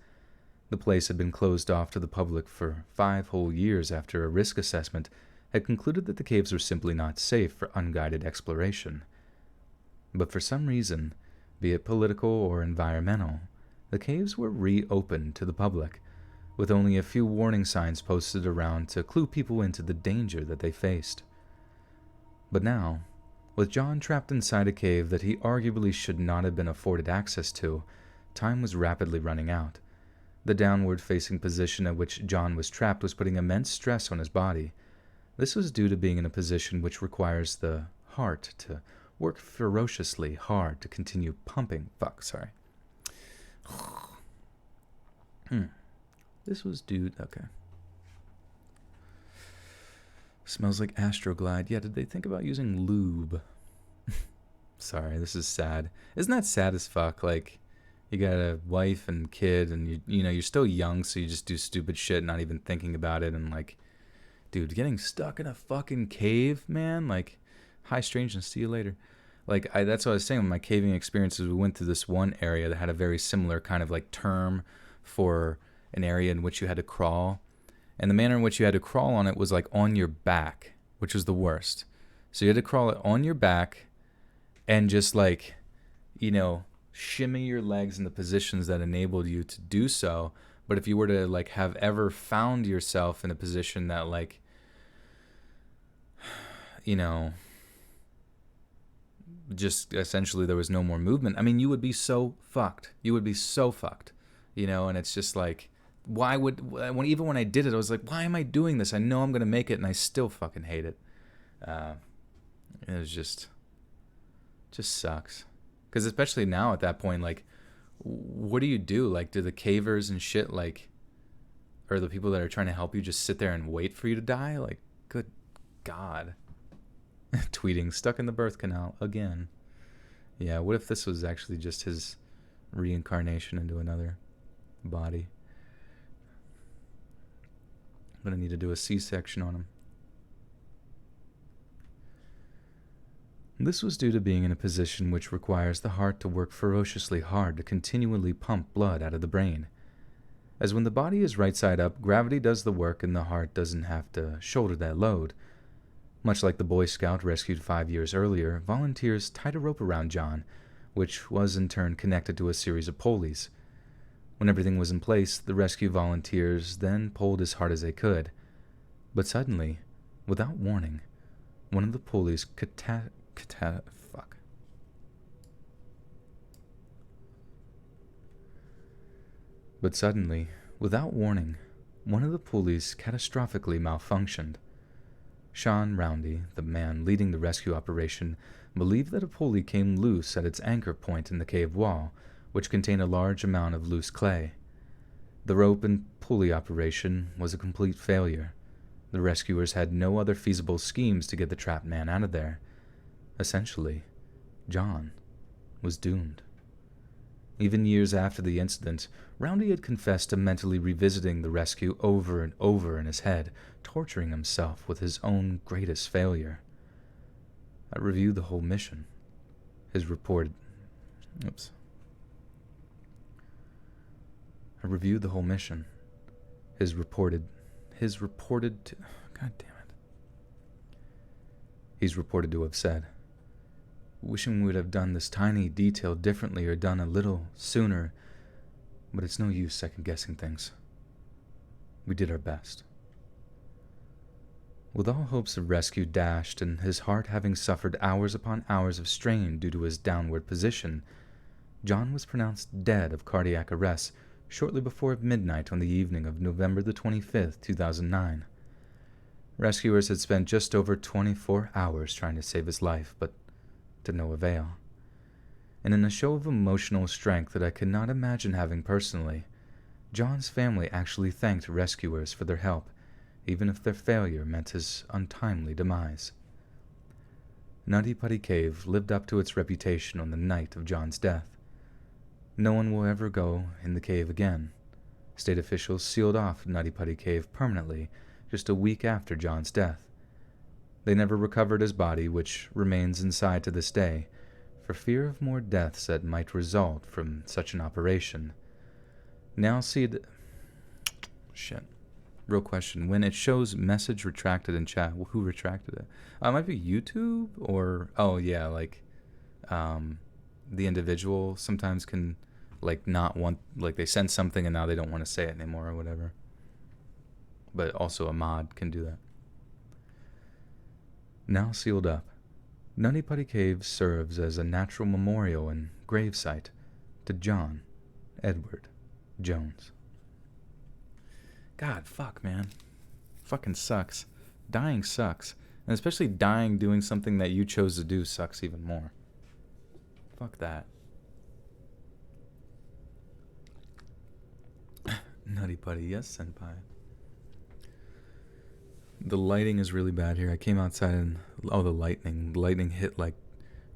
The place had been closed off to the public for 5 whole years after a risk assessment had concluded that the caves were simply not safe for unguided exploration. But for some reason, be it political or environmental, the caves were reopened to the public, with only a few warning signs posted around to clue people into the danger that they faced. But now, with John trapped inside a cave that he arguably should not have been afforded access to, time was rapidly running out. The downward-facing position at which John was trapped was putting immense stress on his body. This was due to being in a position which requires the heart to work ferociously hard to continue pumping. This was okay. Smells like Astroglide. Yeah, did they think about using lube? Sorry, this is sad. Isn't that sad as fuck? Like, you got a wife and kid, and you're still young, so you just do stupid shit, not even thinking about it, and like, dude, getting stuck in a fucking cave, man, like, high strangeness, see you later. Like, that's what I was saying with my caving experiences. We went through this one area that had a very similar kind of like term for an area in which you had to crawl. And the manner in which you had to crawl on it was like on your back, which was the worst. So you had to crawl it on your back and just like, shimmy your legs in the positions that enabled you to do so. But if you were to like have ever found yourself in a position that like, just essentially there was no more movement, I mean, you would be so fucked. You would be so fucked, and it's just like, even when I did it, I was like, why am I doing this? I know I'm going to make it, and I still fucking hate it. It was just sucks. Because especially now at that point, like, what do you do? Like, do the cavers and shit, like, or the people that are trying to help you just sit there and wait for you to die? Like, good God. Tweeting, stuck in the birth canal again. Yeah, what if this was actually just his reincarnation into another body? I'm going to need to do a C-section on him. This was due to being in a position which requires the heart to work ferociously hard to continually pump blood out of the brain. As when the body is right side up, gravity does the work and the heart doesn't have to shoulder that load. Much like the Boy Scout rescued 5 years earlier, volunteers tied a rope around John, which was in turn connected to a series of pulleys. When everything was in place, the rescue volunteers then pulled as hard as they could. But suddenly, without warning, one of the pulleys catastrophically malfunctioned. Sean Roundy, the man leading the rescue operation, believed that a pulley came loose at its anchor point in the cave wall, which contained a large amount of loose clay. The rope and pulley operation was a complete failure. The rescuers had no other feasible schemes to get the trapped man out of there. Essentially, John was doomed. Even years after the incident, Roundy had confessed to mentally revisiting the rescue over and over in his head, torturing himself with his own greatest failure. I reviewed the whole mission. His reported He's reported to have said, "Wishing we would have done this tiny detail differently or done a little sooner, but it's no use second-guessing things. We did our best." With all hopes of rescue dashed and his heart having suffered hours upon hours of strain due to his downward position, John was pronounced dead of cardiac arrest shortly before midnight on the evening of November the 25th, 2009. Rescuers had spent just over 24 hours trying to save his life, but to no avail. And in a show of emotional strength that I could not imagine having personally, John's family actually thanked rescuers for their help, even if their failure meant his untimely demise. Nutty Putty Cave lived up to its reputation on the night of John's death. No one will ever go in the cave again. State officials sealed off Nutty Putty Cave permanently just a week after John's death. They never recovered his body, which remains inside to this day, for fear of more deaths that might result from such an operation. Now see the... Shit. Real question. When it shows message retracted in chat, who retracted it? It might be YouTube or... Oh, yeah, like... the individual sometimes can, like, not want... Like, they send something and now they don't want to say it anymore or whatever. But also a mod can do that. Now sealed up. Nutty Putty Cave serves as a natural memorial and gravesite to John Edward Jones. God, fuck, man. Fucking sucks. Dying sucks. And especially dying doing something that you chose to do sucks even more. Fuck that. Nutty Putty, yes, senpai. The lighting is really bad here. I came outside and... Oh, the lightning. The lightning hit, like,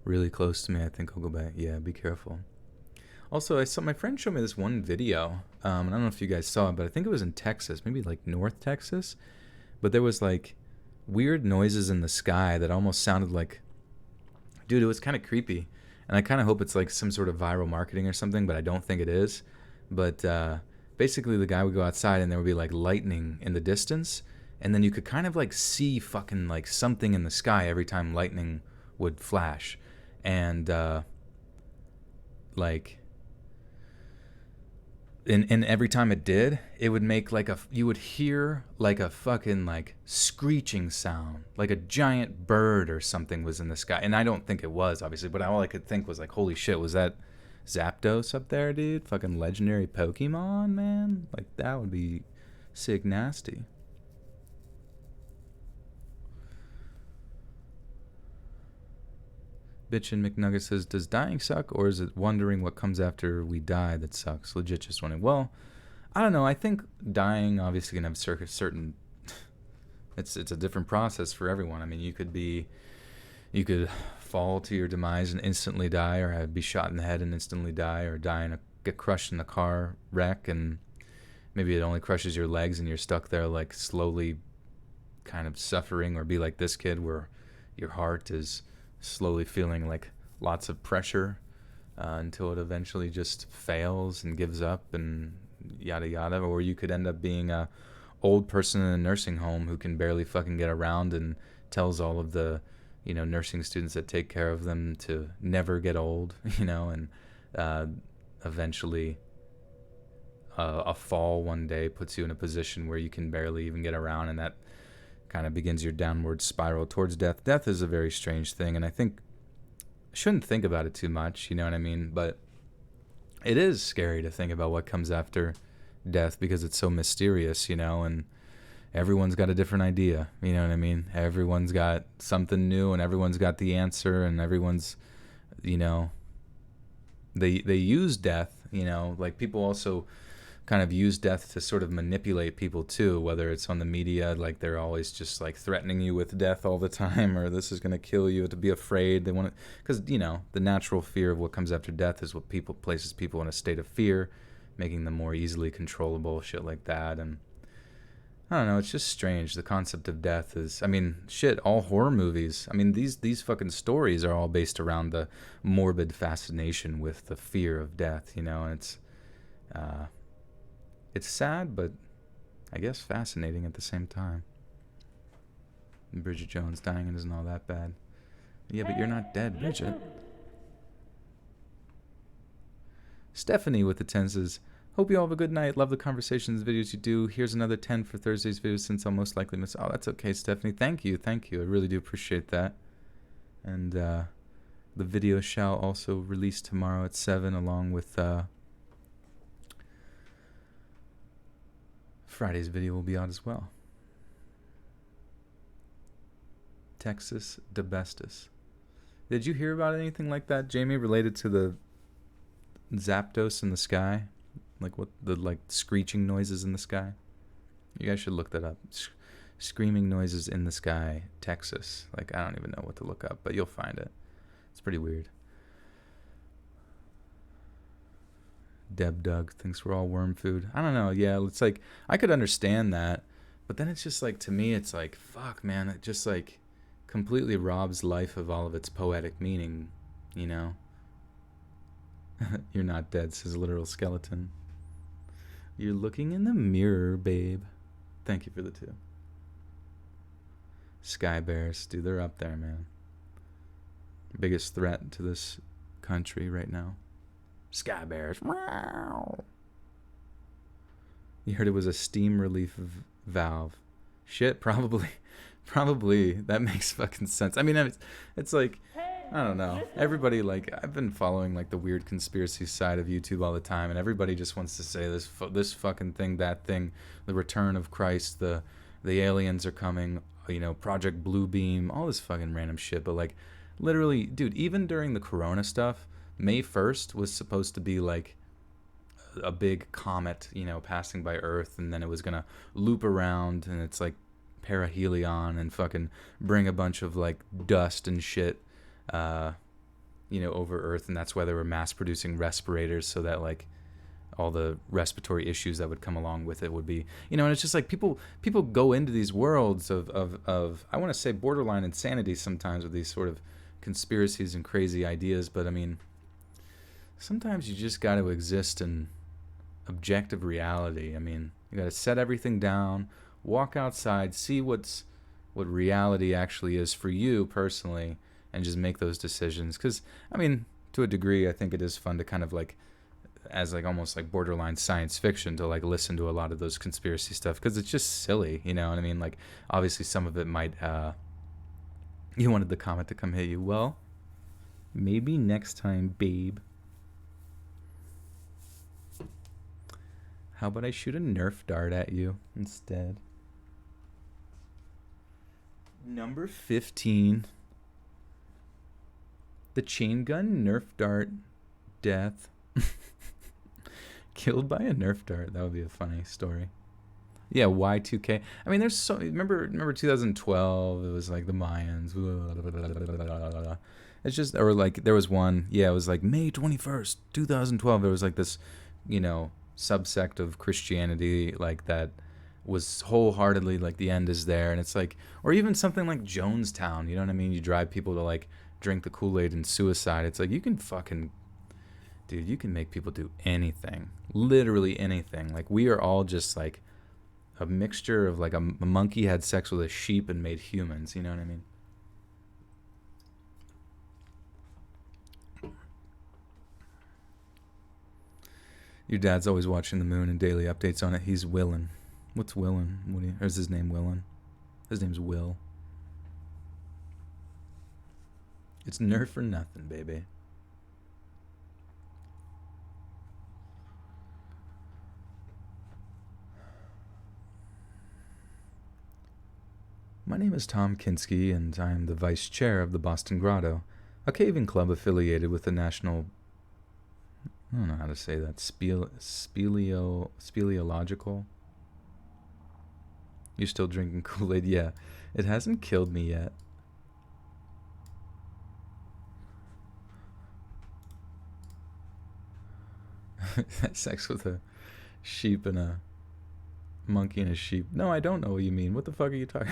really close to me. I think I'll go back. Yeah, be careful. Also, I saw... My friend showed me this one video. I don't know if you guys saw it, but I think it was in Texas. Maybe, like, North Texas. But there was, like, weird noises in the sky that almost sounded like... Dude, it was kind of creepy. And I kind of hope it's, like, some sort of viral marketing or something, but I don't think it is. But, basically, the guy would go outside and there would be, like, lightning in the distance... And then you could kind of like see fucking like something in the sky every time lightning would flash. And like and every time it did, it would make like you would hear like a fucking like screeching sound. Like a giant bird or something was in the sky. And I don't think it was, obviously, but all I could think was like, holy shit, was that Zapdos up there, dude? Fucking legendary Pokemon, man? Like that would be sick nasty. Bitchin' McNugget says, does dying suck, or is it wondering what comes after we die that sucks? Legit just wondering. Well, I don't know. I think dying obviously can have certain... It's a different process for everyone. I mean, you could fall to your demise and instantly die, or be shot in the head and instantly die, or get crushed in a car wreck, and maybe it only crushes your legs and you're stuck there like slowly kind of suffering, or be like this kid where your heart is... slowly feeling like lots of pressure until it eventually just fails and gives up and yada yada. Or you could end up being a old person in a nursing home who can barely fucking get around and tells all of the, you know, nursing students that take care of them to never get old, you know, and eventually a fall one day puts you in a position where you can barely even get around, and that kind of begins your downward spiral towards death. Death is a very strange thing, and I think I shouldn't think about it too much, you know what I mean? But it is scary to think about what comes after death because it's so mysterious, you know, and everyone's got a different idea, you know what I mean? Everyone's got something new, and everyone's got the answer, and everyone's, you know, they use death, you know, like people also kind of use death to sort of manipulate people too, whether it's on the media, like they're always just like threatening you with death all the time, or this is going to kill you, to be afraid. They want to, because, you know, the natural fear of what comes after death is what places people in a state of fear, making them more easily controllable, shit like that. And I don't know, it's just strange. The concept of death is, I mean, shit, all horror movies, I mean, these fucking stories are all based around the morbid fascination with the fear of death, you know, and it's sad, but I guess fascinating at the same time. Bridget Jones dying isn't all that bad. Yeah, but you're not dead, Bridget. Stephanie with the 10 says, hope you all have a good night. Love the conversations, videos you do. Here's another 10 for Thursday's video since I'll most likely miss... Oh, that's okay, Stephanie. Thank you. I really do appreciate that. And the video shall also release tomorrow at 7 along with... Friday's video will be out as well. Texas de Bestis. Did you hear about anything like that, Jamie, related to the Zapdos in the sky? Like what the like screeching noises in the sky? You guys should look that up. Screaming noises in the sky, Texas. Like I don't even know what to look up, but you'll find it. It's pretty weird. Deb Doug thinks we're all worm food. I don't know. Yeah, it's like I could understand that, but then it's just like, to me, it's like, fuck, man. It just like completely robs life of all of its poetic meaning, you know? You're not dead, says Literal Skeleton. You're looking in the mirror, babe. Thank you for the 2. Sky Bears, dude, they're up there, man. Biggest threat to this country right now. Sky Bears. You heard it was a steam relief valve. Shit, probably. That makes fucking sense. I mean, it's like, I don't know. Everybody, like, I've been following, like, the weird conspiracy side of YouTube all the time, and everybody just wants to say this fucking thing, that thing, the return of Christ, the aliens are coming, you know, Project Bluebeam, all this fucking random shit. But, like, literally, dude, even during the Corona stuff, May 1st was supposed to be, like, a big comet, you know, passing by Earth, and then it was gonna loop around, and it's, like, perihelion, and fucking bring a bunch of, like, dust and shit, you know, over Earth, and that's why they were mass producing respirators, so that, like, all the respiratory issues that would come along with it would be, you know. And it's just like people go into these worlds of I want to say borderline insanity sometimes with these sort of conspiracies and crazy ideas, but I mean, sometimes you just got to exist in objective reality. I mean, you got to set everything down, walk outside, see what reality actually is for you personally, and just make those decisions. Because, I mean, to a degree, I think it is fun to kind of, like, as, like, almost like borderline science fiction, to, like, listen to a lot of those conspiracy stuff, because it's just silly, you know what I mean? Like, obviously some of it might, you wanted the comet to come hit you. Well, maybe next time, babe. How about I shoot a Nerf dart at you instead? Number 15. The chain gun Nerf dart death. Killed by a Nerf dart. That would be a funny story. Yeah, Y2K. I mean, there's so... Remember 2012? It was like the Mayans. It's just... Or like, there was one... Yeah, it was like May 21st, 2012. There was like this, you know, subsect of Christianity, like, that was wholeheartedly like the end is there. And it's like... Or even something like Jonestown. You know what I mean? You drive people to, like, drink the Kool-Aid and suicide. It's like, you can fucking... Dude, you can make people do anything. Literally anything. Like, we are all just, like, a mixture of, like, a monkey had sex with a sheep and made humans. You know what I mean? Your dad's always watching the moon and daily updates on it. He's Willin. What's Willin? Or is his name Willin? His name's Will. It's Nerf or nothing, baby. My name is Tom Kinski, and I am the vice chair of the Boston Grotto, a caving club affiliated with the National... I don't know how to say that. Speleological? You're still drinking Kool-Aid? Yeah. It hasn't killed me yet. Sex with a sheep and a monkey and a sheep. No, I don't know what you mean. What the fuck are you talking?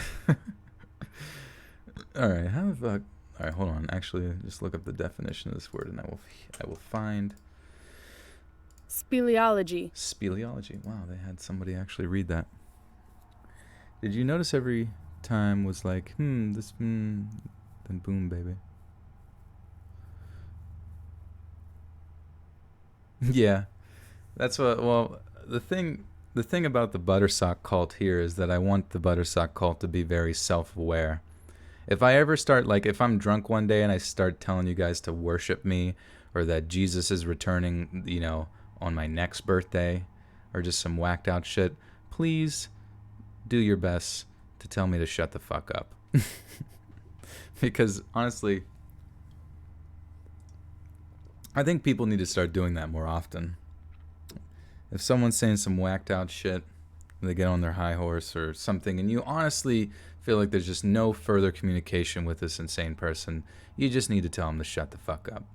Alright, how the fuck... Alright, hold on. Actually, just look up the definition of this word, and I will find... Speleology. Speleology. Wow, they had somebody actually read that. Did you notice every time was like, then boom, baby. Yeah. That's what, well, the thing about the Buttersock cult here is that I want the Buttersock cult to be very self-aware. If I ever start, like, if I'm drunk one day and I start telling you guys to worship me, or that Jesus is returning, you know, on my next birthday, or just some whacked out shit, please do your best to tell me to shut the fuck up. Because, honestly, I think people need to start doing that more often. If someone's saying some whacked out shit, they get on their high horse or something, and you honestly feel like there's just no further communication with this insane person, you just need to tell them to shut the fuck up.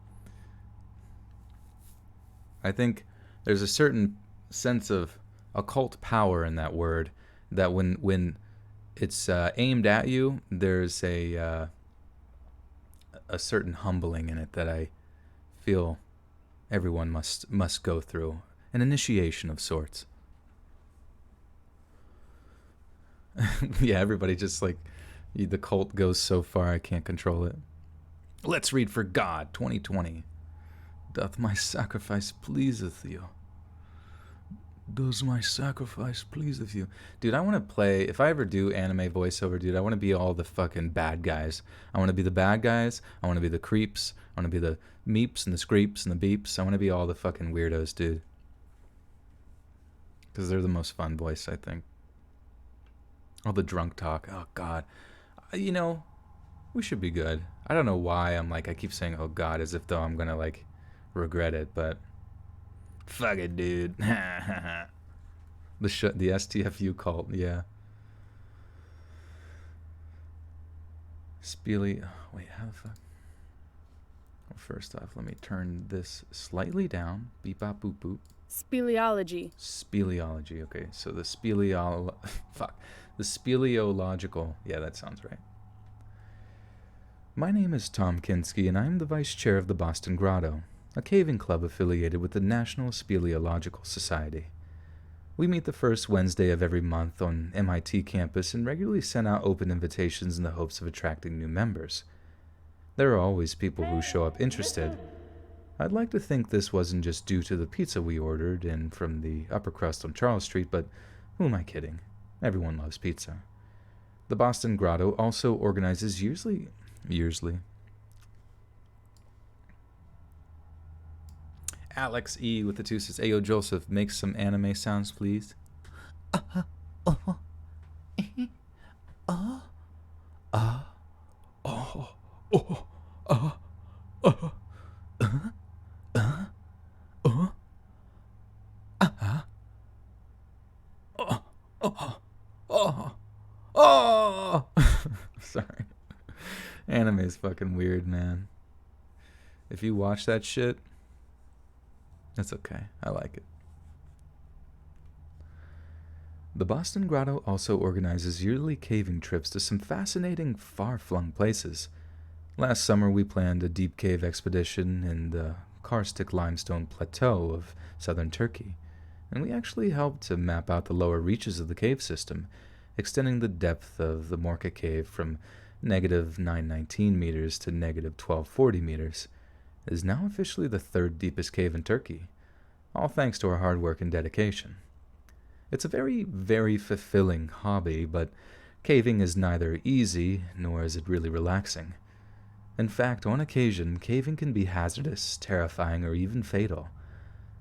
I think there's a certain sense of occult power in that word, that when it's aimed at you, there's a certain humbling in it that I feel everyone must go through. An initiation of sorts. Yeah, everybody just like, the cult goes so far I can't control it. Let's read for God, 2020. Doth my sacrifice pleaseth you? Does my sacrifice pleaseth you? Dude, I want to play, if I ever do anime voiceover, dude, I want to be all the fucking bad guys. I want to be the bad guys. I want to be the creeps. I want to be the meeps and the screeps and the beeps. I want to be all the fucking weirdos, dude. Because they're the most fun voice, I think. All the drunk talk. Oh, God. You know, we should be good. I don't know why I keep saying, oh, God, as if though I'm going to, regret it, but fuck it, dude. the STFU cult, yeah. Wait, how the fuck? Well, first off, let me turn this slightly down. Beep, bop, boop, boop. Speleology. Speleology, okay. So the the speleological, yeah, that sounds right. My name is Tom Kinski, and I am the vice chair of the Boston Grotto, a caving club affiliated with the National Speleological Society. We meet the first Wednesday of every month on MIT campus and regularly send out open invitations in the hopes of attracting new members. There are always people who show up interested. I'd like to think this wasn't just due to the pizza we ordered in from the upper crust on Charles Street, but who am I kidding? Everyone loves pizza. The Boston Grotto also organizes yearly. Alex E with the 2 says, Ayo Joseph, make some anime sounds, please. Sorry. Anime is fucking weird, man. If you watch that shit, that's okay. I like it. The Boston Grotto also organizes yearly caving trips to some fascinating, far-flung places. Last summer, we planned a deep cave expedition in the karstic limestone plateau of southern Turkey, and we actually helped to map out the lower reaches of the cave system, extending the depth of the Morka Cave from negative 919 meters to negative 1240 meters. It is now officially the 3rd deepest cave in Turkey, all thanks to our hard work and dedication. It's a very, very fulfilling hobby, but caving is neither easy nor is it really relaxing. In fact, on occasion, caving can be hazardous, terrifying, or even fatal.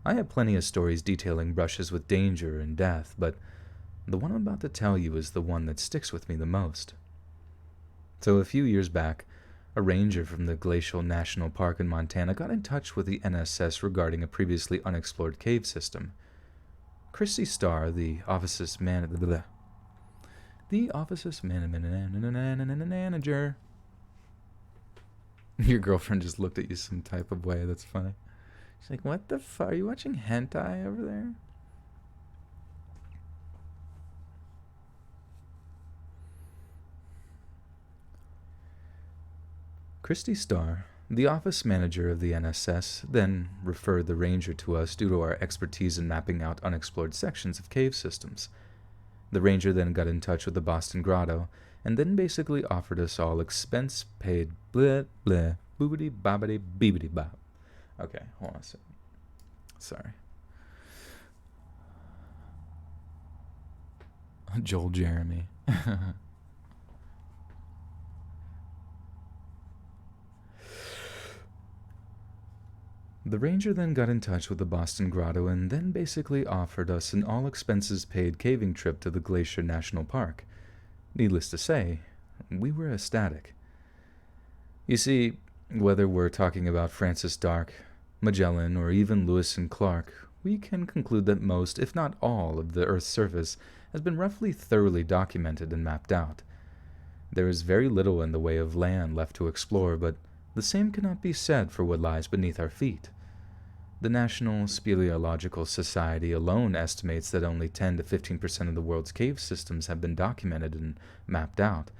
I have plenty of stories detailing brushes with danger and death, but the one I'm about to tell you is the one that sticks with me the most. So a few years back, a ranger from the Glacial National Park in Montana got in touch with the NSS regarding a previously unexplored cave system. Christy Starr, the office's manager. Your girlfriend just looked at you some type of way. That's funny. She's like, what the fuck? Are you watching hentai over there? Christy Starr, the office manager of the NSS, then referred the ranger to us due to our expertise in mapping out unexplored sections of cave systems. The ranger then got in touch with the Boston Grotto, and then basically offered us all expense-paid bleh, bleh, boobity, bobbity, beebity, bob. Okay, hold on a second. Sorry. Joel Jeremy. The ranger then got in touch with the Boston Grotto and then basically offered us an all-expenses-paid caving trip to the Glacier National Park. Needless to say, we were ecstatic. You see, whether we're talking about Francis Drake, Magellan, or even Lewis and Clark, we can conclude that most, if not all, of the Earth's surface has been roughly thoroughly documented and mapped out. There is very little in the way of land left to explore, but the same cannot be said for what lies beneath our feet. The National Speleological Society alone estimates that only 10 to 15% of the world's cave systems have been documented and mapped out,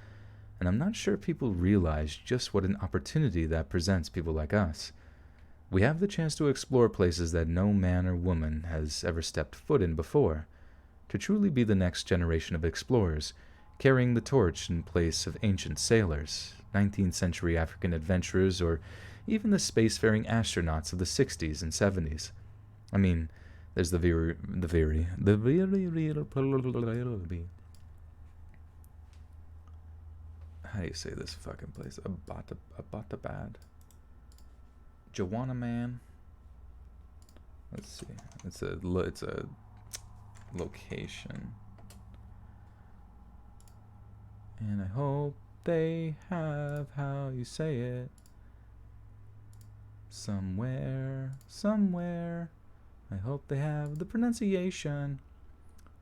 and I'm not sure people realize just what an opportunity that presents people like us. We have the chance to explore places that no man or woman has ever stepped foot in before. To truly be the next generation of explorers, carrying the torch in place of ancient sailors, 19th century African adventurers, or even the spacefaring astronauts of the 60s and 70s. I mean, there's the very how do you say this fucking place? Abbottabad. Joanna Man. Let's see. It's a location. And I hope they have how you say it. Somewhere. I hope they have the pronunciation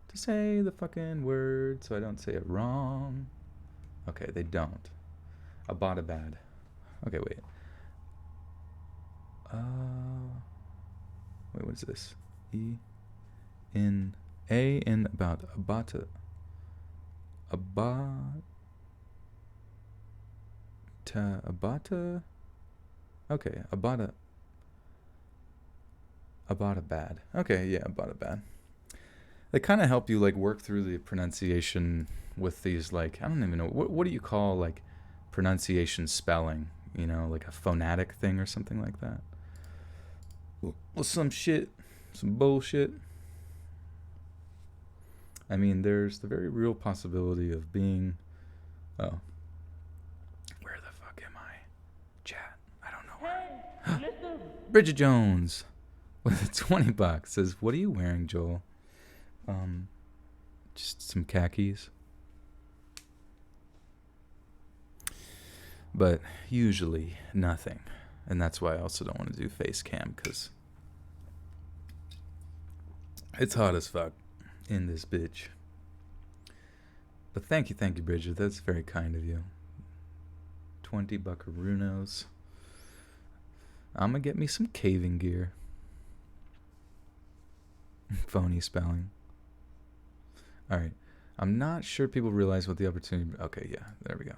to say the fucking word so I don't say it wrong. Okay, they don't. Abbottabad. Okay, wait. Wait, what is this? About Abbata. Abbata. Okay, Abbottabad. Okay, yeah, Abbottabad. They kind of help you like work through the pronunciation with these like I don't even know what do you call like pronunciation spelling? You know, like a phonetic thing or something like that. Well, some bullshit. I mean, there's the very real possibility of being. Oh, where the fuck am I? Chat. I don't know where. Hey, listen. Bridget Jones with $20 says, "What are you wearing, Joel?" Just some khakis. But usually nothing. And that's why I also don't want to do face cam, because it's hot as fuck in this bitch. But thank you, Bridget. That's very kind of you. 20 buckaroos. I'm gonna get me some caving gear. Phony spelling. Alright. I'm not sure people realize what the opportunity... Okay, yeah. There we go.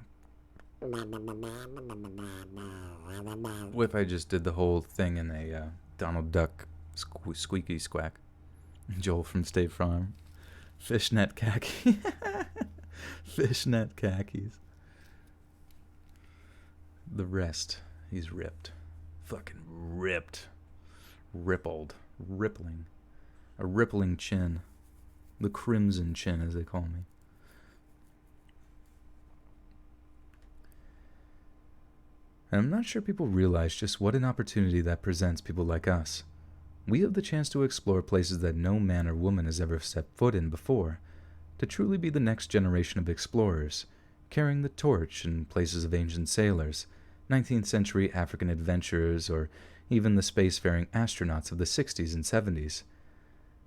What if I just did the whole thing in a Donald Duck squeaky squack? Joel from State Farm. Fishnet khaki. Fishnet khakis. The rest, he's ripped. Fucking ripped. Rippled. Rippling. A rippling chin. The crimson chin, as they call me. And I'm not sure people realize just what an opportunity that presents people like us. We have the chance to explore places that no man or woman has ever stepped foot in before, to truly be the next generation of explorers, carrying the torch in places of ancient sailors, 19th century African adventurers, or even the spacefaring astronauts of the 60s and 70s.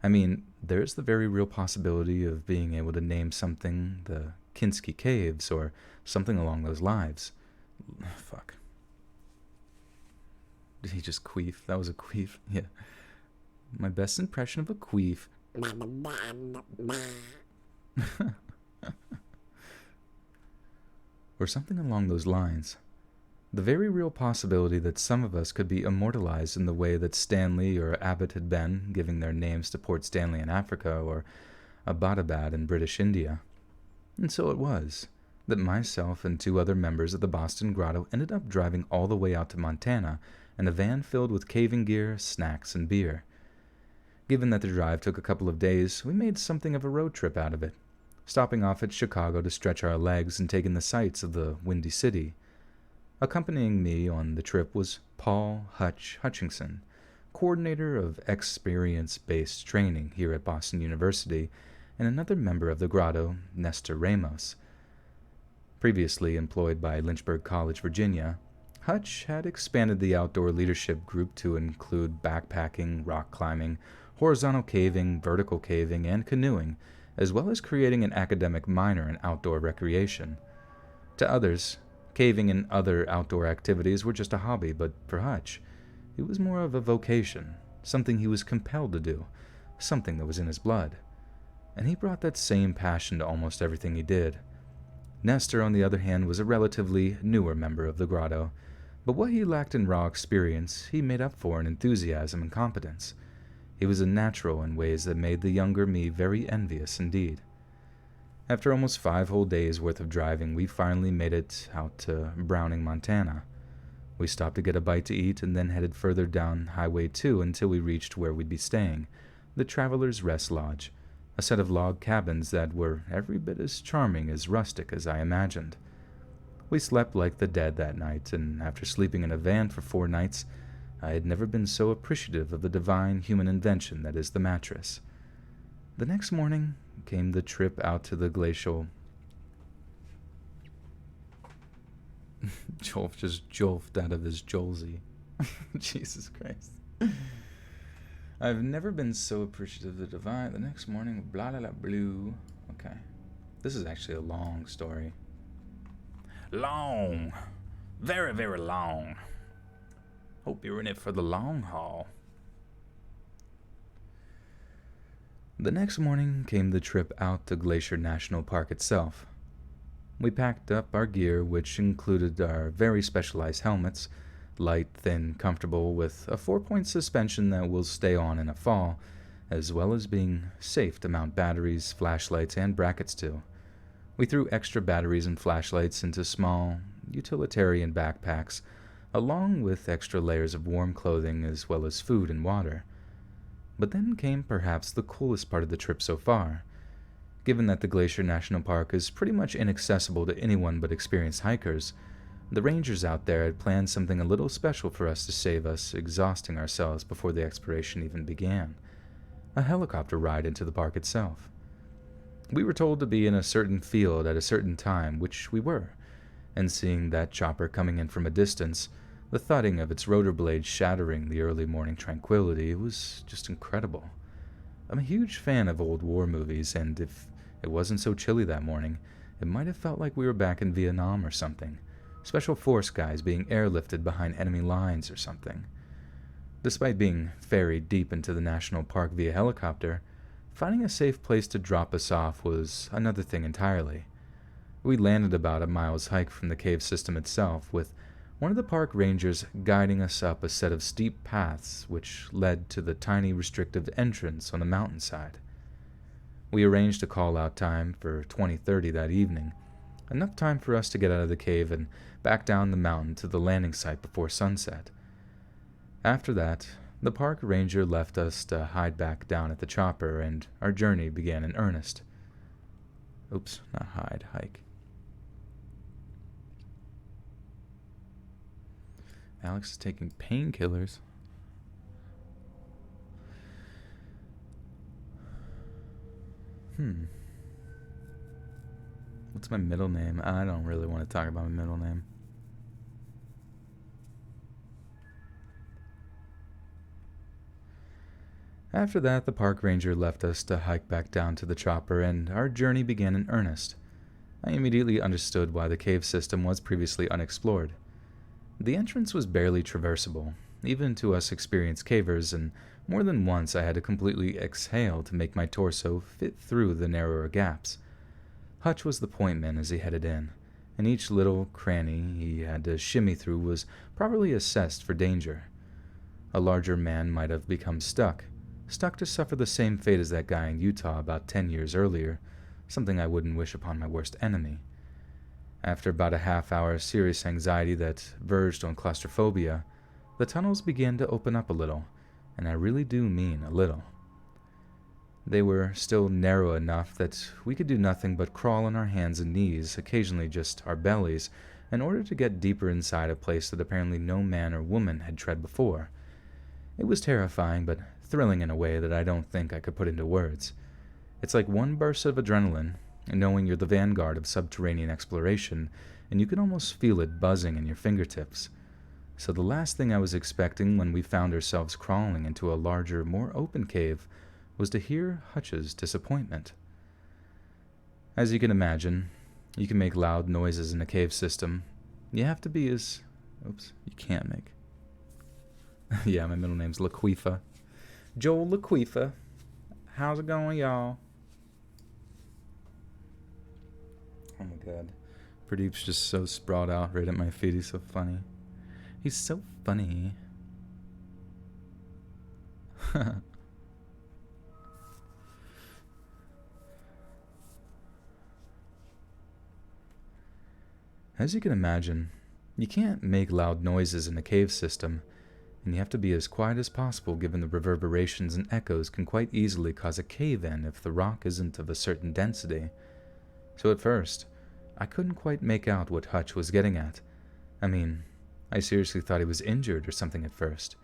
I mean, there's the very real possibility of being able to name something the Kinsky Caves or something along those lines. Fuck. Did he just queef? That was a queef? Yeah. My best impression of a queef. Or something along those lines. The very real possibility that some of us could be immortalized in the way that Stanley or Abbott had been, giving their names to Port Stanley in Africa or Abbottabad in British India. And so it was that myself and 2 other members of the Boston Grotto ended up driving all the way out to Montana in a van filled with caving gear, snacks, and beer. Given that the drive took a couple of days, we made something of a road trip out of it, stopping off at Chicago to stretch our legs and taking the sights of the Windy City. Accompanying me on the trip was Paul Hutchinson, coordinator of experience-based training here at Boston University, and another member of the Grotto, Nestor Ramos. Previously employed by Lynchburg College, Virginia, Hutch had expanded the outdoor leadership group to include backpacking, rock climbing, horizontal caving, vertical caving, and canoeing, as well as creating an academic minor in outdoor recreation. To others, caving and other outdoor activities were just a hobby, but for Hutch, it was more of a vocation, something he was compelled to do, something that was in his blood. And he brought that same passion to almost everything he did. Nestor, on the other hand, was a relatively newer member of the Grotto, but what he lacked in raw experience, he made up for in enthusiasm and competence. He was a natural in ways that made the younger me very envious indeed. After almost 5 whole days worth of driving, we finally made it out to Browning, Montana. We stopped to get a bite to eat and then headed further down Highway 2 until we reached where we'd be staying, the Traveler's Rest Lodge, a set of log cabins that were every bit as charming as rustic as I imagined. We slept like the dead that night, and after sleeping in a van for 4 nights, I had never been so appreciative of the divine human invention that is the mattress. The next morning came the trip out to the glacial... Jolf just jolfed out of his jolzy. Jesus Christ. I've never been so appreciative of the divine. The next morning, blah, blah, blah, blue. Okay. This is actually a long story. Long. Very, very long. Hope you're in it for the long haul. The next morning came the trip out to Glacier National Park itself. We packed up our gear, which included our very specialized helmets, light, thin, comfortable, with a 4-point suspension that will stay on in a fall, as well as being safe to mount batteries, flashlights, and brackets to. We threw extra batteries and flashlights into small, utilitarian backpacks, along with extra layers of warm clothing as well as food and water. But then came perhaps the coolest part of the trip so far. Given that the Glacier National Park is pretty much inaccessible to anyone but experienced hikers, the rangers out there had planned something a little special for us to save us exhausting ourselves before the exploration even began. A helicopter ride into the park itself. We were told to be in a certain field at a certain time, which we were, and seeing that chopper coming in from a distance, the thudding of its rotor blades shattering the early morning tranquility was just incredible. I'm a huge fan of old war movies, and if it wasn't so chilly that morning, it might have felt like we were back in Vietnam or something. Special force guys being airlifted behind enemy lines or something. Despite being ferried deep into the national park via helicopter, finding a safe place to drop us off was another thing entirely. We landed about a mile's hike from the cave system itself, with one of the park rangers guiding us up a set of steep paths which led to the tiny restrictive entrance on the mountainside. We arranged a call-out time for 20:30 that evening, enough time for us to get out of the cave and back down the mountain to the landing site before sunset. After that, the park ranger left us to hide back down at the chopper, and our journey began in earnest. Oops, not hide, hike. Alex is taking painkillers. What's my middle name? I don't really want to talk about my middle name. After that, the park ranger left us to hike back down to the chopper, and our journey began in earnest. I immediately understood why the cave system was previously unexplored. The entrance was barely traversable, even to us experienced cavers, and more than once I had to completely exhale to make my torso fit through the narrower gaps. Hodge was the point man as he headed in, and each little cranny he had to shimmy through was properly assessed for danger. A larger man might have become stuck to suffer the same fate as that guy in Utah about 10 years earlier, something I wouldn't wish upon my worst enemy. After about a half-hour of serious anxiety that verged on claustrophobia, the tunnels began to open up a little, and I really do mean a little. They were still narrow enough that we could do nothing but crawl on our hands and knees, occasionally just our bellies, in order to get deeper inside a place that apparently no man or woman had tread before. It was terrifying, but thrilling in a way that I don't think I could put into words. It's like one burst of adrenaline, knowing you're the vanguard of subterranean exploration, and you can almost feel it buzzing in your fingertips. So the last thing I was expecting when we found ourselves crawling into a larger, more open cave was to hear Hutch's disappointment. As you can imagine, you can make loud noises in a cave system. You have to be as... Oops, you can't make... Yeah, my middle name's Laquifa. Joel Laquifa. How's it going, y'all? Oh my god. Pradeep's just so sprawled out right at my feet. He's so funny. He's so funny. As you can imagine, you can't make loud noises in a cave system, and you have to be as quiet as possible given the reverberations and echoes can quite easily cause a cave-in if the rock isn't of a certain density. So at first, I couldn't quite make out what Hutch was getting at. I mean, I seriously thought he was injured or something at first.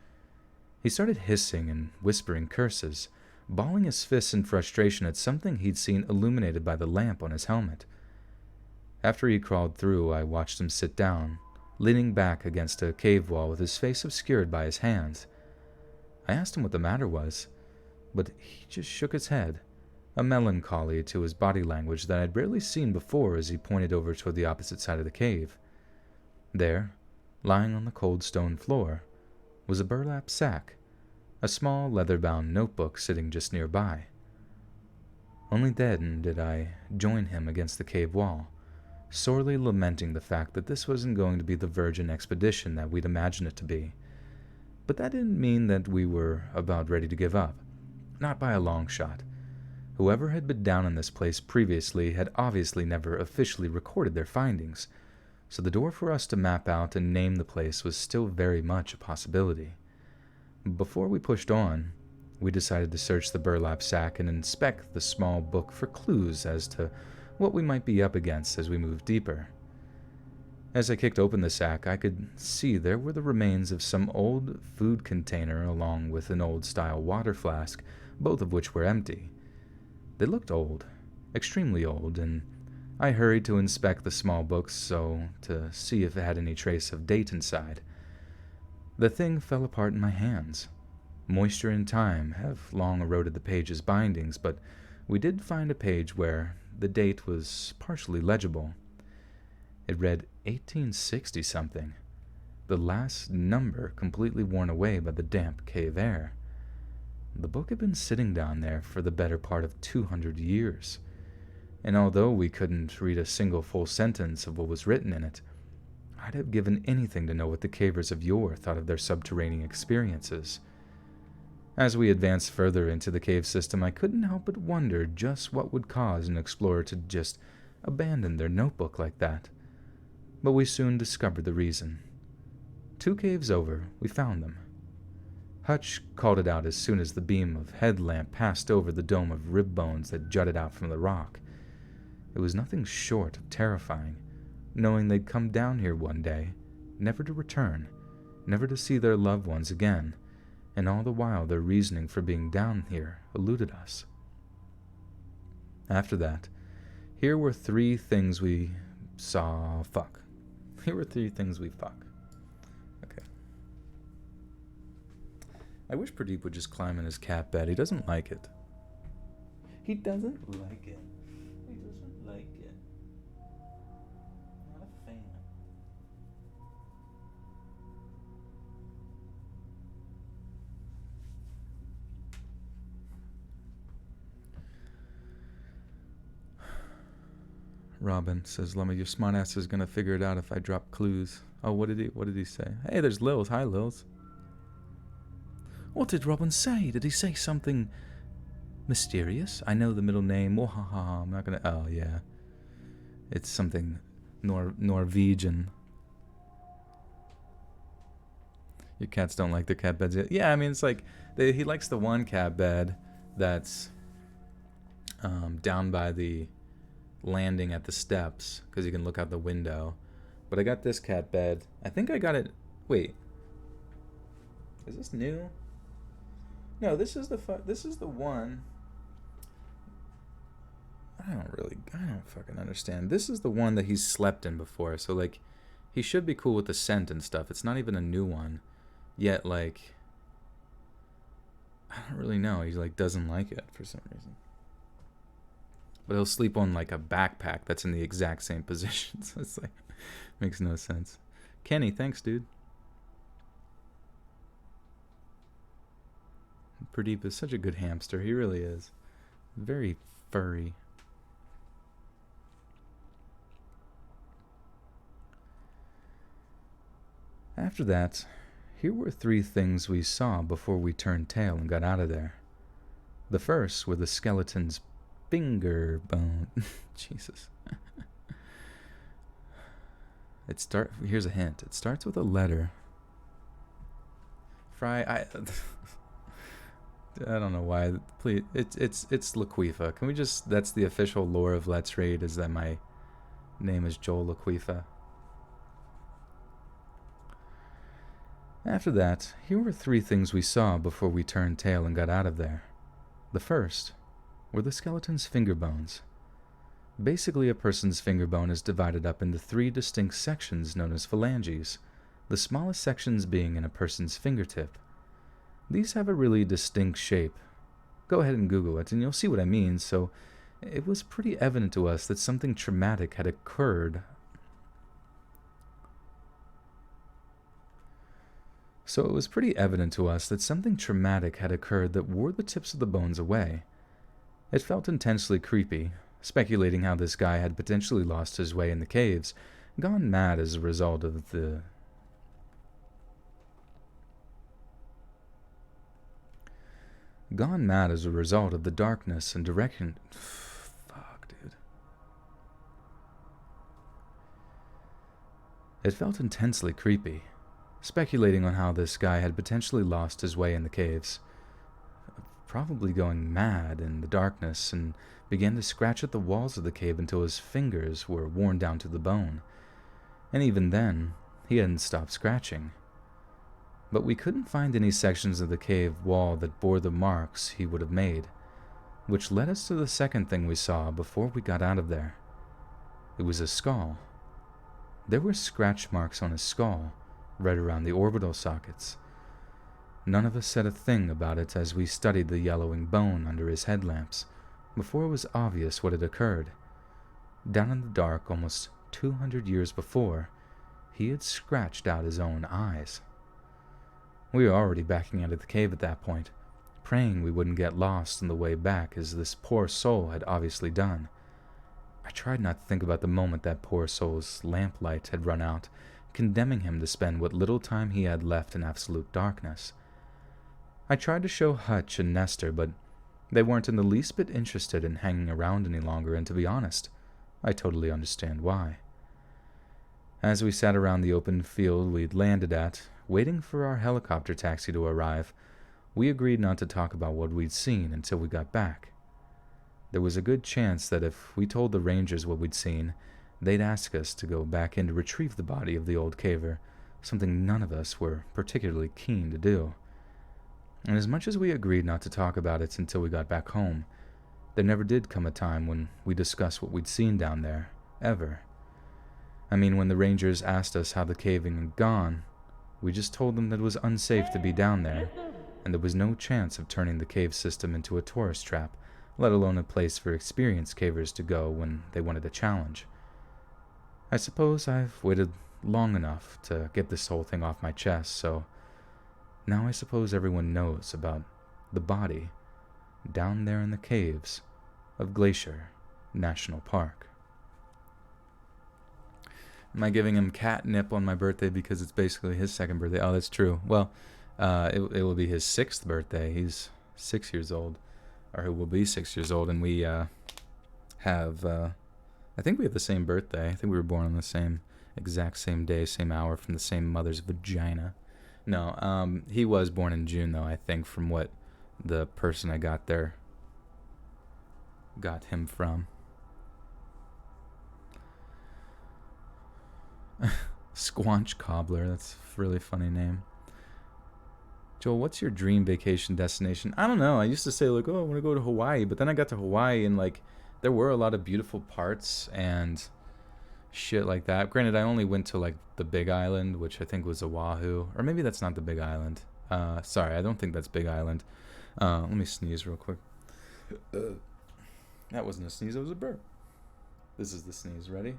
He started hissing and whispering curses, balling his fists in frustration at something he'd seen illuminated by the lamp on his helmet. After he crawled through, I watched him sit down, leaning back against a cave wall with his face obscured by his hands. I asked him what the matter was, but he just shook his head, a melancholy to his body language that I'd rarely seen before as he pointed over toward the opposite side of the cave. There, lying on the cold stone floor, was a burlap sack, a small leather-bound notebook sitting just nearby. Only then did I join him against the cave wall, sorely lamenting the fact that this wasn't going to be the virgin expedition that we'd imagined it to be. But that didn't mean that we were about ready to give up. Not by a long shot. Whoever had been down in this place previously had obviously never officially recorded their findings, so the door for us to map out and name the place was still very much a possibility. Before we pushed on, we decided to search the burlap sack and inspect the small book for clues as to what we might be up against as we moved deeper. As I kicked open the sack, I could see there were the remains of some old food container along with an old-style water flask, both of which were empty. They looked old, extremely old, and I hurried to inspect the small book to see if it had any trace of date inside. The thing fell apart in my hands. Moisture and time have long eroded the page's bindings, but we did find a page where the date was partially legible. It read 1860-something, the last number completely worn away by the damp cave air. The book had been sitting down there for the better part of 200 years, and although we couldn't read a single full sentence of what was written in it, I'd have given anything to know what the cavers of yore thought of their subterranean experiences. As we advanced further into the cave system, I couldn't help but wonder just what would cause an explorer to just abandon their notebook like that. But we soon discovered the reason. 2 caves over, we found them. Hutch called it out as soon as the beam of headlamp passed over the dome of rib bones that jutted out from the rock. It was nothing short of terrifying, knowing they'd come down here one day, never to return, never to see their loved ones again, and all the while their reasoning for being down here eluded us. After that, here were 3 things we saw. Here were 3 things we fuck. Okay. I wish Pradeep would just climb in his cat bed. He doesn't like it. He doesn't like it. He doesn't like it. Not a fan. Robin says, Lemma, your smartass is gonna figure it out if I drop clues. Oh, what did he say? Hey, there's Lils. Hi, Lils. What did Robin say? Did he say something mysterious? I know the middle name. Oh, ha, ha, ha. I'm not gonna... Oh, yeah. It's something Norwegian. Your cats don't like their cat beds yet. Yeah, I mean, it's like... he likes the one cat bed that's down by the landing at the steps, because you can look out the window. But I got this cat bed. I think I got it... Wait. Is this new? No, this is the one. I don't fucking understand. This is the one that he's slept in before. So, like, he should be cool with the scent and stuff. It's not even a new one. Yet, like, I don't really know. He, like, doesn't like it for some reason. But he'll sleep on, like, a backpack that's in the exact same position. So it's like, makes no sense. Kenny, thanks, dude. Pradeep is such a good hamster. He really is. Very furry. After that, here were 3 things we saw before we turned tail and got out of there. The first were the skeleton's finger bone. Jesus. Here's a hint. It starts with a letter. Fry, I don't know why. Please, it's Laquifa. Can we just? That's the official lore of Let's Read. Is that my name is Joel Laquifa. After that, here were 3 things we saw before we turned tail and got out of there. The first were the skeleton's finger bones. Basically, a person's finger bone is divided up into 3 distinct sections known as phalanges, the smallest sections being in a person's fingertip. These have a really distinct shape. Go ahead and Google it, and you'll see what I mean. So, it was pretty evident to us that something traumatic had occurred. That wore the tips of the bones away. It felt intensely creepy, speculating how this guy had potentially lost his way in the caves, gone mad as a result of the darkness and direction. Fuck, dude. It felt intensely creepy, speculating on how this guy had potentially lost his way in the caves, probably going mad in the darkness, and began to scratch at the walls of the cave until his fingers were worn down to the bone. And even then, he hadn't stopped scratching. But we couldn't find any sections of the cave wall that bore the marks he would have made, which led us to the second thing we saw before we got out of there. It was a skull. There were scratch marks on his skull, right around the orbital sockets. None of us said a thing about it as we studied the yellowing bone under his headlamps, before it was obvious what had occurred. Down in the dark, almost 200 years before, he had scratched out his own eyes. We were already backing out of the cave at that point, praying we wouldn't get lost on the way back as this poor soul had obviously done. I tried not to think about the moment that poor soul's lamplight had run out, condemning him to spend what little time he had left in absolute darkness. I tried to show Hutch and Nestor, but they weren't in the least bit interested in hanging around any longer, and to be honest, I totally understand why. As we sat around the open field we'd landed at, waiting for our helicopter taxi to arrive, we agreed not to talk about what we'd seen until we got back. There was a good chance that if we told the rangers what we'd seen, they'd ask us to go back in to retrieve the body of the old caver, something none of us were particularly keen to do. And as much as we agreed not to talk about it until we got back home, there never did come a time when we discussed what we'd seen down there, ever. I mean, when the rangers asked us how the caving had gone, we just told them that it was unsafe to be down there, and there was no chance of turning the cave system into a tourist trap, let alone a place for experienced cavers to go when they wanted a challenge. I suppose I've waited long enough to get this whole thing off my chest, so now I suppose everyone knows about the body down there in the caves of Glacier National Park. Am I giving him catnip on my birthday because it's basically his second birthday? Oh, that's true. Well, it will be his 6th birthday. He's 6 years old, or he will be 6 years old, and we have, I think we have the same birthday. I think we were born on the exact same day, same hour, from the same mother's vagina. No, he was born in June, though, I think, from what the person I got him from. Squanch Cobbler, that's a really funny name. Joel, what's your dream vacation destination? I don't know. I used to say, like, oh, I want to go to Hawaii, but then I got to Hawaii, and, like, there were a lot of beautiful parts and shit like that. Granted, I only went to, like, the Big Island, which I think was Oahu. Or maybe that's not the Big Island. Sorry, I don't think that's Big Island. Let me sneeze real quick. That wasn't a sneeze, it was a burp. This is the sneeze. Ready?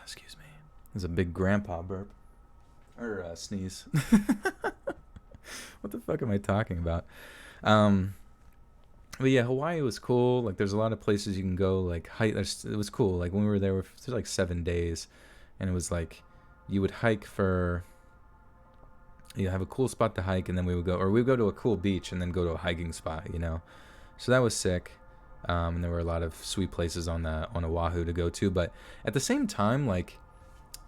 Excuse me. It's a big grandpa burp. Or sneeze. What the fuck am I talking about? But yeah, Hawaii was cool. Like, there's a lot of places you can go, like, hike. It was cool. Like, when we were there, it was like 7 days. And it was like, you would hike for, you have a cool spot to hike, and then we would go to a cool beach and then go to a hiking spot, you know? So that was sick. And there were a lot of sweet places on Oahu to go to. But at the same time, like,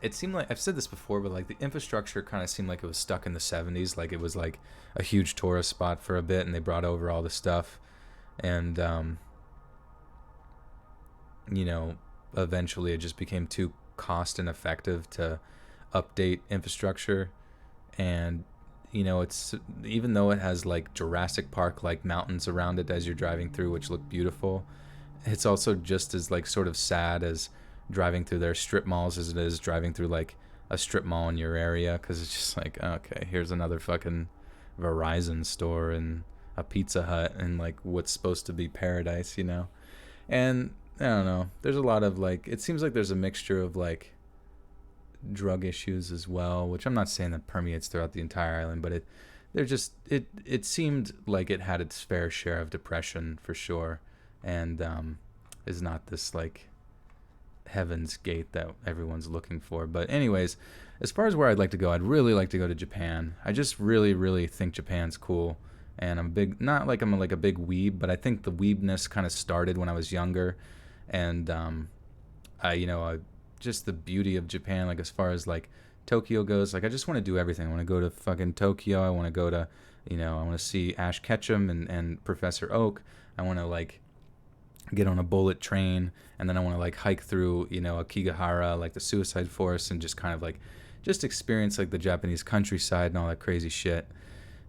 it seemed like, I've said this before, but like the infrastructure kind of seemed like it was stuck in the 70s. Like it was like a huge tourist spot for a bit, and they brought over all the stuff, and you know, eventually it just became too cost ineffective to update infrastructure. And you know, it's, even though it has like Jurassic Park like mountains around it as you're driving through, which look beautiful, it's also just as like sort of sad as driving through their strip malls as it is driving through like a strip mall in your area, because it's just like, okay, here's another fucking Verizon store and a Pizza Hut and like what's supposed to be paradise, you know. And I don't know, there's a lot of like, it seems like there's a mixture of like drug issues as well, which I'm not saying that permeates throughout the entire island, but it seemed like it had its fair share of depression for sure, and is not this like heaven's gate that everyone's looking for. But anyways, as far as where I'd like to go, I'd really like to go to Japan. I just really think Japan's cool, and I'm big, not like I'm like a big weeb, but I think the weebness kind of started when I was younger, and just the beauty of Japan, like as far as like Tokyo goes, like I just want to do everything. I want to go to fucking Tokyo. I want to go to, I want to see Ash Ketchum and Professor Oak. I want to like get on a bullet train, and then I want to like hike through, Akigahara, like the Suicide Forest, and just kind of like just experience like the Japanese countryside and all that crazy shit.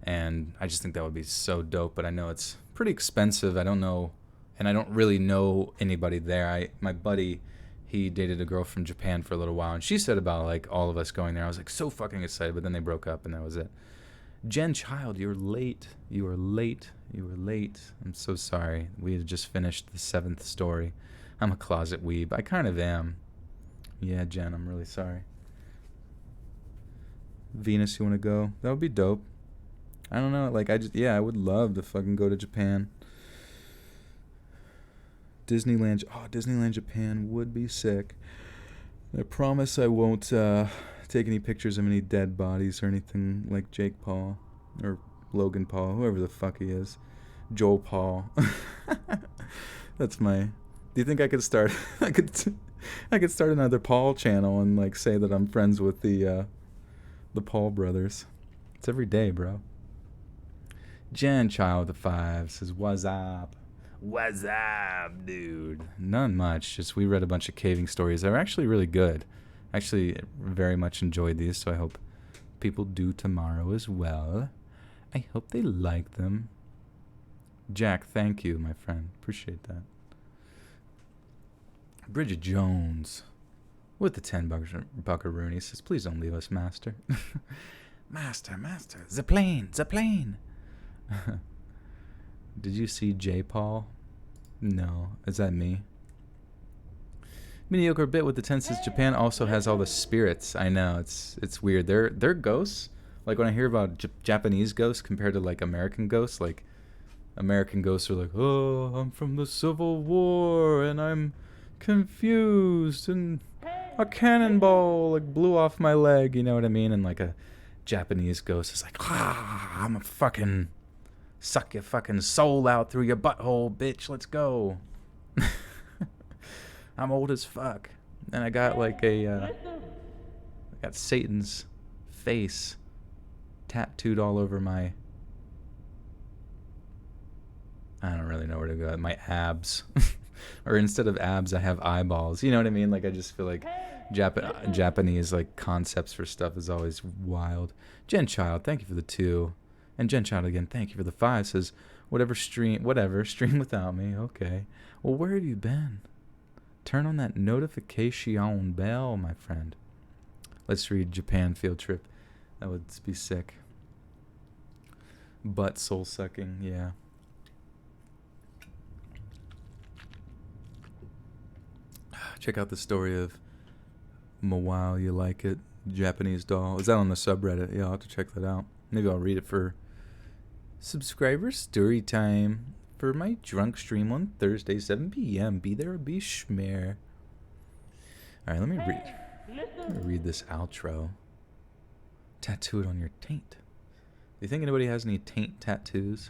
And I just think that would be so dope, but I know it's pretty expensive. I don't know, and I don't really know anybody there. My buddy, he dated a girl from Japan for a little while, and she said about like all of us going there. I was like so fucking excited, but then they broke up, and that was it. Jen Child, you're late. You were late. I'm so sorry. We had just finished the 7th story. I'm a closet weeb. I kind of am. Yeah, Jen, I'm really sorry. Venus, you want to go? That would be dope. I don't know. Like, I would love to fucking go to Japan. Disneyland Japan would be sick. I promise I won't take any pictures of any dead bodies or anything like Jake Paul or Logan Paul, whoever the fuck he is. Joel Paul. That's my... Do you think I could start... I could start another Paul channel and like say that I'm friends with the Paul brothers. It's every day, bro. Jen Child with the 5 says, "What's up? What's up, dude?" None much. Just we read a bunch of caving stories that are actually really good. Actually, very much enjoyed these, so I hope people do tomorrow as well. I hope they like them. Jack, thank you, my friend. Appreciate that. Bridget Jones with the 10 buckaroonie says, "Please don't leave us, master." Master, the plane. Did you see J. Paul? No. Is that me? Mediocre Bit with the 10 says, "Japan also has all the spirits." I know, it's weird. They're ghosts. Like when I hear about Japanese ghosts compared to like American ghosts, like American ghosts are like, "Oh, I'm from the Civil War and I'm confused and a cannonball like blew off my leg," you know what I mean? And like a Japanese ghost is like, I'm a fucking suck your fucking soul out through your butthole, bitch. Let's go. I'm old as fuck, and I got like I got Satan's face tattooed all over my... I don't really know where to go. My abs. Or instead of abs, I have eyeballs. You know what I mean? Like, I just feel like Japanese, like, concepts for stuff is always wild. Jen Child, thank you for the 2. And Jen Child again, thank you for the 5. Says, stream without me. Okay. Well, where have you been? Turn on that notification bell, my friend. Let's read Japan field trip. That would be sick. Butt soul sucking, yeah. Check out the story of Mawao, You Like It, Japanese doll. Is that on the subreddit? Yeah, I'll have to check that out. Maybe I'll read it for subscribers. Story time for my drunk stream on Thursday, 7 p.m. Be there or be schmear. Alright, let me read this outro. Tattoo it on your taint. Do you think anybody has any taint tattoos?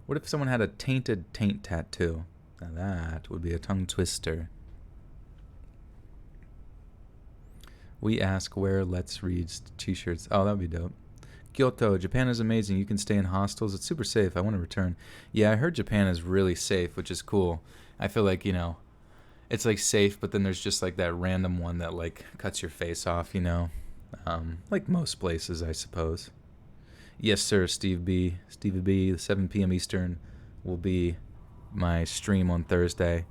What if someone had a tainted taint tattoo? Now that would be a tongue twister. We ask where Let's Read's t-shirts. Oh, that would be dope. Kyoto, Japan is amazing. You can stay in hostels. It's super safe. I want to return. Yeah, I heard Japan is really safe, which is cool. I feel like, it's like safe, but then there's just like that random one that like cuts your face off, like most places, I suppose. Yes, sir, Steve B. Stevie B, 7 p.m. Eastern will be my stream on Thursday.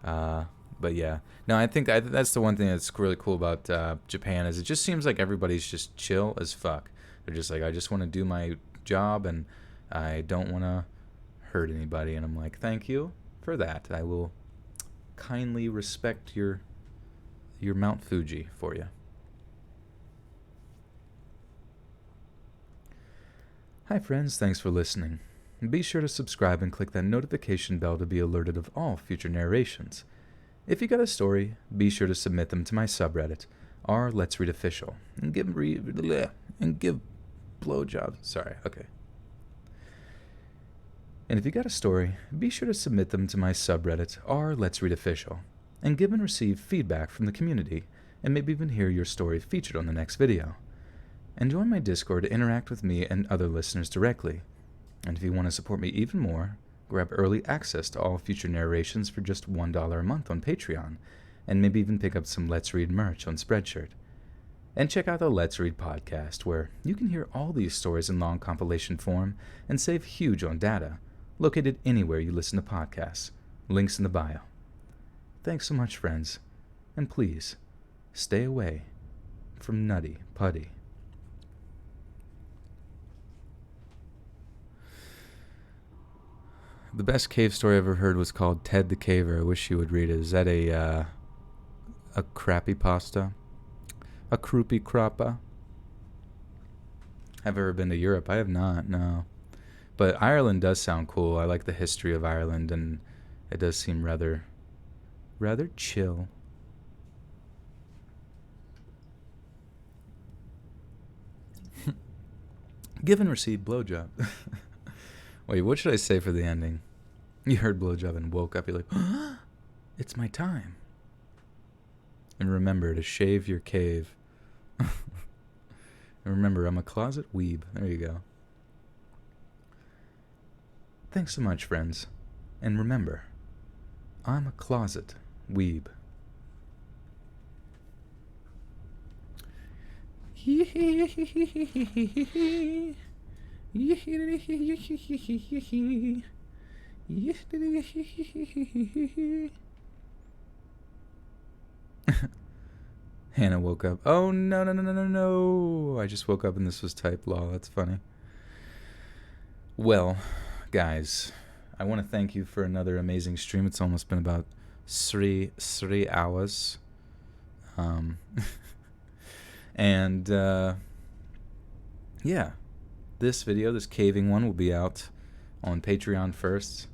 But yeah, no, I think that's the one thing that's really cool about Japan is it just seems like everybody's just chill as fuck. They're just like, I just want to do my job and I don't want to hurt anybody. And I'm like, thank you for that. I will kindly respect your Mount Fuji for you. Hi friends, thanks for listening. Be sure to subscribe and click that notification bell to be alerted of all future narrations. If you got a story, be sure to submit them to my subreddit, r Let's Read Official, and give blowjobs. Sorry, okay. And if you got a story, be sure to submit them to my subreddit, r Let's Read Official, and give and receive feedback from the community, and maybe even hear your story featured on the next video. And join my Discord to interact with me and other listeners directly. And if you want to support me even more, grab early access to all future narrations for just $1 a month on Patreon, and maybe even pick up some Let's Read merch on Spreadshirt. And check out the Let's Read podcast, where you can hear all these stories in long compilation form and save huge on data, located anywhere you listen to podcasts. Links in the bio. Thanks so much, friends, and please, stay away from Nutty Putty. The best cave story I ever heard was called Ted the Caver. I wish you would read it. Is that a crappy pasta? A croupy crappa? Have ever been to Europe? I have not, no. But Ireland does sound cool. I like the history of Ireland, and it does seem rather chill. Give and receive blowjob. Wait, what should I say for the ending? You heard blowjob and woke up. You're like, it's my time. And remember to shave your cave. And remember, I'm a closet weeb. There you go. Thanks so much, friends. And remember, I'm a closet weeb. Hannah woke up. Oh, no. I just woke up and this was typed. Lol, that's funny. Well, guys, I want to thank you for another amazing stream. It's almost been about three hours. And, yeah. This video, this caving one, will be out on Patreon first.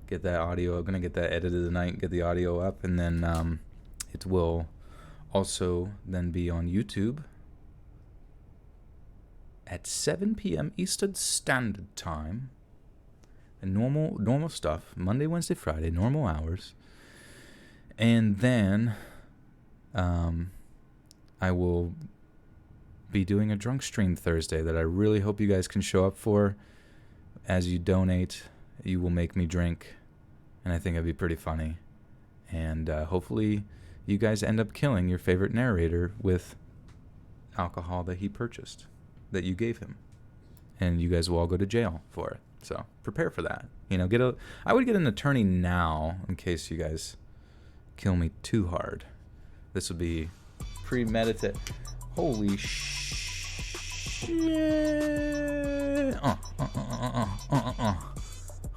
Get that audio. I'm going to get that edited tonight, get the audio up, and then it will also then be on YouTube at 7 p.m. Eastern Standard Time. And normal stuff. Monday, Wednesday, Friday, normal hours. And then I will be doing a drunk stream Thursday that I really hope you guys can show up for. As you donate, you will make me drink, and I think it'd be pretty funny. And hopefully you guys end up killing your favorite narrator with alcohol that he purchased, that you gave him. And you guys will all go to jail for it. So prepare for that. I would get an attorney now in case you guys kill me too hard. This would be premeditated. Holy shit.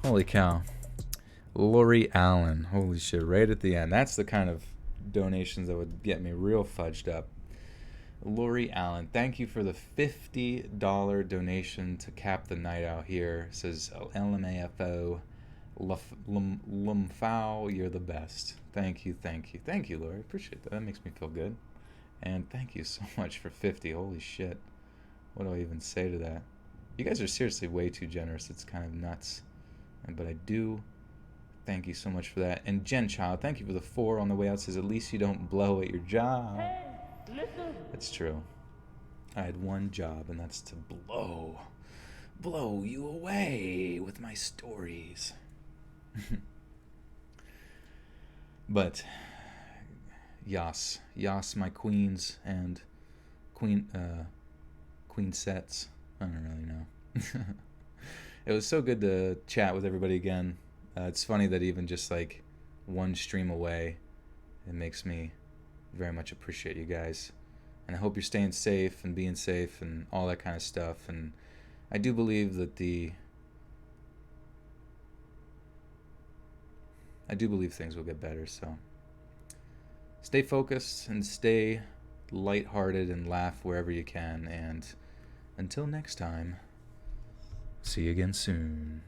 Holy cow. Lori Allen. Holy shit, right at the end. That's the kind of donations that would get me real fudged up. Lori Allen, thank you for the $50 donation to cap the night out here. It says LMAFO. Lumfao, you're the best. Thank you, Lori. Appreciate that. That makes me feel good. And thank you so much for 50. Holy shit. What do I even say to that? You guys are seriously way too generous. It's kind of nuts. But I do Thank you so much for that. And Jen Child, thank you for the 4 on the way out. Says, at least you don't blow at your job. Hey, listen. That's true. I had one job, and that's to blow you away with my stories. But Yas, my queens and queen sets. I don't really know. It was so good to chat with everybody again. It's funny that even just like one stream away, it makes me very much appreciate you guys. And I hope you're staying safe and being safe and all that kind of stuff. And I do believe that I do believe things will get better. So stay focused and stay lighthearted and laugh wherever you can. And until next time, see you again soon.